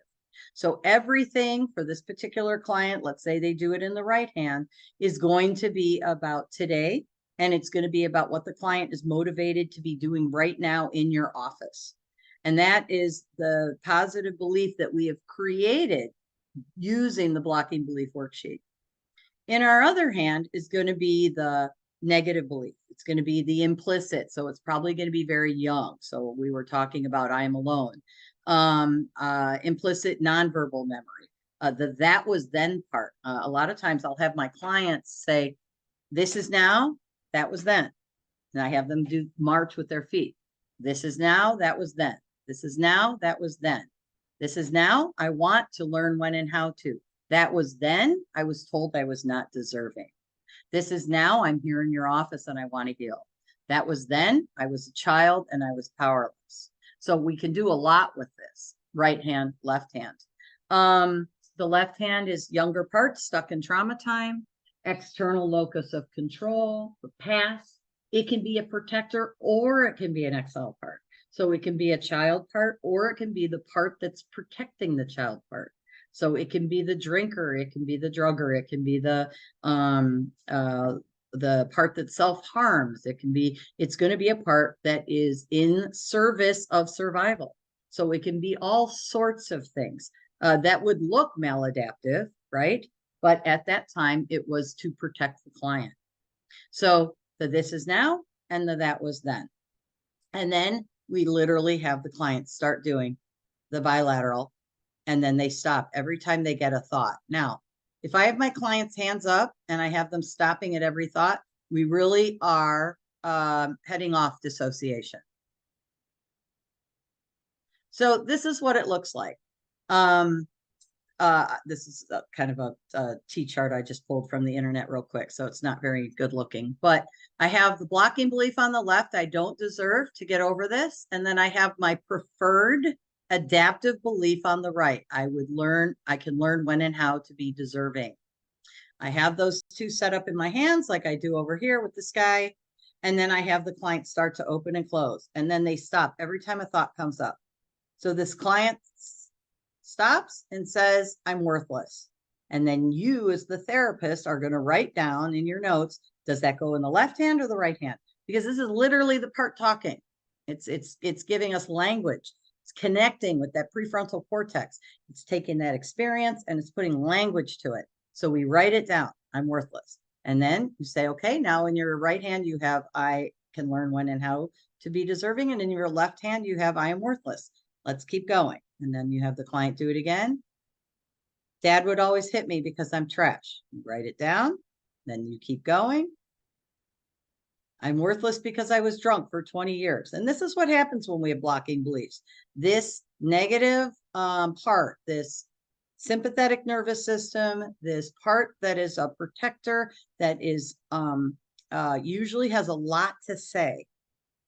So everything for this particular client, let's say they do it in the right hand, is going to be about today. And it's going to be about what the client is motivated to be doing right now in your office. And that is the positive belief that we have created using the blocking belief worksheet. In our other hand is going to be the negative belief. It's going to be the implicit. So it's probably going to be very young. So we were talking about I am alone. Implicit nonverbal memory, that was then part. A lot of times I'll have my clients say, this is now, that was then. And I have them do march with their feet. This is now, that was then. This is now, that was then. This is now, I want to learn when and how to. That was then, I was told I was not deserving. This is now, I'm here in your office and I want to heal. That was then, I was a child and I was powerless. So we can do a lot with this. Right hand, left hand. The left hand is younger part, stuck in trauma time, external locus of control, the past. It can be a protector or it can be an exile part. So it can be a child part or it can be the part that's protecting the child part. So it can be the drinker, it can be the drugger, it can be the part that self-harms. It's going to be a part that is in service of survival. So it can be all sorts of things that would look maladaptive, right? But at that time, it was to protect the client. So the this is now and the that was then. And then we literally have the client start doing the bilateral, and then they stop every time they get a thought. Now, If I have my clients' hands up and I have them stopping at every thought, we really are heading off dissociation. So this is what it looks like. This is kind of a T-chart I just pulled from the internet real quick, so it's not very good looking. But I have the blocking belief on the left. I don't deserve to get over this. And then I have my preferred adaptive belief on the right. I can learn when and how to be deserving. I have those two set up in my hands like I do over here with this guy. And then I have the client start to open and close. And then they stop every time a thought comes up. So this client stops and says, I'm worthless. And then you, as the therapist, are going to write down in your notes, does that go in the left hand or the right hand? Because this is literally the part talking. It's giving us language. It's connecting with that prefrontal cortex. It's taking that experience and it's putting language to it. So we write it down. I'm worthless. And then you say, okay, now in your right hand, you have, I can learn when and how to be deserving. And in your left hand, you have, I am worthless. Let's keep going. And then you have the client do it again. Dad would always hit me because I'm trash. You write it down. Then you keep going. I'm worthless because I was drunk for 20 years. And this is what happens when we have blocking beliefs. This negative part, this sympathetic nervous system, this part that is a protector, that is usually has a lot to say.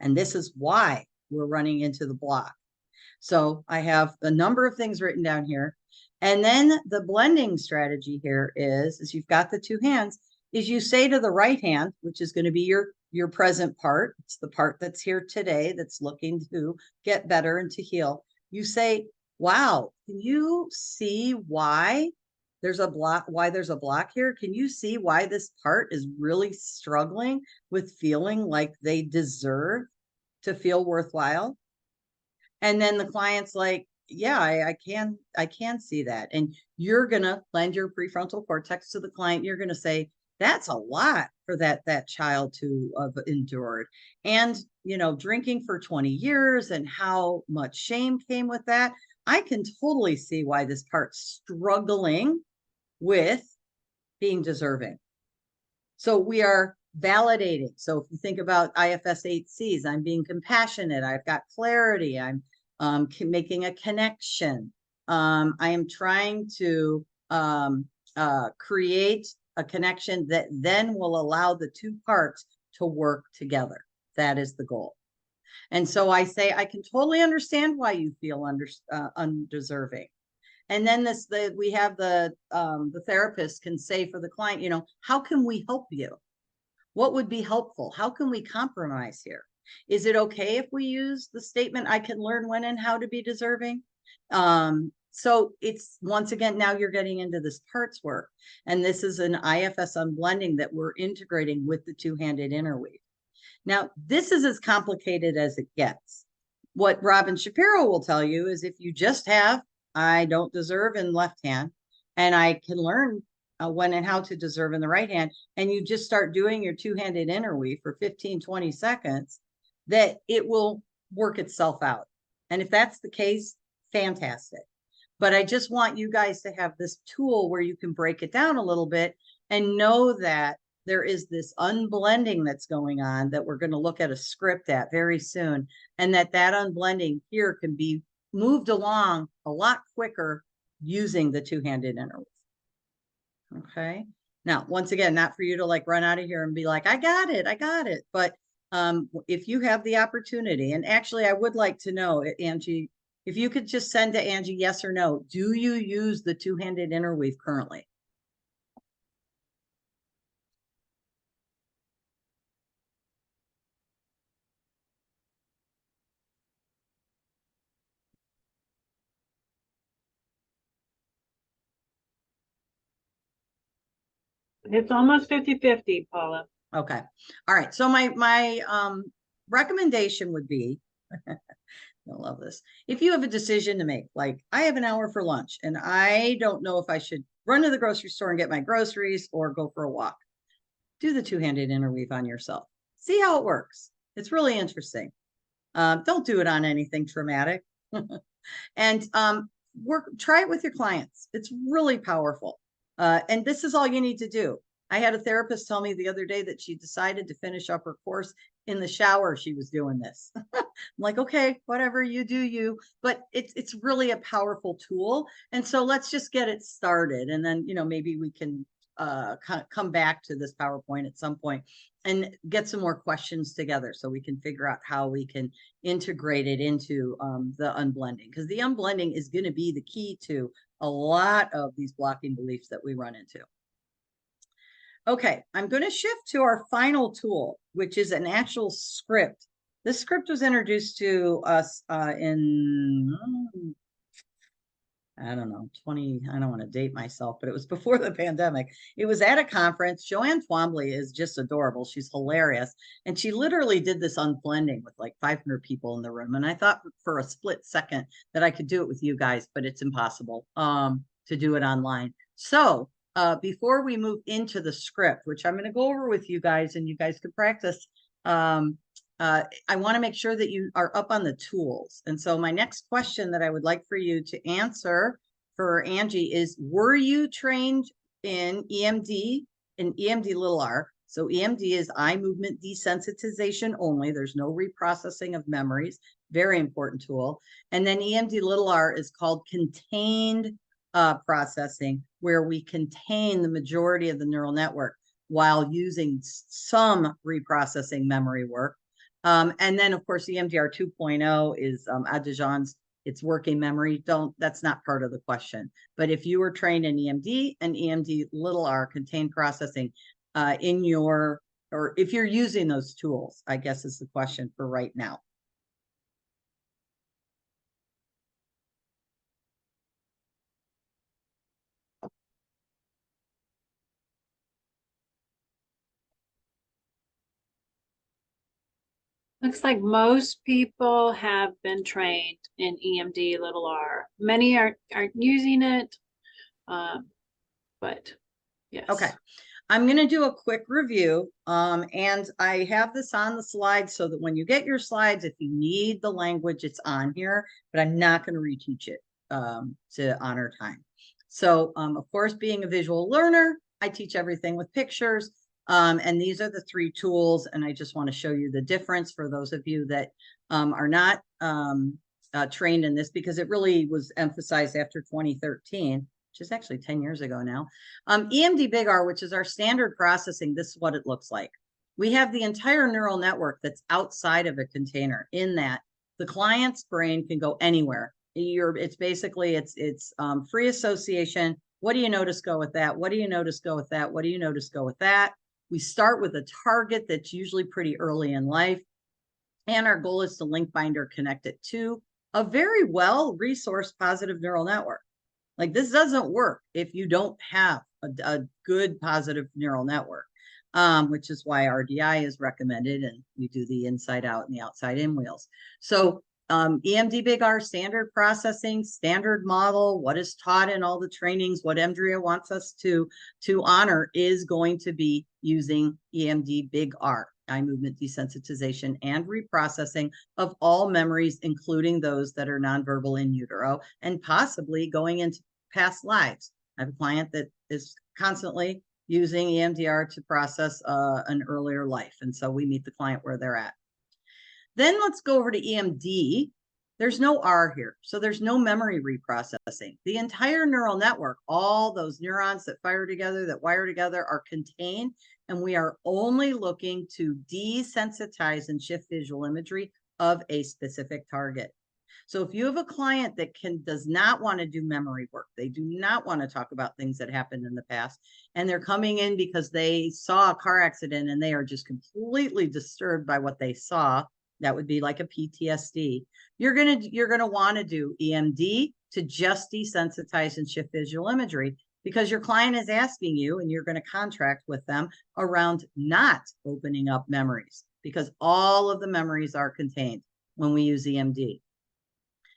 And this is why we're running into the block. So I have a number of things written down here. And then the blending strategy here is you've got the two hands, is you say to the right hand, which is going to be your present part. It's the part that's here today, that's looking to get better and to heal. You say, wow, can you see why there's a block here? Can you see why this part is really struggling with feeling like they deserve to feel worthwhile? And then the client's like, yeah, I can see that. And you're going to lend your prefrontal cortex to the client. You're going to say, that's a lot for that child to have endured. And, drinking for 20 years and how much shame came with that. I can totally see why this part's struggling with being deserving. So we are validating. So if you think about IFS 8Cs, I'm being compassionate. I've got clarity. I'm making a connection. I am trying to create a connection that then will allow the two parts to work together. That is the goal. And so I say, I can totally understand why you feel undeserving. And then we have the therapist can say for the client, how can we help you? What would be helpful? How can we compromise here? Is it okay if we use the statement, I can learn when and how to be deserving? So it's, once again, now you're getting into this parts work. And this is an IFS unblending that we're integrating with the two-handed interweave. Now, this is as complicated as it gets. What Robin Shapiro will tell you is if you just have, I don't deserve in left hand, and I can learn when and how to deserve in the right hand, and you just start doing your two-handed interweave for 15, 20 seconds, that it will work itself out. And if that's the case, fantastic. But I just want you guys to have this tool where you can break it down a little bit and know that there is this unblending that's going on that we're going to look at a script at very soon. And that unblending here can be moved along a lot quicker using the two-handed interweave. Okay. Now, once again, not for you to like run out of here and be like, I got it. But if you have the opportunity, and actually I would like to know, Angie, if you could just send to Angie, yes or no, do you use the two-handed interweave currently? It's almost 50-50, Paula. Okay. All right. So my recommendation would be, I love this. If you have a decision to make, like I have an hour for lunch and I don't know if I should run to the grocery store and get my groceries or go for a walk, do the two-handed interweave on yourself. See how it works. It's really interesting. Don't do it on anything traumatic. And try it with your clients. It's really powerful. And this is all you need to do. I had a therapist tell me the other day that she decided to finish up her course in the shower. She was doing this. I'm like, okay, whatever, you do you, but it's really a powerful tool. And so let's just get it started. And then, maybe we can come back to this PowerPoint at some point and get some more questions together so we can figure out how we can integrate it into the unblending, because the unblending is going to be the key to a lot of these blocking beliefs that we run into. Okay, I'm going to shift to our final tool, which is an actual script. This script was introduced to us in, I don't know, I don't want to date myself, but it was before the pandemic. It was at a conference. Joanne Twombly is just adorable. She's hilarious. And she literally did this unblending with like 500 people in the room. And I thought for a split second that I could do it with you guys, but it's impossible to do it online. So before we move into the script, which I'm going to go over with you guys and you guys can practice, I want to make sure that you are up on the tools. And so my next question that I would like for you to answer for Angie is, were you trained in EMD and EMD little r? So EMD is eye movement desensitization only. There's no reprocessing of memories. Very important tool. And then EMD little r is called contained processing, where we contain the majority of the neural network while using some reprocessing memory work. And then of course, EMDR 2.0 is Adijan's, it's working memory. That's not part of the question. But if you were trained in EMD and EMD little r contained processing or if you're using those tools, I guess is the question for right now. Looks like most people have been trained in EMD little r. Many aren't using it, but yes. Okay, I'm going to do a quick review, and I have this on the slides so that when you get your slides, if you need the language, it's on here, but I'm not going to reteach it to honor time. So, of course, being a visual learner, I teach everything with pictures. And these are the 3 tools, and I just want to show you the difference for those of you that are not trained in this, because it really was emphasized after 2013, which is actually 10 years ago now. EMD big R, which is our standard processing, this is what it looks like. We have the entire neural network that's outside of a container. In that, the client's brain can go anywhere. It's basically free association. What do you notice? Go with that. What do you notice? Go with that. What do you notice? Go with that. We start with a target that's usually pretty early in life. And our goal is to link, bind, or connect it to a very well-resourced positive neural network. Like, this doesn't work if you don't have a good positive neural network, which is why RDI is recommended, and we do the inside out and the outside in wheels. So EMD big R, standard processing, standard model, what is taught in all the trainings, what Emdria wants us to honor is going to be using EMD big R, eye movement desensitization and reprocessing of all memories, including those that are nonverbal in utero and possibly going into past lives. I have a client that is constantly using EMDR to process an earlier life. And so we meet the client where they're at. Then let's go over to EMD. There's no R here, so there's no memory reprocessing. The entire neural network, all those neurons that fire together, that wire together, are contained, and we are only looking to desensitize and shift visual imagery of a specific target. So if you have a client that does not want to do memory work, they do not want to talk about things that happened in the past, and they're coming in because they saw a car accident and they are just completely disturbed by what they saw, that would be like a PTSD. You're gonna want to do EMD to just desensitize and shift visual imagery, because your client is asking you, and you're going to contract with them around not opening up memories, because all of the memories are contained when we use EMD.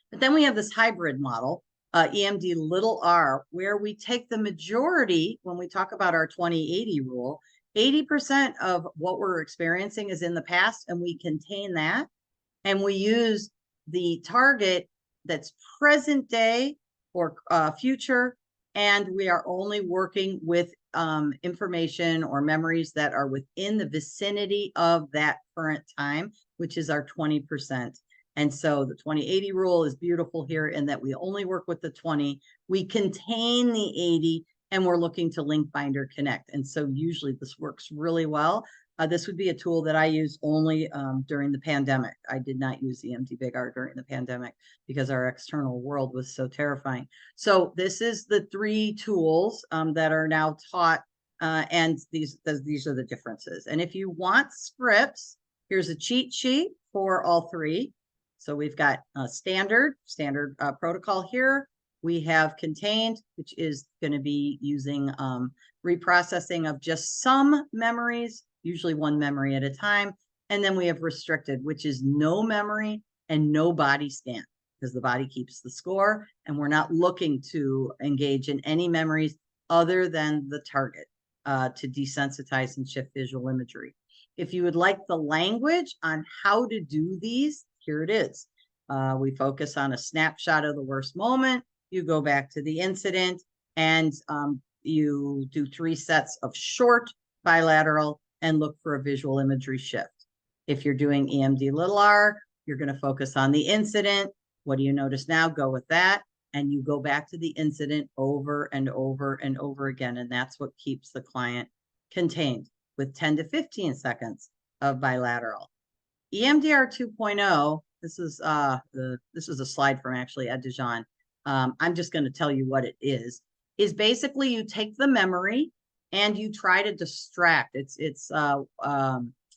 But then we have this hybrid model, EMD little r, where we take the majority, when we talk about our 20-80 rule, 80% of what we're experiencing is in the past, and we contain that. And we use the target that's present day or future and we are only working with information or memories that are within the vicinity of that current time, which is our 20%. And so the 20-80 rule is beautiful here in that we only work with the 20, we contain the 80, and we're looking to link, bind, or connect. And so usually this works really well. This would be a tool that I use only during the pandemic. I did not use EMD Big R during the pandemic because our external world was so terrifying. So this is the 3 tools that are now taught, and these are the differences. And if you want scripts, here's a cheat sheet for all 3. So we've got standard protocol here. We have contained, which is going to be using reprocessing of just some memories, usually 1 memory at a time. And then we have restricted, which is no memory and no body scan, because the body keeps the score, and we're not looking to engage in any memories other than the target to desensitize and shift visual imagery. If you would like the language on how to do these, here it is. We focus on a snapshot of the worst moment. You go back to the incident, and you do 3 sets of short bilateral and look for a visual imagery shift. If you're doing EMD little r, you're going to focus on the incident. What do you notice now? Go with that. And you go back to the incident over and over and over again. And that's what keeps the client contained with 10 to 15 seconds of bilateral. EMDR 2.0, this is a slide from actually Ed DeJean. I'm just going to tell you what it is basically you take the memory and you try to distract. It's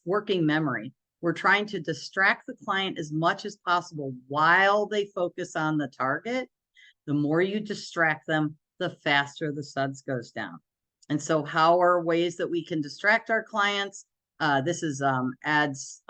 working memory. We're trying to distract the client as much as possible while they focus on the target. The more you distract them, the faster the SUDS goes down. And so how are ways that we can distract our clients? This is adds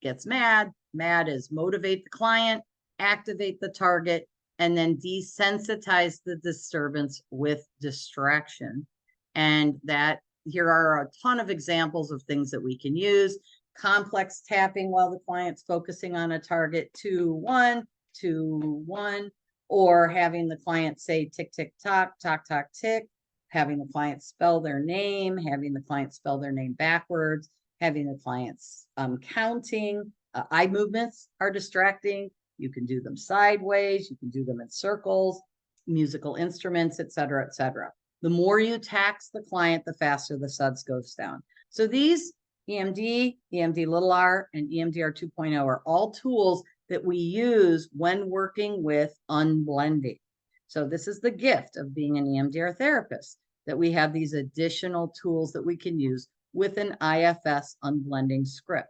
gets mad. Mad is motivate the client, activate the target, and then desensitize the disturbance with distraction. And that here are a ton of examples of things that we can use. Complex tapping while the client's focusing on a target, 2, 1, 2, 1, or having the client say tick, tick, tock, tock, tock, tick, having the client spell their name, having the client spell their name backwards, having the clients counting. Eye movements are distracting. You can do them sideways, you can do them in circles, musical instruments, et cetera, et cetera. The more you tax the client, the faster the SUDS goes down. So these EMD, EMD little r, and EMDR 2.0 are all tools that we use when working with unblending. So this is the gift of being an EMDR therapist, that we have these additional tools that we can use with an IFS unblending script.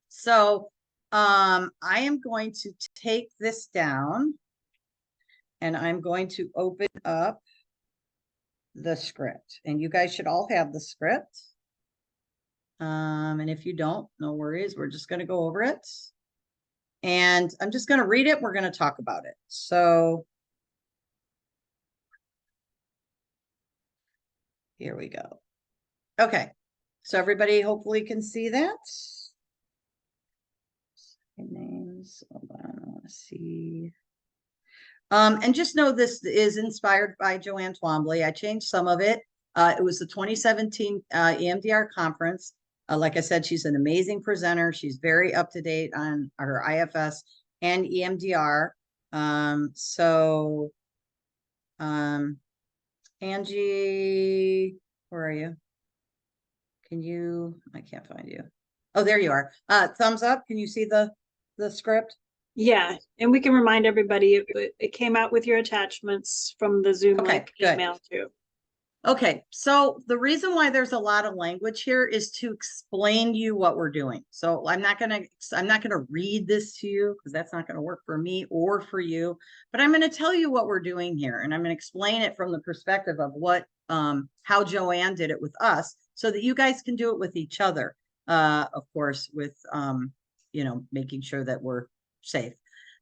So I am going to take this down and I'm going to open up the script, and you guys should all have the script. And if you don't, no worries. We're just going to go over it, and I'm just going to read it. We're going to talk about it. So here we go. Okay. So everybody hopefully can see that. Names. Hold on. I want to see. And just know this is inspired by Joanne Twombly. I changed some of it. It was the 2017 EMDR conference. Like I said, she's an amazing presenter. She's very up to date on her IFS and EMDR. Angie, where are you? Can you, I can't find you. Oh, there you are. Thumbs up. Can you see the script? Yeah, and we can remind everybody it came out with your attachments from the Zoom link email too. Okay, so the reason why there's a lot of language here is to explain to you what we're doing. So I'm not gonna read this to you because that's not gonna work for me or for you, but I'm gonna tell you what we're doing here, and I'm gonna explain it from the perspective of what how Joanne did it with us, so that you guys can do it with each other. Of course, with you know, making sure that we're safe.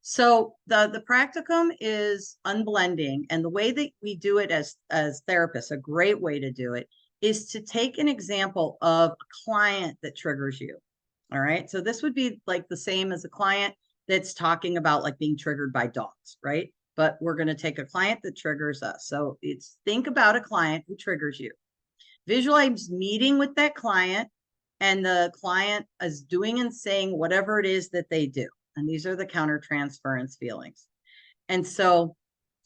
So the practicum is unblending, and the way that we do it as therapists, a great way to do it is to take an example of a client that triggers you. All right. So this would be like the same as a client that's talking about like being triggered by dogs, right? but we're going to take a client that triggers us. So it's think about a client who triggers you. Visualize meeting with that client, and the client is doing and saying whatever it is that they do. And these are the countertransference feelings. And so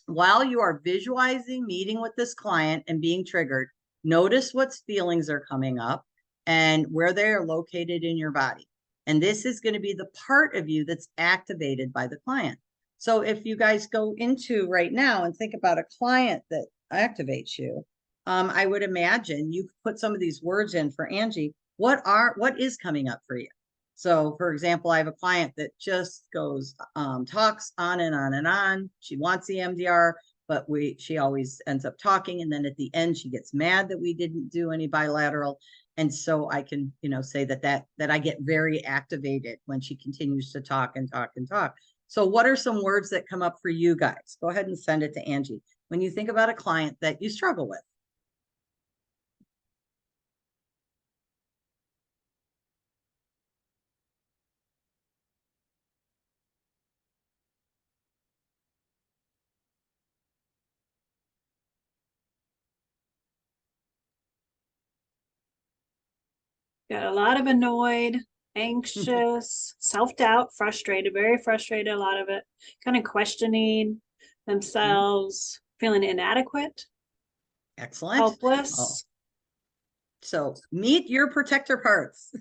while you are visualizing meeting with this client and being triggered, notice what feelings are coming up and where they are located in your body. And this is going to be the part of you that's activated by the client. So if you guys go into right now and think about a client that activates you, I would imagine you put some of these words in for Angie. What is coming up for you? So for example, I have a client that just goes, talks on and on and on. She wants EMDR, but she always ends up talking. And then at the end, she gets mad that we didn't do any bilateral. And so I can, say that I get very activated when she continues to talk and talk and talk. So what are some words that come up for you guys? Go ahead and send it to Angie when you think about a client that you struggle with. Got a lot of annoyed, anxious, self-doubt, frustrated, very frustrated, a lot of it, kind of questioning themselves, feeling inadequate, Excellent. helpless. So meet your protector parts.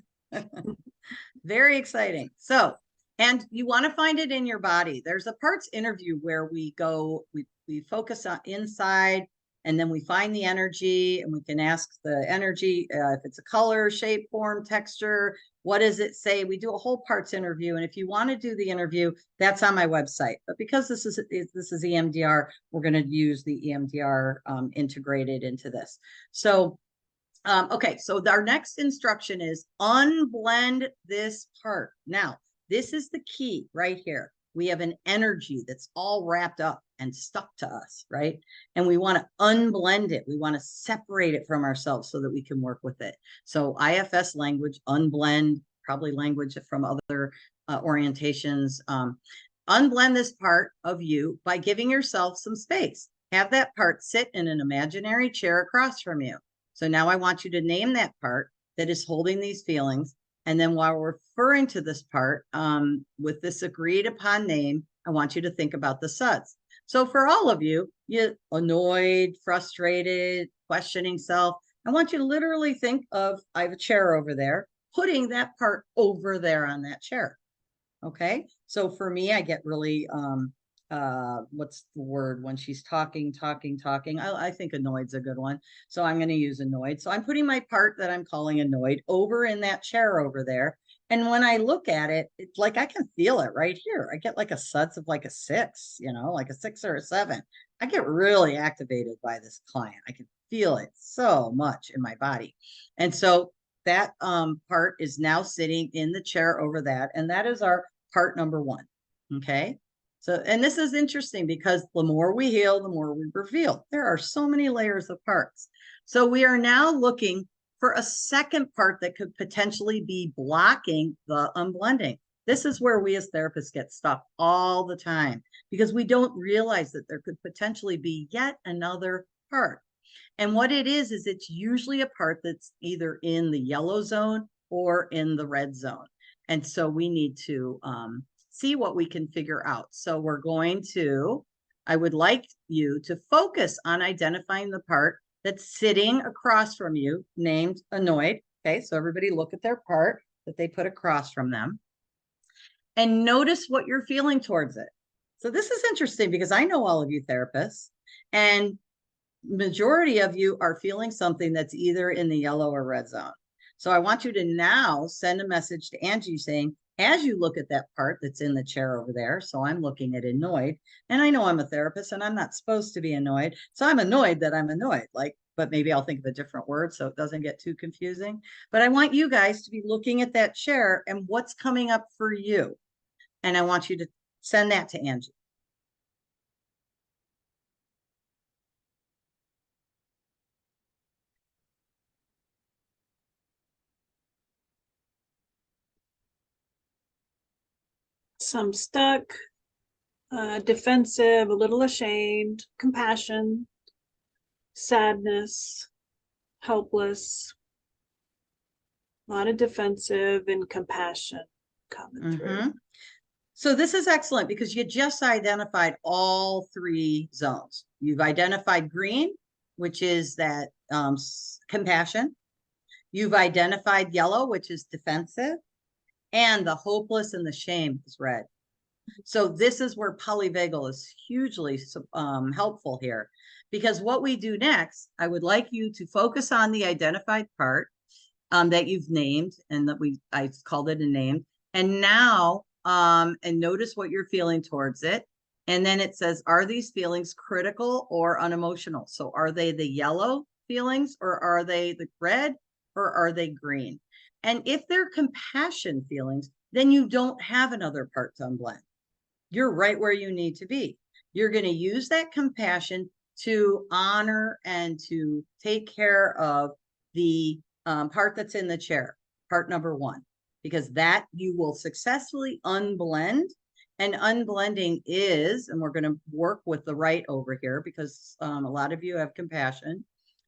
Very exciting. So, and you want to find it in your body. There's a parts interview where we go, we focus on inside, and then we find the energy, and we can ask the energy if it's a color, shape, form, texture. What does it say? We do a whole parts interview. And if you want to do the interview, that's on my website. But because this is EMDR, we're going to use the EMDR integrated into this. So okay, so our next instruction is unblend this part. Now, this is the key right here. We have an energy that's all wrapped up and stuck to us, right? And we want to unblend it. We want to separate it from ourselves so that we can work with it. So IFS language, unblend, probably language from other orientations. Unblend this part of you by giving yourself some space. Have that part sit in an imaginary chair across from you. So now I want you to name that part that is holding these feelings. And then while we're referring to this part with this agreed upon name, I want you to think about the suds. So for all of you, annoyed, frustrated, questioning self, I want you to literally think of, I have a chair over there, putting that part over there on that chair. Okay. So for me, I get really, what's the word when she's talking. I think annoyed's a good one. So I'm going to use annoyed. So I'm putting my part that I'm calling annoyed over in that chair over there. And when I look at it, it's like I can feel it right here. I get like a suds of like a 6, like a 6 or a 7. I get really activated by this client. I can feel it so much in my body. And so that part is now sitting in the chair over that. And that is our part number 1. Okay. So, and this is interesting because the more we heal, the more we reveal. There are so many layers of parts. So we are now looking for a second part that could potentially be blocking the unblending. This is where we as therapists get stuck all the time because we don't realize that there could potentially be yet another part. And what it is it's usually a part that's either in the yellow zone or in the red zone. And so we need to see what we can figure out. So we're going to, I would like you to focus on identifying the part that's sitting across from you, named annoyed. Okay, so everybody look at their part that they put across from them and notice what you're feeling towards it. So this is interesting because I know all of you therapists, and majority of you are feeling something that's either in the yellow or red zone. So I want you to now send a message to Angie saying, as you look at that part that's in the chair over there, so I'm looking at annoyed, and I know I'm a therapist and I'm not supposed to be annoyed. So I'm annoyed that I'm annoyed, but maybe I'll think of a different word so it doesn't get too confusing. But I want you guys to be looking at that chair and what's coming up for you. And I want you to send that to Angie. Some stuck, defensive, a little ashamed, compassion, sadness, helpless, a lot of defensive and compassion coming through. So this is excellent because you just identified all three zones. You've identified green, which is that compassion. You've identified yellow, which is defensive, and the hopeless and the shame is red. So this is where polyvagal is hugely helpful here, because what we do next, I would like you to focus on the identified part that you've named, and that I called it a name. And now, and notice what you're feeling towards it. And then it says, are these feelings critical or unemotional? So are they the yellow feelings, or are they the red, or are they green? And if they're compassion feelings, then you don't have another part to unblend. You're right where you need to be. You're going to use that compassion to honor and to take care of the part that's in the chair, part number one, because that you will successfully unblend. And unblending is, and we're going to work with the right over here because a lot of you have compassion.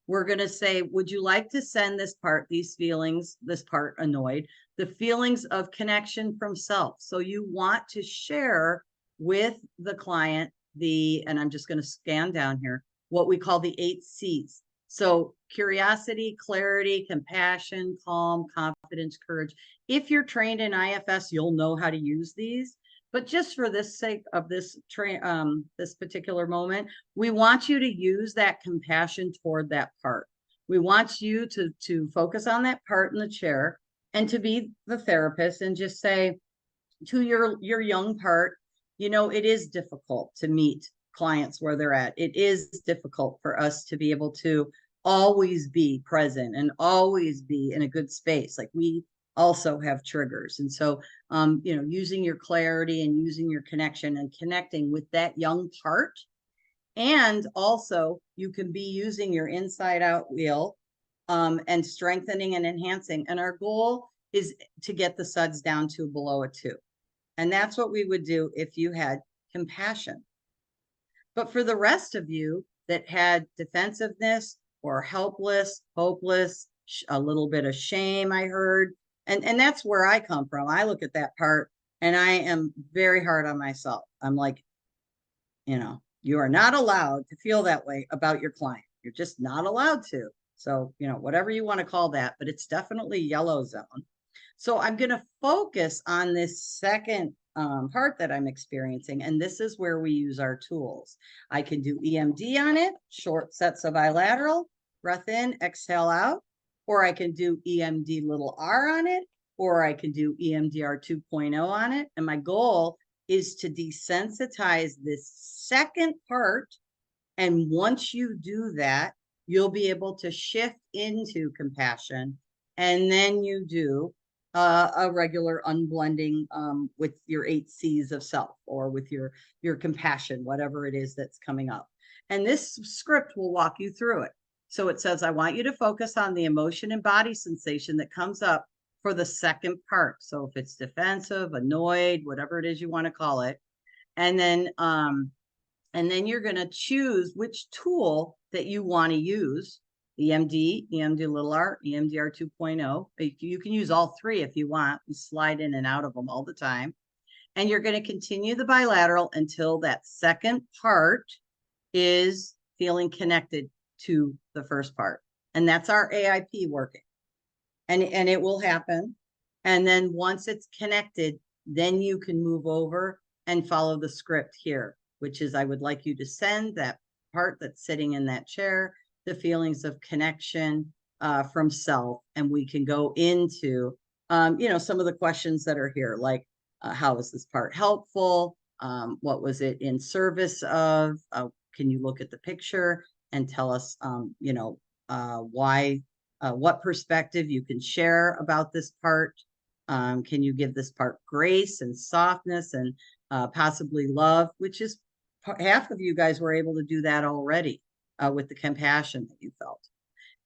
We're going to say, would you like to send this part, these feelings, this part annoyed, the feelings of connection from self. So you want to share with the client and I'm just going to scan down here, what we call the 8 C's. So curiosity, clarity, compassion, calm, confidence, courage. If you're trained in IFS, you'll know how to use these. But just for the sake of this this particular moment, we want you to use that compassion toward that part. We want you to focus on that part in the chair and to be the therapist and just say to your young part, you know, it is difficult to meet clients where they're at. It is difficult for us to be able to always be present and always be in a good space. Like, we also have triggers. And so, you know, using your clarity and using your connection and connecting with that young part. And also you can be using your inside out wheel and strengthening and enhancing. And our goal is to get the SUDS down to below a 2. And that's what we would do if you had compassion. But for the rest of you that had defensiveness or helpless, hopeless, a little bit of shame, I heard, and that's where I come from. I look at that part and I am very hard on myself. I'm like, you know, you are not allowed to feel that way about your client. You're just not allowed to. So, you know, whatever you want to call that, but it's definitely yellow zone. So I'm going to focus on this second part that I'm experiencing. And this is where we use our tools. I can do EMD on it, short sets of bilateral, breath in, exhale out, or I can do EMD little r on it, or I can do EMDR 2.0 on it. And my goal is to desensitize this second part. And once you do that, you'll be able to shift into compassion. And then you do a regular unblending with your 8 C's of self, or with your compassion, whatever it is that's coming up. And this script will walk you through it. So it says, I want you to focus on the emotion and body sensation that comes up for the second part. So if it's defensive, annoyed, whatever it is you want to call it. And then you're going to choose which tool that you want to use. EMD, EMD little r, EMDR 2.0. You can use all three if you want. You slide in and out of them all the time. And you're going to continue the bilateral until that second part is feeling connected to the first part. And that's our AIP working. And it will happen. And then once it's connected, then you can move over and follow the script here, which is, I would like you to send that part that's sitting in that chair the feelings of connection from self. And we can go into, you know, some of the questions that are here, like, how is this part helpful? What was it in service of? Can you look at the picture and tell us, you know, why, what perspective you can share about this part? Can you give this part grace and softness and possibly love, which is half of you guys were able to do that already with the compassion that you felt.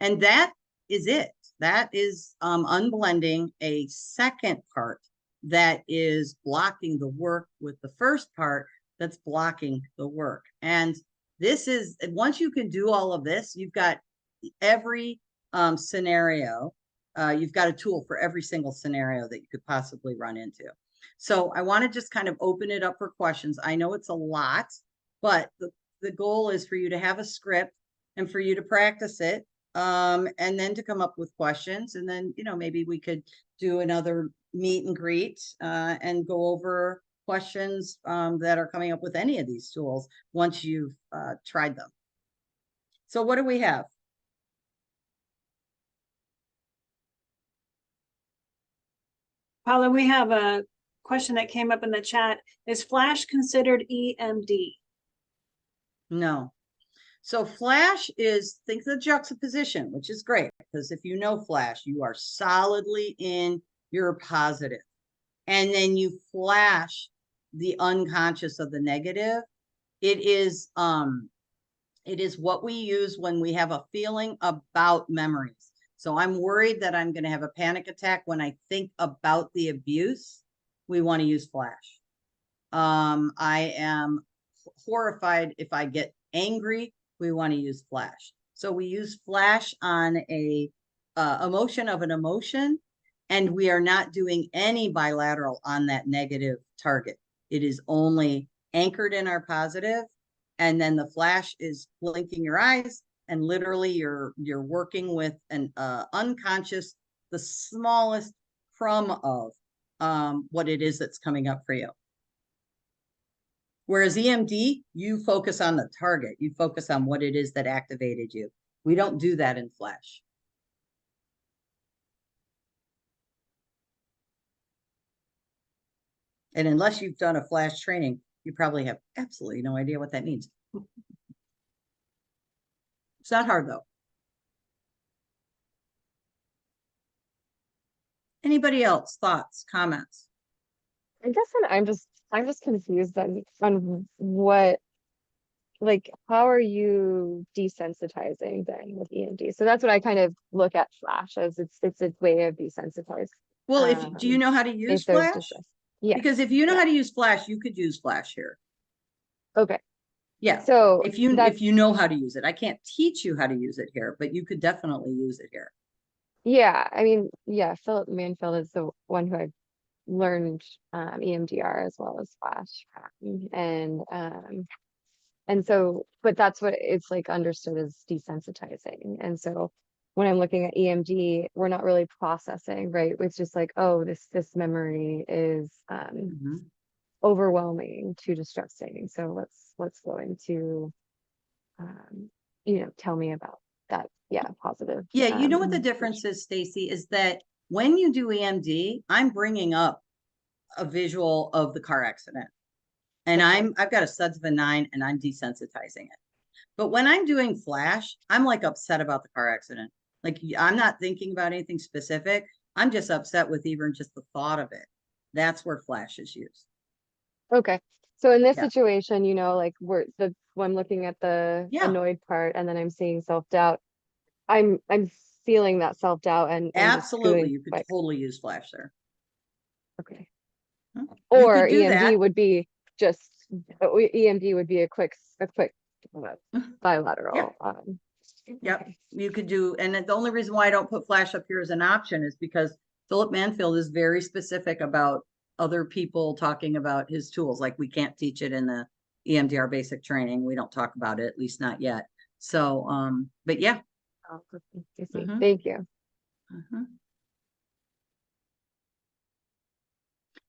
And that is it. That is unblending a second part that is blocking the work with the first part that's blocking the work. And this is, once you can do all of this, you've got every scenario. You've got a tool for every single scenario that you could possibly run into. So I want to just kind of open it up for questions. I know it's a lot, but the goal is for you to have a script and for you to practice it, and then to come up with questions. And then, you know, maybe we could do another meet and greet and go over questions that are coming up with any of these tools once you've tried them. So what do we have? Paula, we have a question that came up in the chat. Is Flash considered EMD? No. So Flash is, think of the juxtaposition, which is great, because if you know Flash, you are solidly in your positive. And then you flash the unconscious of the negative. It is what we use when we have a feeling about memories. So I'm worried that I'm going to have a panic attack when I think about the abuse. We want to use Flash. I am horrified if I get angry. We want to use Flash. So we use Flash on a emotion of an emotion, and we are not doing any bilateral on that negative target. It is only anchored in our positive, and then the Flash is blinking your eyes, and literally you're working with an unconscious, the smallest crumb of what it is that's coming up for you. Whereas EMD, you focus on the target. You focus on what it is that activated you. We don't do that in Flash. And unless you've done a Flash training, you probably have absolutely no idea what that means. It's not hard though. Anybody else? Thoughts, comments? I guess I'm just confused on what, like, how are you desensitizing then with EMD? So that's what I kind of look at Flash as. It's a way of desensitizing. Well, do you know how to use Flash? Yeah. Because if you know how to use Flash, you could use Flash here. Okay. Yeah. So if you know how to use it, I can't teach you how to use it here, but you could definitely use it here. Yeah, I mean, yeah, Philip Manfield is the one who I've learned EMDR as well as Flash from. And so, but that's what it's like understood as desensitizing. And so when I'm looking at EMD, we're not really processing, right? It's just like, oh, this memory is overwhelming, too distressing. So let's go into tell me about that. Yeah, positive. Yeah, you know what the difference is, Stacy, is that when you do EMD, I'm bringing up a visual of the car accident. And I've got a SUDS of a 9 and I'm desensitizing it. But when I'm doing Flash, I'm like upset about the car accident. Like I'm not thinking about anything specific. I'm just upset with even just the thought of it. That's where Flash is used. Okay. So in this situation, like when I'm looking at the annoyed part and then I'm seeing self-doubt, I'm feeling that self-doubt and absolutely you could totally use Flash there. Okay. Or EMD would be a quick bilateral. Yep. You could do, and the only reason why I don't put Flash up here as an option is because Philip Manfield is very specific about other people talking about his tools. Like we can't teach it in the EMDR basic training. We don't talk about it, at least not yet. So, but yeah. Thank you.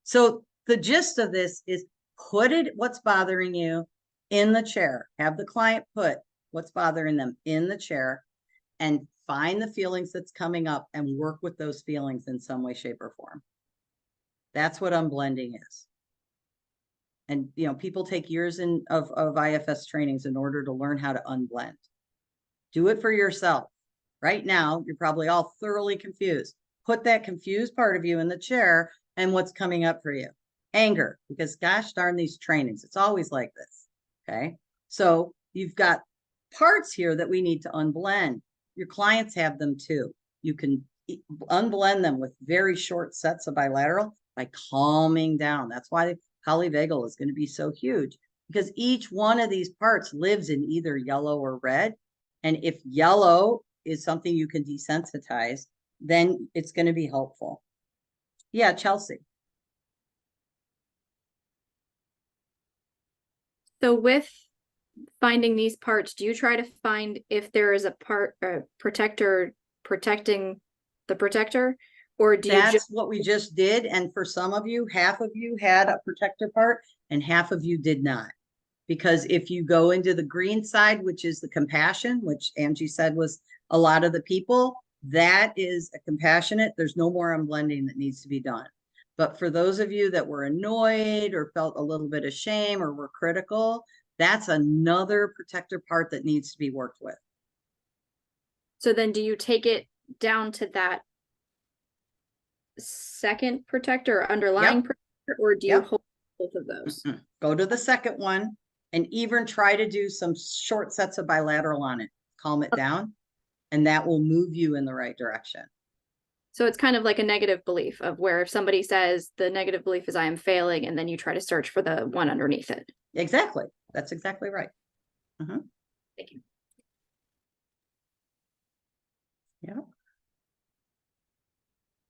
So the gist of this is what's bothering you in the chair. Have the client put what's bothering them in the chair and find the feelings that's coming up and work with those feelings in some way, shape, or form. That's what unblending is. And, people take years of IFS trainings in order to learn how to unblend. Do it for yourself. Right now, you're probably all thoroughly confused. Put that confused part of you in the chair and what's coming up for you. Anger, because gosh darn these trainings, it's always like this. Okay. So you've got parts here that we need to unblend. Your clients have them too. You can unblend them with very short sets of bilateral by calming down. That's why polyvagal is going to be so huge, because each one of these parts lives in either yellow or red. And if yellow is something you can desensitize, then it's going to be helpful. Yeah, Chelsea. So with finding these parts, do you try to find if there is a part, protector protecting the protector, or do you That's just what we just did. And for some of you, half of you had a protector part and half of you did not. Because if you go into the green side, which is the compassion, which Angie said was a lot of the people, that is a compassionate. There's no more unblending that needs to be done. But for those of you that were annoyed or felt a little bit of shame or were critical, that's another protector part that needs to be worked with. so then do you take it down to that second protector or underlying protector, or do you Yep. hold both of those? Go to the second one and even try to do some short sets of bilateral on it. Calm it down, and that will move you in the right direction. So it's kind of like a negative belief of where if somebody says the negative belief is I am failing, and then you try to search for the one underneath it. Exactly. That's exactly right. Thank you. Yeah.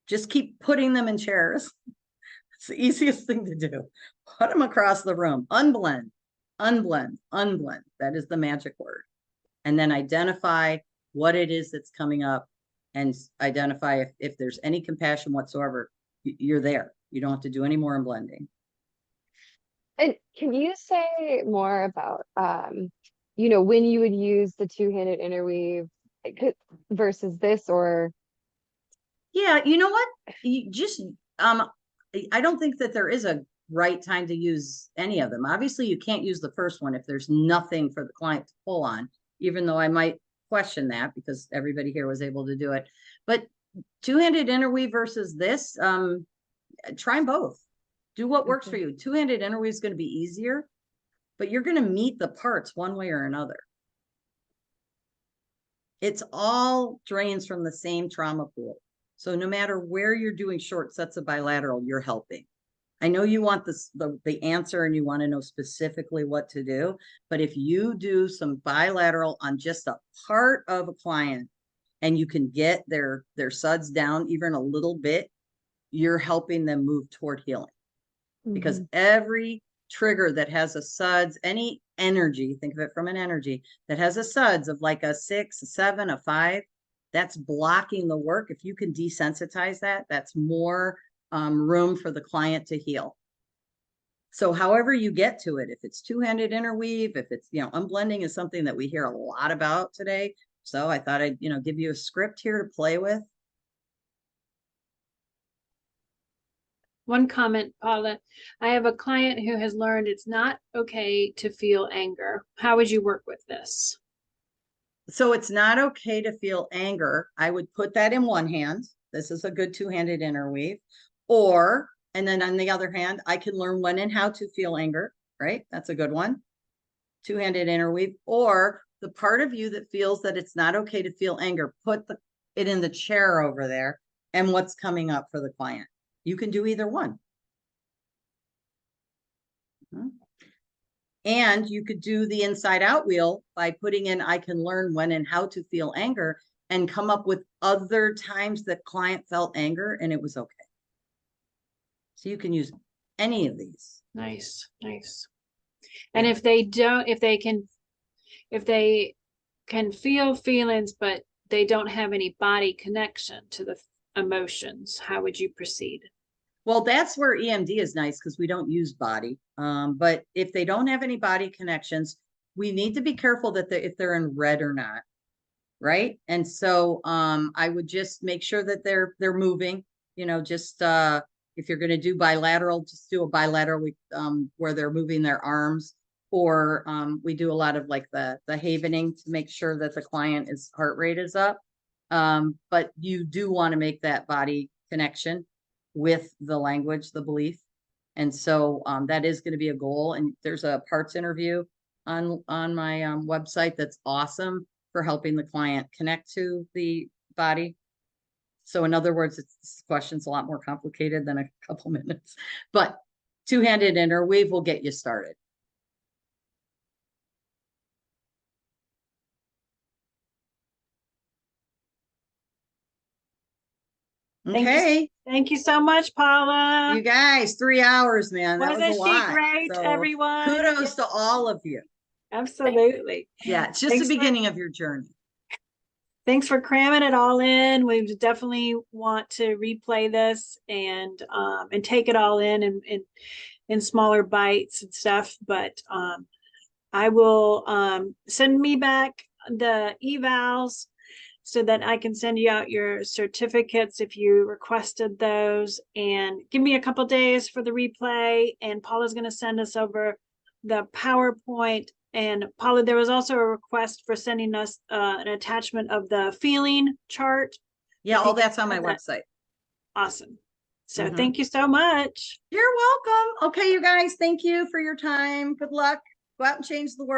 Just keep putting them in chairs. It's the easiest thing to do. Put them across the room. Unblend, unblend, unblend. That is the magic word. And then identify what it is that's coming up and identify if there's any compassion whatsoever, you're there. You don't have to do any more unblending. And can you say more about, you know, when you would use the two-handed interweave versus this, or? Yeah, you know what? You just, I don't think that there is a right time to use any of them. Obviously, you can't use the first one if there's nothing for the client to pull on, even though I might question that because everybody here was able to do it. But two-handed interweave versus this, try them both. Do what works for you. Two-handed interweave is going to be easier, but you're going to meet the parts one way or another. It's all drains from the same trauma pool. So no matter where you're doing short sets of bilateral, you're helping. I know you want the answer and you want to know specifically what to do, but if you do some bilateral on just a part of a client and you can get their suds down even a little bit, you're helping them move toward healing. Because every trigger that has a suds, any energy, think of it from an energy that has a suds of like a 6, a 7, a 5, that's blocking the work. If you can desensitize that, that's more room for the client to heal. So however you get to it, if it's two-handed interweave, if it's, unblending is something that we hear a lot about today. So I thought I'd, give you a script here to play with. One comment, Paula. I have a client who has learned it's not okay to feel anger. How would you work with this? So it's not okay to feel anger. I would put that in one hand. This is a good two-handed interweave. Or, and then on the other hand, I can learn when and how to feel anger, right? That's a good one. Two-handed interweave. Or the part of you that feels that it's not okay to feel anger, put it in the chair over there and what's coming up for the client. You can do either one. And you could do the inside out wheel by putting in, I can learn when and how to feel anger and come up with other times that client felt anger and it was okay. So you can use any of these. Nice, nice. And if they can feel feelings, but they don't have any body connection to the emotions, how would you proceed? Well, that's where EMD is nice because we don't use body. But if they don't have any body connections, we need to be careful that if they're in red or not, right? And so I would just make sure that they're moving. Just if you're going to do bilateral, just do a bilateral where they're moving their arms. Or we do a lot of like the havening to make sure that the client's heart rate is up. But you do want to make that body connection with the language, the belief. And so that is going to be a goal. And there's a parts interview on my website that's awesome for helping the client connect to the body. So in other words, this question's a lot more complicated than a couple minutes, but two-handed interweave will get you started. Thank you. Okay, Thank you so much, Paula. you guys, 3 hours, man. That was a Wasn't she lot. great, So everyone? kudos to all of you. Absolutely. Yeah, it's just Thanks the for- beginning of your journey. Thanks for cramming it all in. We definitely want to replay this and take it all in smaller bites and stuff. But I will send me back the evals so that I can send you out your certificates if you requested those, and give me a couple days for the replay. And Paula's going to send us over the PowerPoint. And Paula, there was also a request for sending us an attachment of the feeling chart. Yeah, If you all that's on my could send that. website. Awesome. So Mhm. thank you so much. You're welcome. Okay, you guys, thank you for your time. Good luck. Go out and change the world.